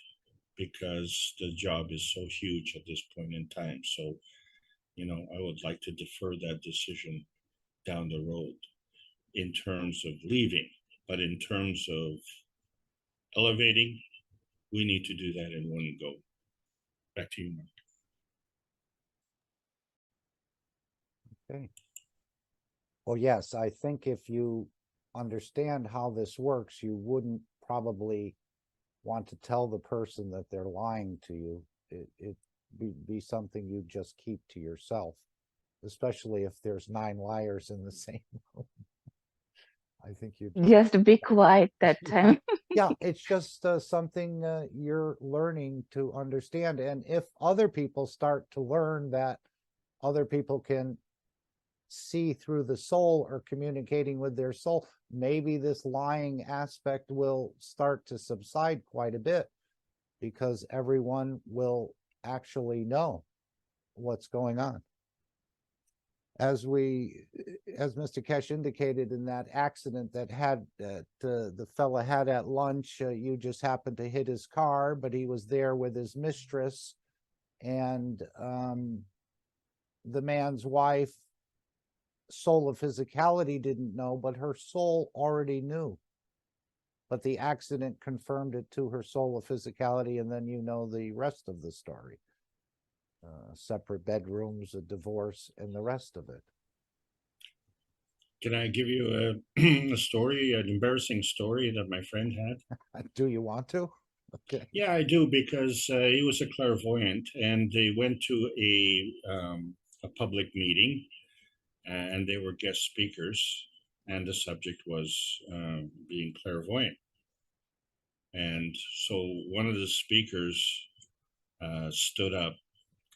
because the job is so huge at this point in time. So, I would like to defer that decision down the road in terms of leaving, but in terms of elevating, we need to do that in one go. Back to you, Mark. Okay. Well, yes, I think if you understand how this works, you wouldn't probably want to tell the person that they're lying to you. It be something you just keep to yourself, especially if there's 9 liars in the same room. I think you Just be quiet that time. yeah, it's just something you're learning to understand. And if other people start to learn that other people can see through the soul or communicating with their soul, maybe this lying aspect will start to subside quite a bit, because everyone will actually know what's going on. As Mr. Keshe indicated, in that accident that the fella had at lunch, you just happened to hit his car, but he was there with his mistress, and the man's wife, soul of physicality, didn't know, but her soul already knew. But the accident confirmed it to her soul of physicality, and then you know the rest of the story. Separate bedrooms, a divorce, and the rest of it. Can I give you a story, an embarrassing story that my friend had? Do you want to? Okay. Yeah, I do, because he was a clairvoyant, and they went to a public meeting, and they were guest speakers, and the subject was being clairvoyant. And so one of the speakers stood up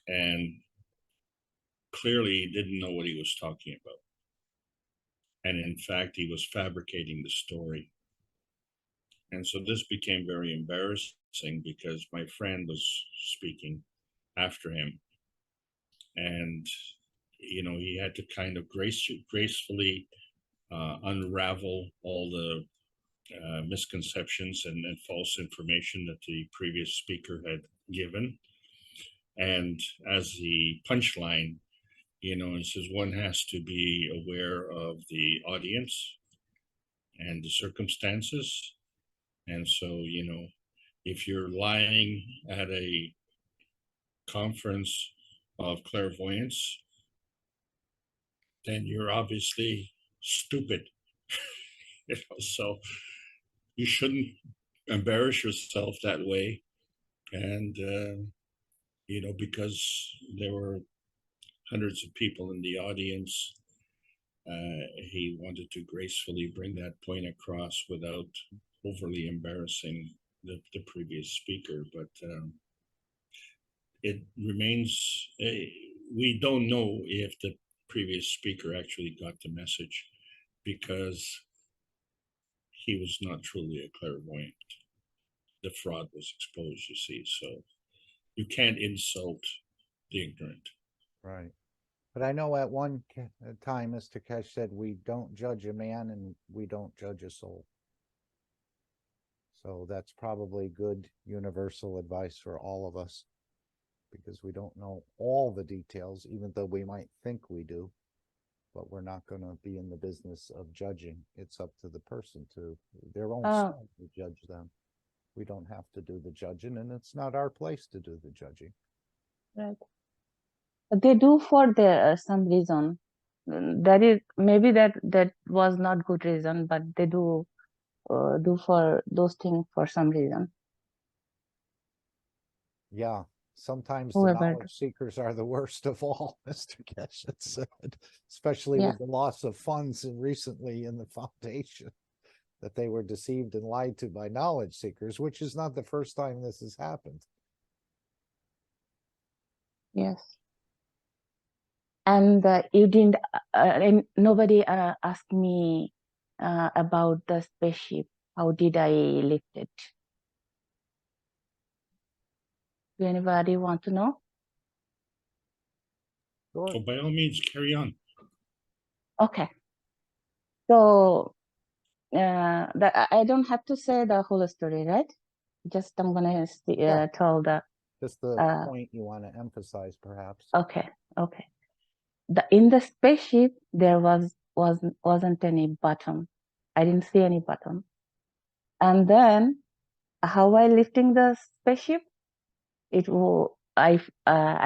and clearly didn't know what he was talking about. And in fact, he was fabricating the story. And so this became very embarrassing because my friend was speaking after him. And, he had to kind of gracefully unravel all the misconceptions and false information that the previous speaker had given. And as the punchline, it says one has to be aware of the audience and the circumstances. And so, if you're lying at a conference of clairvoyance, then you're obviously stupid. So you shouldn't embarrass yourself that way. And, because there were hundreds of people in the audience, he wanted to gracefully bring that point across without overly embarrassing the previous speaker, but it remains, we don't know if the previous speaker actually got the message, because he was not truly a clairvoyant. The fraud was exposed, you see, so you can't insult the ignorant. Right. But I know at one time, Mr. Kesh said, we don't judge a man and we don't judge a soul. So that's probably good universal advice for all of us, because we don't know all the details, even though we might think we do. But we're not going to be in the business of judging. It's up to the person to their own soul to judge them. We don't have to do the judging, and it's not our place to do the judging. Right. They do for the some reason. That is maybe that was not good reason, but they do for those things for some reason. Yeah, sometimes the Whoever. knowledge seekers are the worst of all, Mr. Keshet said, especially Yeah. with the loss of funds recently in the foundation, that they were deceived and lied to by knowledge seekers, which is not the first time this has happened. Yes. And you didn't, and nobody asked me about the spaceship. How did I lift it? Do anybody want to know? Sure. So by all means, carry on. Okay. So I don't have to say the whole story, right? Just I'm gonna Yeah. tell the. Just the point you want to emphasize, perhaps. Okay. Okay. In the spaceship there wasn't any button. I didn't see any button. And then how I lifting the spaceship? I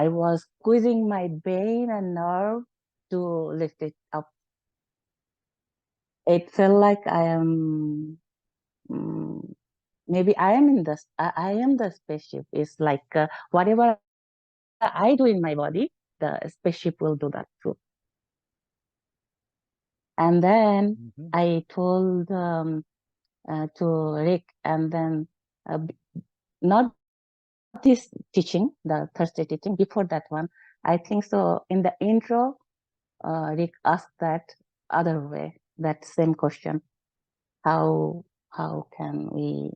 was squeezing my brain and nerve to lift it up. It felt like I am maybe I am I am the spaceship. It's like whatever I do in my body, the spaceship will do that too. And then I told to Rick, and then not this teaching, the Thursday teaching, before that one, I think so in the intro, Rick asked that other way, that same question. How can we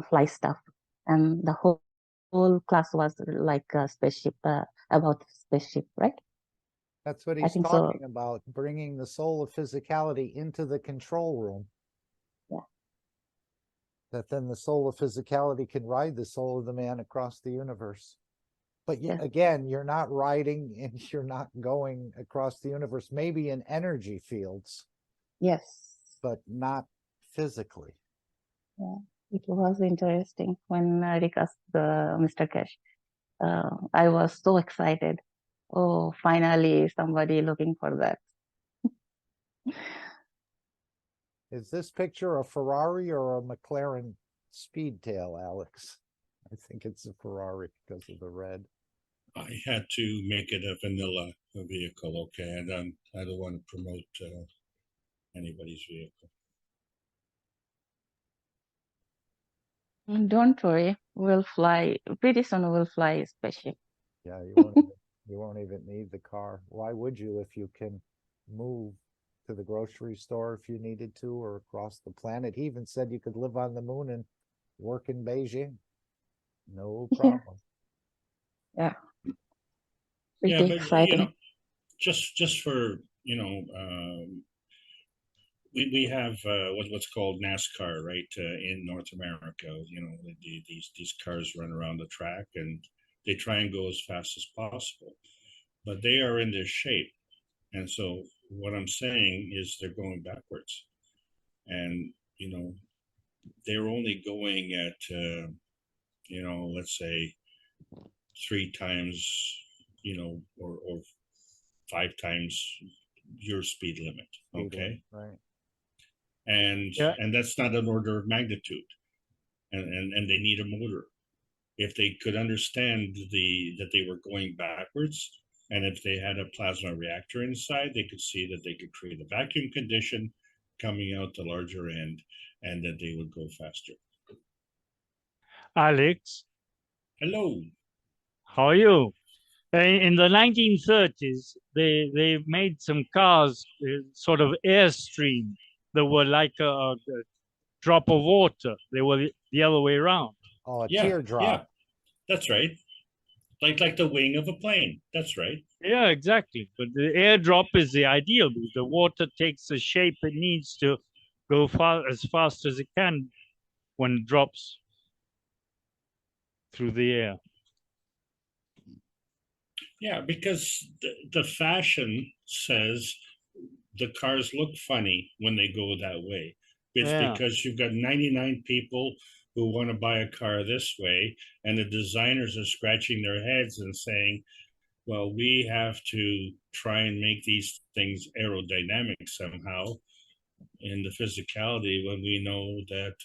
fly stuff? And the whole class was like a spaceship, about spaceship, right? That's what I he's think so. talking about, bringing the soul of physicality into the control room. Yeah. That then the soul of physicality can ride the soul of the man across the universe. But Yeah. again, you're not riding and you're not going across the universe, maybe in energy fields. Yes. But not physically. Yeah. It was interesting when Rick asked Mr. Cash. I was so excited. Oh, finally somebody looking for that. Is this picture a Ferrari or a McLaren Speedtail, Alex? I think it's a Ferrari because of the red. I had to make it a vanilla vehicle, okay? I don't want to promote anybody's vehicle. Don't worry, we'll fly. Pretty soon we'll fly a spaceship. Yeah, you won't even need the car. Why would you if you can move to the grocery store if you needed to, or across the planet? He even said you could live on the moon and work in Beijing. No problem. Yeah. Yeah, Pretty but exciting. just for we have what's called NASCAR, right? In North America, these cars run around the track and they try and go as fast as possible, but they are in this shape, and so what I'm saying is they're going backwards, and they're only going at let's say 3 times, or 5 times your speed limit, okay? Right. And that's not an order of magnitude, and they need a motor. If they could understand that they were going backwards, and if they had a plasma reactor inside, they could see that they could create a vacuum condition coming out the larger end, and that they would go faster. Alex, Hello. how are you? In the 1930s, they made some cars, sort of Airstream, that were like a drop of water. They were the other way around. Oh, a Yeah, teardrop. yeah, that's right. Like the wing of a plane. That's right. Yeah, exactly. But the airdrop is the ideal because the water takes the shape it needs to go as fast as it can when it drops through the air. Yeah, because the fashion says the cars look funny when they go that way. It's because you've got 99 people who want to buy a car this way, and the designers are scratching their heads and saying, well, we have to try and make these things aerodynamic somehow in the physicality, when we know that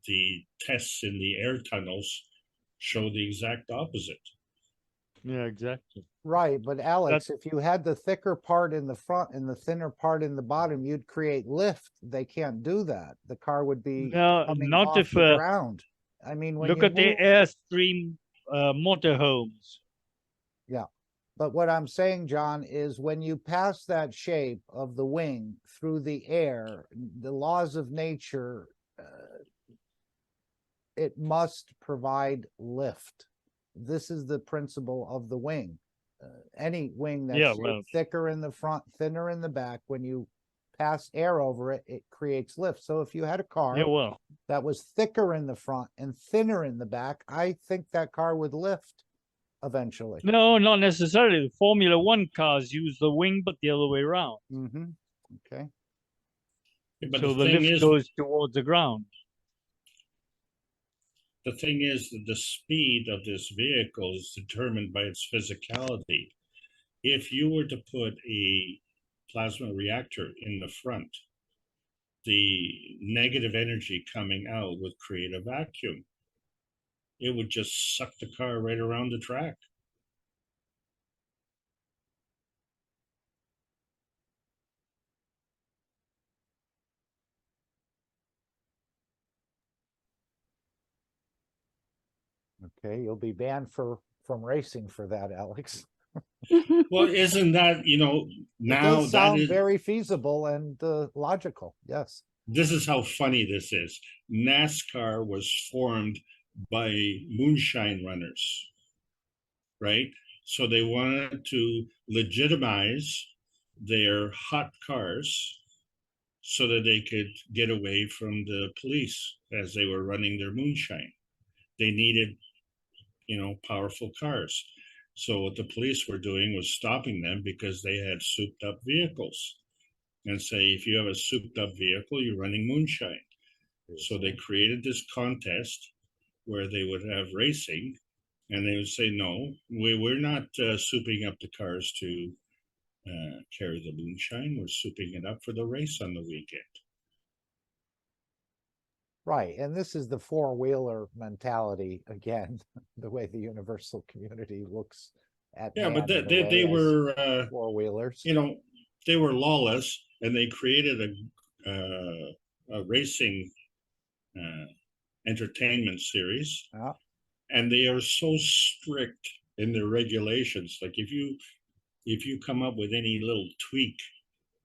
the tests in the air tunnels show the exact opposite. Yeah, exactly. Right, but Alex, if you had the thicker part in the front and the thinner part in the bottom, you'd create lift. They can't do that. The car would be coming not off if the ground. I mean, when look you at the move, Airstream motorhomes. yeah. But what I'm saying, John, is when you pass that shape of the wing through the air, the laws of nature, it must provide lift. This is the principle of the wing. Any wing that's shaped thicker in the front, thinner in the back, when you pass air over it, it creates lift. So if you had a car that was thicker in the front and thinner in the back, I think that car would lift eventually. No, not necessarily. The Formula One cars use the wing, but the other way around. Okay. Yeah, but so the lift goes towards the ground. The thing is that the speed of this vehicle is determined by its physicality. If you were to put a plasma reactor in the front, the negative energy coming out would create a vacuum. It would just suck the car right around the track. Okay, you'll be banned from racing for that, Alex. Well, isn't that, now it does sound very feasible and logical. Yes. This is how funny this is. NASCAR was formed by moonshine runners, right? So they wanted to legitimize their hot cars so that they could get away from the police as they were running their moonshine. They needed, powerful cars. So what the police were doing was stopping them because they had souped up vehicles, and say, if you have a souped up vehicle, you're running moonshine. So they created this contest where they would have racing, and they would say, no, we're not souping up the cars to carry the moonshine. We're souping it up for the race on the weekend. Right, and this is the four-wheeler mentality again, the way the universal community looks at but they were four-wheelers. They were lawless, and they created a racing entertainment series, and they are so strict in their regulations. Like if you come up with any little tweak,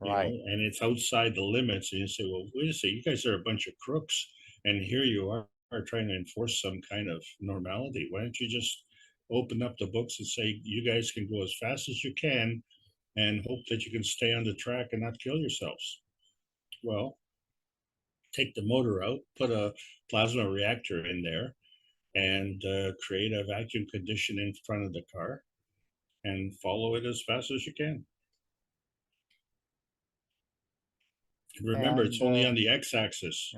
and it's outside the limits, and you say, well, wait a second, you guys are a bunch of crooks, and here you are trying to enforce some kind of normality. Why don't you just open up the books and say, you guys can go as fast as you can and hope that you can stay on the track and not kill yourselves? Well, take the motor out, put a plasma reactor in there, and create a vacuum condition in front of the car and follow it as fast as you can. Remember, it's only on the x-axis.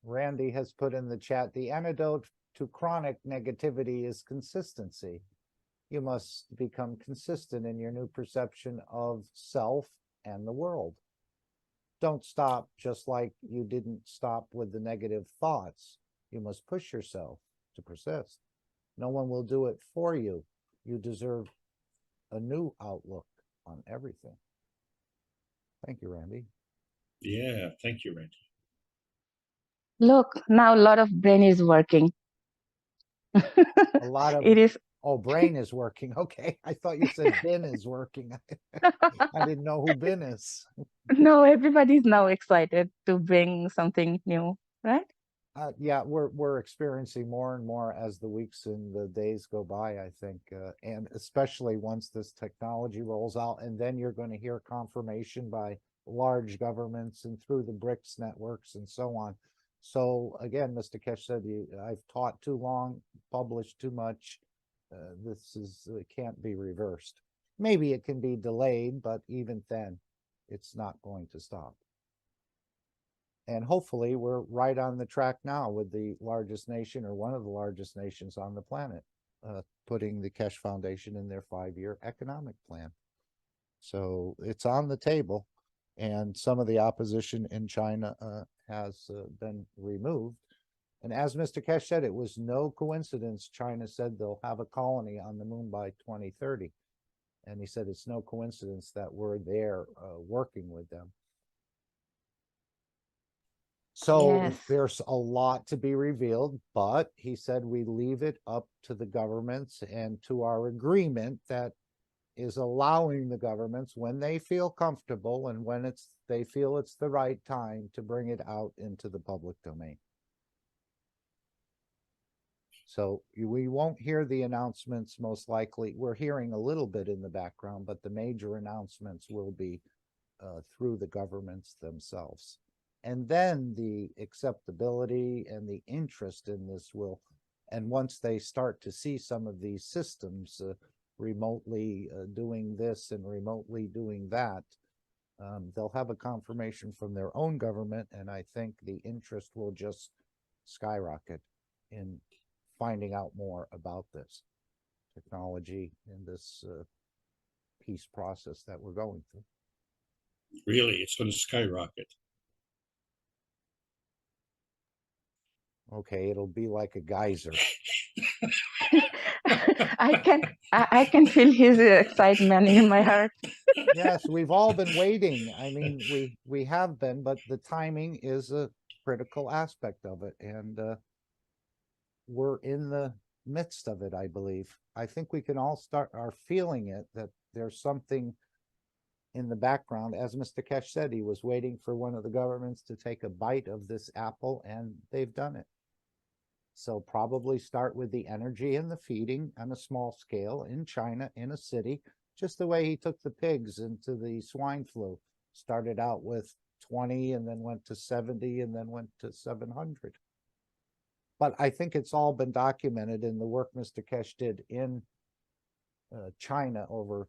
Randy has put in the chat, the antidote to chronic negativity is consistency. You must become consistent in your new perception of self and the world. Don't stop just like you didn't stop with the negative thoughts. You must push yourself to persist. No one will do it for you. You deserve a new outlook on everything. Thank you, Randy. Yeah, thank you, Randy. Look, now a lot of brain is working. A lot of It is. oh, brain is working. Okay, I thought you said bin is working. I didn't know who bin is. No, everybody's now excited to bring something new, right? Yeah, we're experiencing more and more as the weeks and the days go by, I think, and especially once this technology rolls out, and then you're going to hear confirmation by large governments and through the BRICS networks and so on. So again, Mr. Kesh said, I've taught too long, published too much. This is can't be reversed. Maybe it can be delayed, but even then, it's not going to stop. And hopefully we're right on the track now with the largest nation or one of the largest nations on the planet, putting the Kesh Foundation in their 5-year economic plan. So it's on the table, and some of the opposition in China has been removed. And as Mr. Kesh said, it was no coincidence China said they'll have a colony on the moon by 2030. And he said it's no coincidence that we're there working with them. So Yes. there's a lot to be revealed, but he said we leave it up to the governments and to our agreement that is allowing the governments, when they feel comfortable and when they feel it's the right time, to bring it out into the public domain. So we won't hear the announcements most likely. We're hearing a little bit in the background, but the major announcements will be through the governments themselves. And then the acceptability and the interest in this will, and once they start to see some of these systems remotely doing this and remotely doing that, they'll have a confirmation from their own government, and I think the interest will just skyrocket in finding out more about this technology and this peace process that we're going through. Really, it's going to skyrocket. Okay, it'll be like a geyser. I can feel his excitement in my heart. Yes, we've all been waiting. I mean, we have been, but the timing is a critical aspect of it, and we're in the midst of it, I believe. I think we can all are feeling it, that there's something in the background. As Mr. Kesh said, he was waiting for one of the governments to take a bite of this apple, and they've done it. So probably start with the energy and the feeding on a small scale in China, in a city, just the way he took the pigs into the swine flu. Started out with 20 and then went to 70 and then went to 700. But I think it's all been documented in the work Mr. Kesh did in China over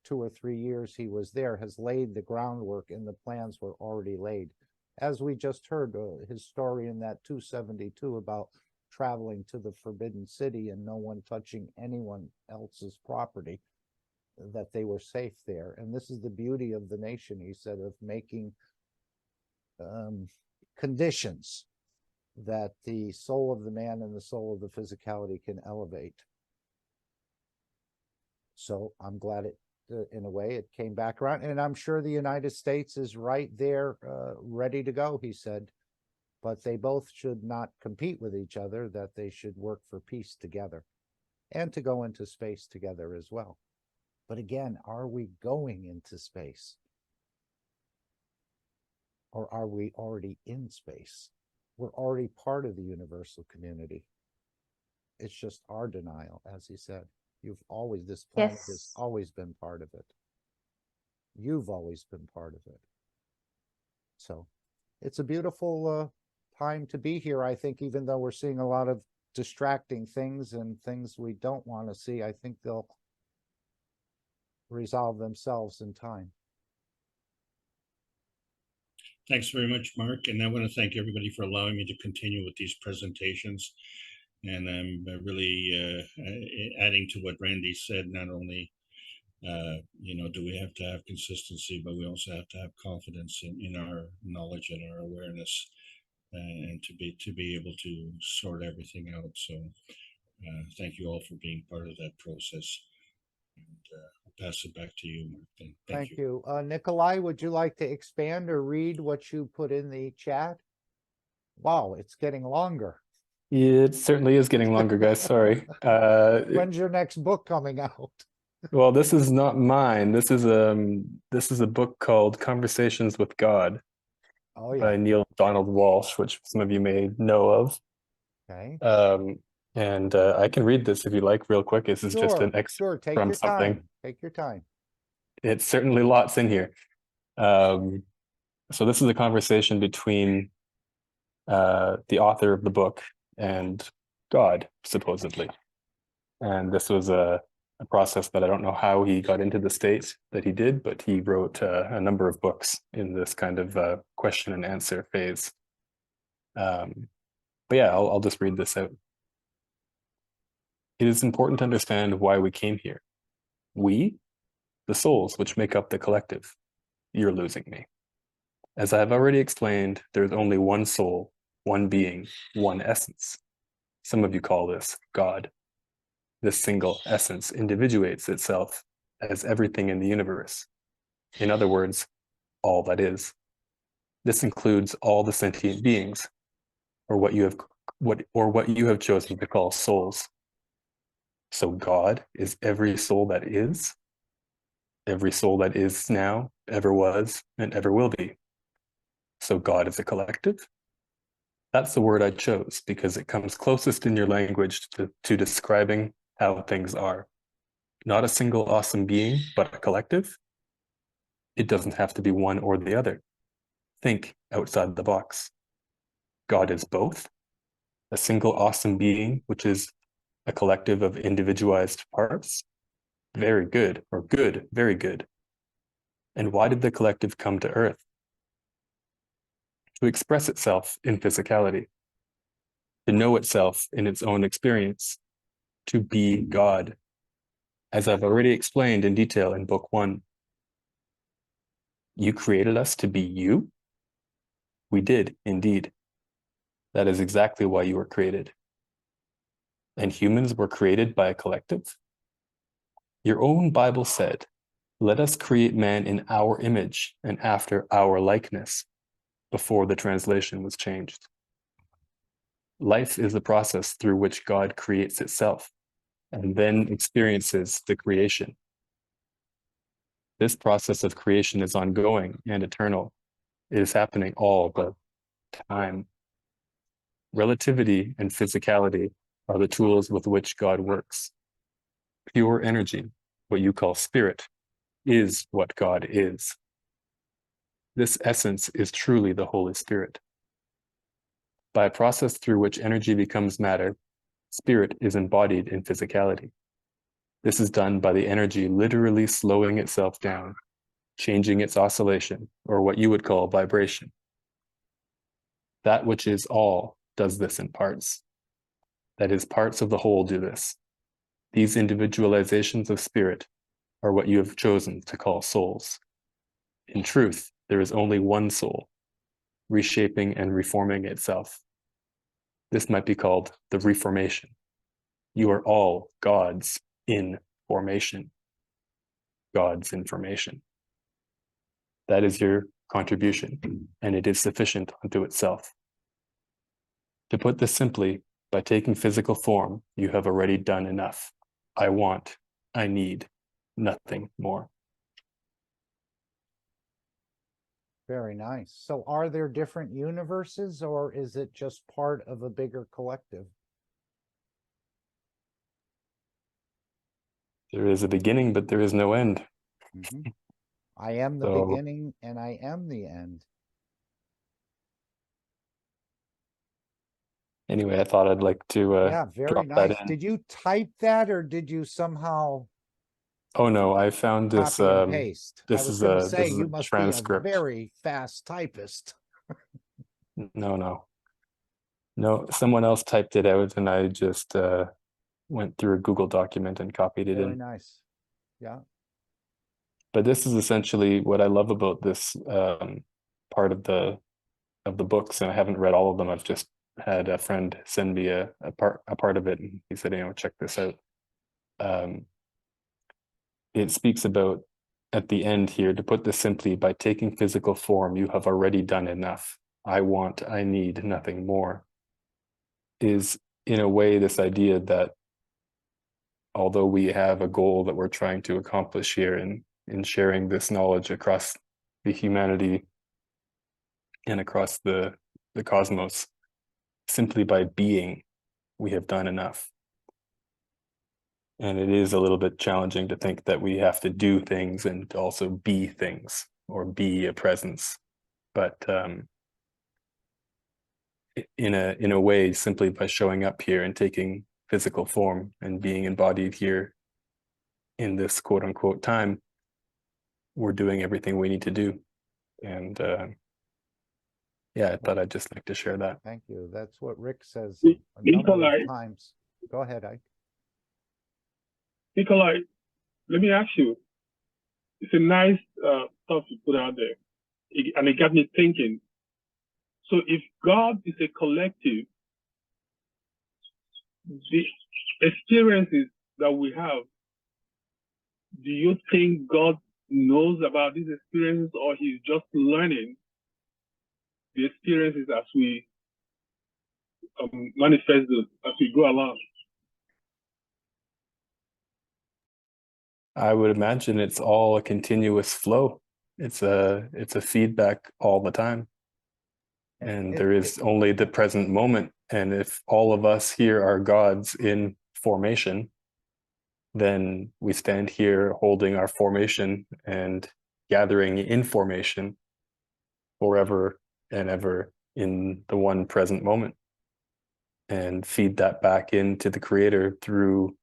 2 or 3 years he was there, has laid the groundwork, and the plans were already laid. As we just heard his story in that 272 about traveling to the Forbidden City and no one touching anyone else's property, that they were safe there. And this is the beauty of the nation, he said, of making conditions that the soul of the man and the soul of the physicality can elevate. So I'm glad it, in a way, it came back around. And I'm sure the United States is right there, ready to go, he said. But they both should not compete with each other, that they should work for peace together and to go into space together as well. But again, are we going into space? Or are we already in space? We're already part of the universal community. It's just our denial, as he said. This planet has always been part of it. You've always been part of it. So it's a beautiful time to be here, I think, even though we're seeing a lot of distracting things and things we don't want to see. I think they'll resolve themselves in time. Thanks very much, Mark. And I want to thank everybody for allowing me to continue with these presentations. And I'm really adding to what Randy said. Not only, do we have to have consistency, but we also have to have confidence in our knowledge and our awareness, and to be able to sort everything out. So thank you all for being part of that process. And I'll pass it back to you, Mark. Thank you. Nikolai, would you like to expand or read what you put in the chat? Wow, it's getting longer. It certainly is getting longer, guys. Sorry. When's your next book coming out? Well, this is not mine. This is a book called Conversations with God Oh yeah. by Neil Donald Walsh, which some of you may know of. Okay. And I can read this if you like real quick. This is just an excerpt Sure. Take from your something. time. Take your time. It's certainly lots in here. So this is a conversation between the author of the book and God, supposedly. And this was a process that I don't know how he got into the state that he did, but he wrote a number of books in this kind of question and answer phase. But yeah, I'll just read this out. It is important to understand why we came here. We, the souls which make up the collective. You're losing me. As I have already explained, there is only one soul, one being, one essence. Some of you call this God. This single essence individuates itself as everything in the universe. In other words, all that is. This includes all the sentient beings, or what you have chosen to call souls. So God is every soul that is, every soul that is now, ever was, and ever will be. So God is a collective? That's the word I chose because it comes closest in your language to describing how things are. Not a single awesome being, but a collective? It doesn't have to be one or the other. Think outside the box. God is both, a single awesome being, which is a collective of individualized parts. Very good, or good, very good. And why did the collective come to Earth? To express itself in physicality, to know itself in its own experience, to be God, as I've already explained in detail in Book 1. You created us to be you? We did, indeed. That is exactly why you were created. And humans were created by a collective? Your own Bible said, let us create man in our image and after our likeness, before the translation was changed. Life is the process through which God creates itself and then experiences the creation. This process of creation is ongoing and eternal. It is happening all the time. Relativity and physicality are the tools with which God works. Pure energy, what you call spirit, is what God is. This essence is truly the Holy Spirit. By a process through which energy becomes matter, spirit is embodied in physicality. This is done by the energy literally slowing itself down, changing its oscillation, or what you would call vibration. That which is all does this in parts. That is, parts of the whole do this. These individualizations of spirit are what you have chosen to call souls. In truth, there is only one soul, reshaping and reforming itself. This might be called the reformation. You are all gods in formation. God's information. That is your contribution, and it is sufficient unto itself. To put this simply, by taking physical form, you have already done enough. I want, I need, nothing more. Very nice. So are there different universes, or is it just part of a bigger collective? There is a beginning, but there is no end. Mm-hmm. I am the beginning and I am the end. Anyway, I thought I'd like to yeah, very drop nice. that in. Did you type that, or did you somehow Oh no, I found this. copy and paste? I This was is going a to say, this is you a must transcript. be a very fast typist. No. Someone else typed it out, and I just went through a Google document and copied it Very in. nice. Yeah. But this is essentially what I love about this part of the books, and I haven't read all of them. I've just had a friend send me a part of it, and he said, check this out. It speaks about, at the end here, to put this simply, by taking physical form, you have already done enough. I want, I need, nothing more, is in a way this idea that although we have a goal that we're trying to accomplish here in sharing this knowledge across the humanity and across the cosmos, simply by being, we have done enough. And it is a little bit challenging to think that we have to do things and also be things or be a presence. But in a way, simply by showing up here and taking physical form and being embodied here in this quote unquote time, we're doing everything we need to do. And yeah, I thought I'd just like to share that. Thank you. That's what Rick says a number of times. Go ahead, Ike. Nikolai, let me ask you. It's a nice stuff you put out there, and it got me thinking. So if God is a collective, the experiences that we have, do you think God knows about these experiences, or he's just learning the experiences as we manifest them, as we go along? I would imagine it's all a continuous flow. It's a feedback all the time. And there is only the present moment. And if all of us here are gods in formation, then we stand here holding our formation and gathering information forever and ever in the one present moment, and feed that back into the creator through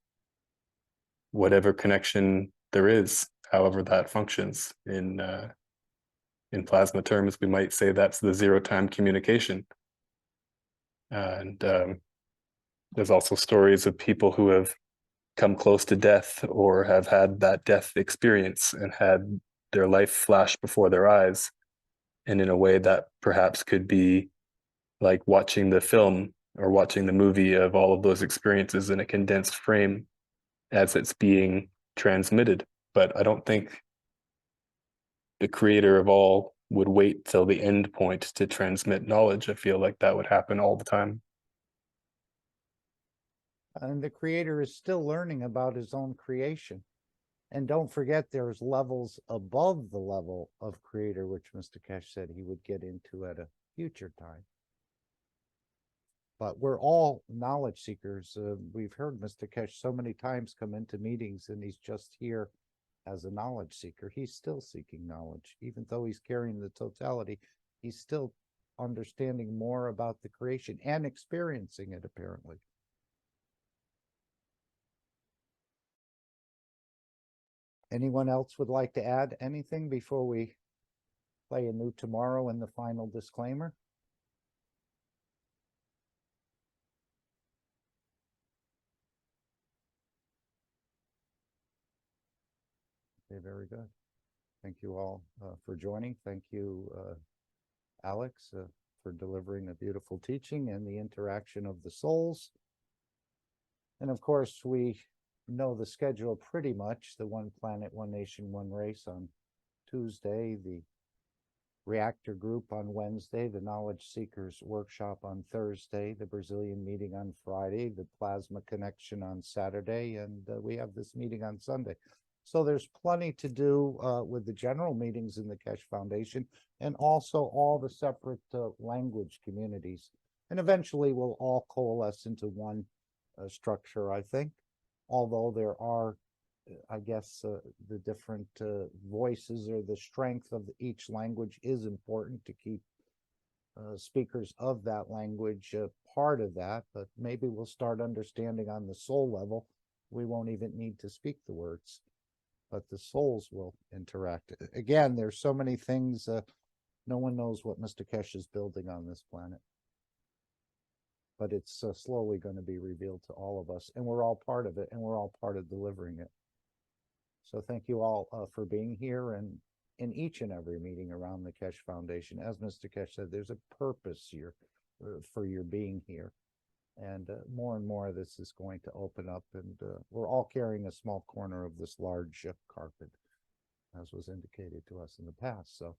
whatever connection there is, however that functions. In plasma terms, we might say that's the zero-time communication. And there's also stories of people who have come close to death or have had that death experience and had their life flash before their eyes. And in a way that perhaps could be like watching the film or watching the movie of all of those experiences in a condensed frame as it's being transmitted. But I don't think the creator of all would wait till the end point to transmit knowledge. I feel like that would happen all the time. And the creator is still learning about his own creation. And don't forget, there's levels above the level of creator, which Mr. Kesh said he would get into at a future time. But we're all knowledge seekers. We've heard Mr. Kesh so many times come into meetings, and he's just here as a knowledge seeker. He's still seeking knowledge. Even though he's carrying the totality, he's still understanding more about the creation and experiencing it, apparently. Anyone else would like to add anything before we play anew tomorrow in the final disclaimer? Okay, very good. Thank you all for joining. Thank you, Alex, for delivering a beautiful teaching and the interaction of the souls. And of course, we know the schedule pretty much. The One Planet, One Nation, One Race on Tuesday, the Reactor Group on Wednesday, the Knowledge Seekers Workshop on Thursday, the Brazilian meeting on Friday, the Plasma Connection on Saturday, and we have this meeting on Sunday. So there's plenty to do with the general meetings in the Kesh Foundation, and also all the separate language communities. And eventually we'll all coalesce into one structure, I think. Although there are, I guess, the different voices, or the strength of each language is important to keep speakers of that language part of that. But maybe we'll start understanding on the soul level, we won't even need to speak the words, but the souls will interact. Again, there's so many things. No one knows what Mr. Kesh is building on this planet. But it's slowly going to be revealed to all of us, and we're all part of it, and we're all part of delivering it. So thank you all for being here, and in each and every meeting around the Kesh Foundation. As Mr. Kesh said, there's a purpose here for your being here. And more and more of this is going to open up, and we're all carrying a small corner of this large carpet, as was indicated to us in the past. So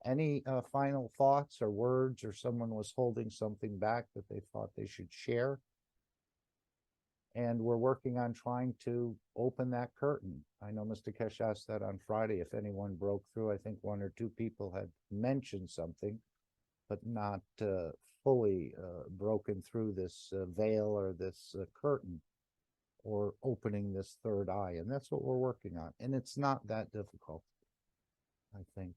Any final thoughts or words, or someone was holding something back that they thought they should share? And we're working on trying to open that curtain. I know Mr. Kesh asked that on Friday, if anyone broke through. I think one or two people had mentioned something, but not fully broken through this veil or this curtain, or opening this third eye. And that's what we're working on. And it's not that difficult. I think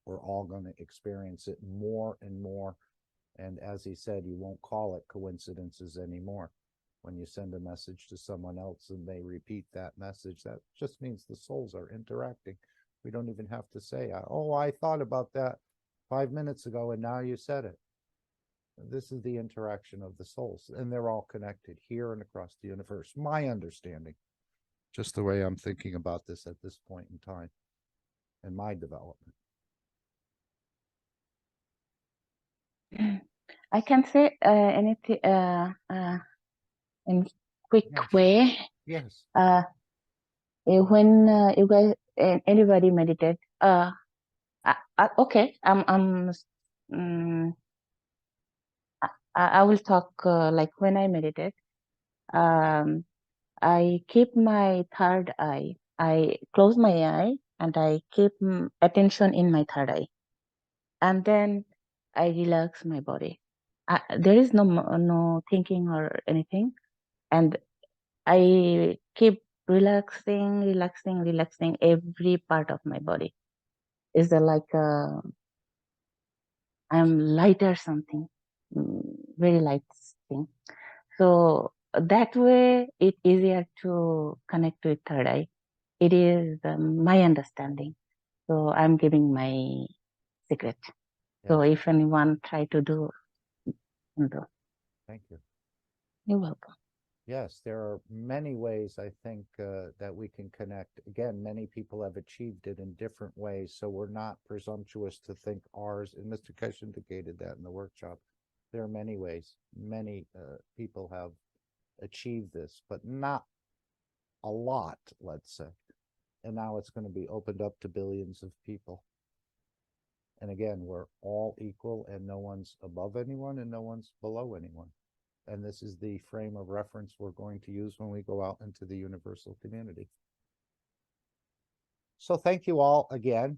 we're all going to experience it more and more. And as he said, you won't call it coincidences anymore. When you send a message to someone else and they repeat that message, that just means the souls are interacting. We don't even have to say, oh, I thought about that 5 minutes ago and now you said it. This is the interaction of the souls, and they're all connected here and across the universe. My understanding, just the way I'm thinking about this at this point in time in my development. I can say anything in quick Yes. way. Yes. When you guys, anybody meditate, okay, I will talk like when I meditate. I keep my third eye. I close my eye and I keep attention in my third eye, and then I relax my body. There is no thinking or anything, and I keep relaxing every part of my body. Is there like I'm lighter something, very light thing. So that way it's easier to connect with third eye. It is my understanding. So I'm giving my secret. So Yes. if anyone try to do. Thank you. You're welcome. Yes, there are many ways, I think, that we can connect. Again, many people have achieved it in different ways, so we're not presumptuous to think ours, and Mr. Kesh indicated that in the workshop. There are many ways. Many people have achieved this, but not a lot, let's say. And now it's going to be opened up to billions of people. And again, we're all equal, and no one's above anyone and no one's below anyone. And this is the frame of reference we're going to use when we go out into the universal community. So thank you all again.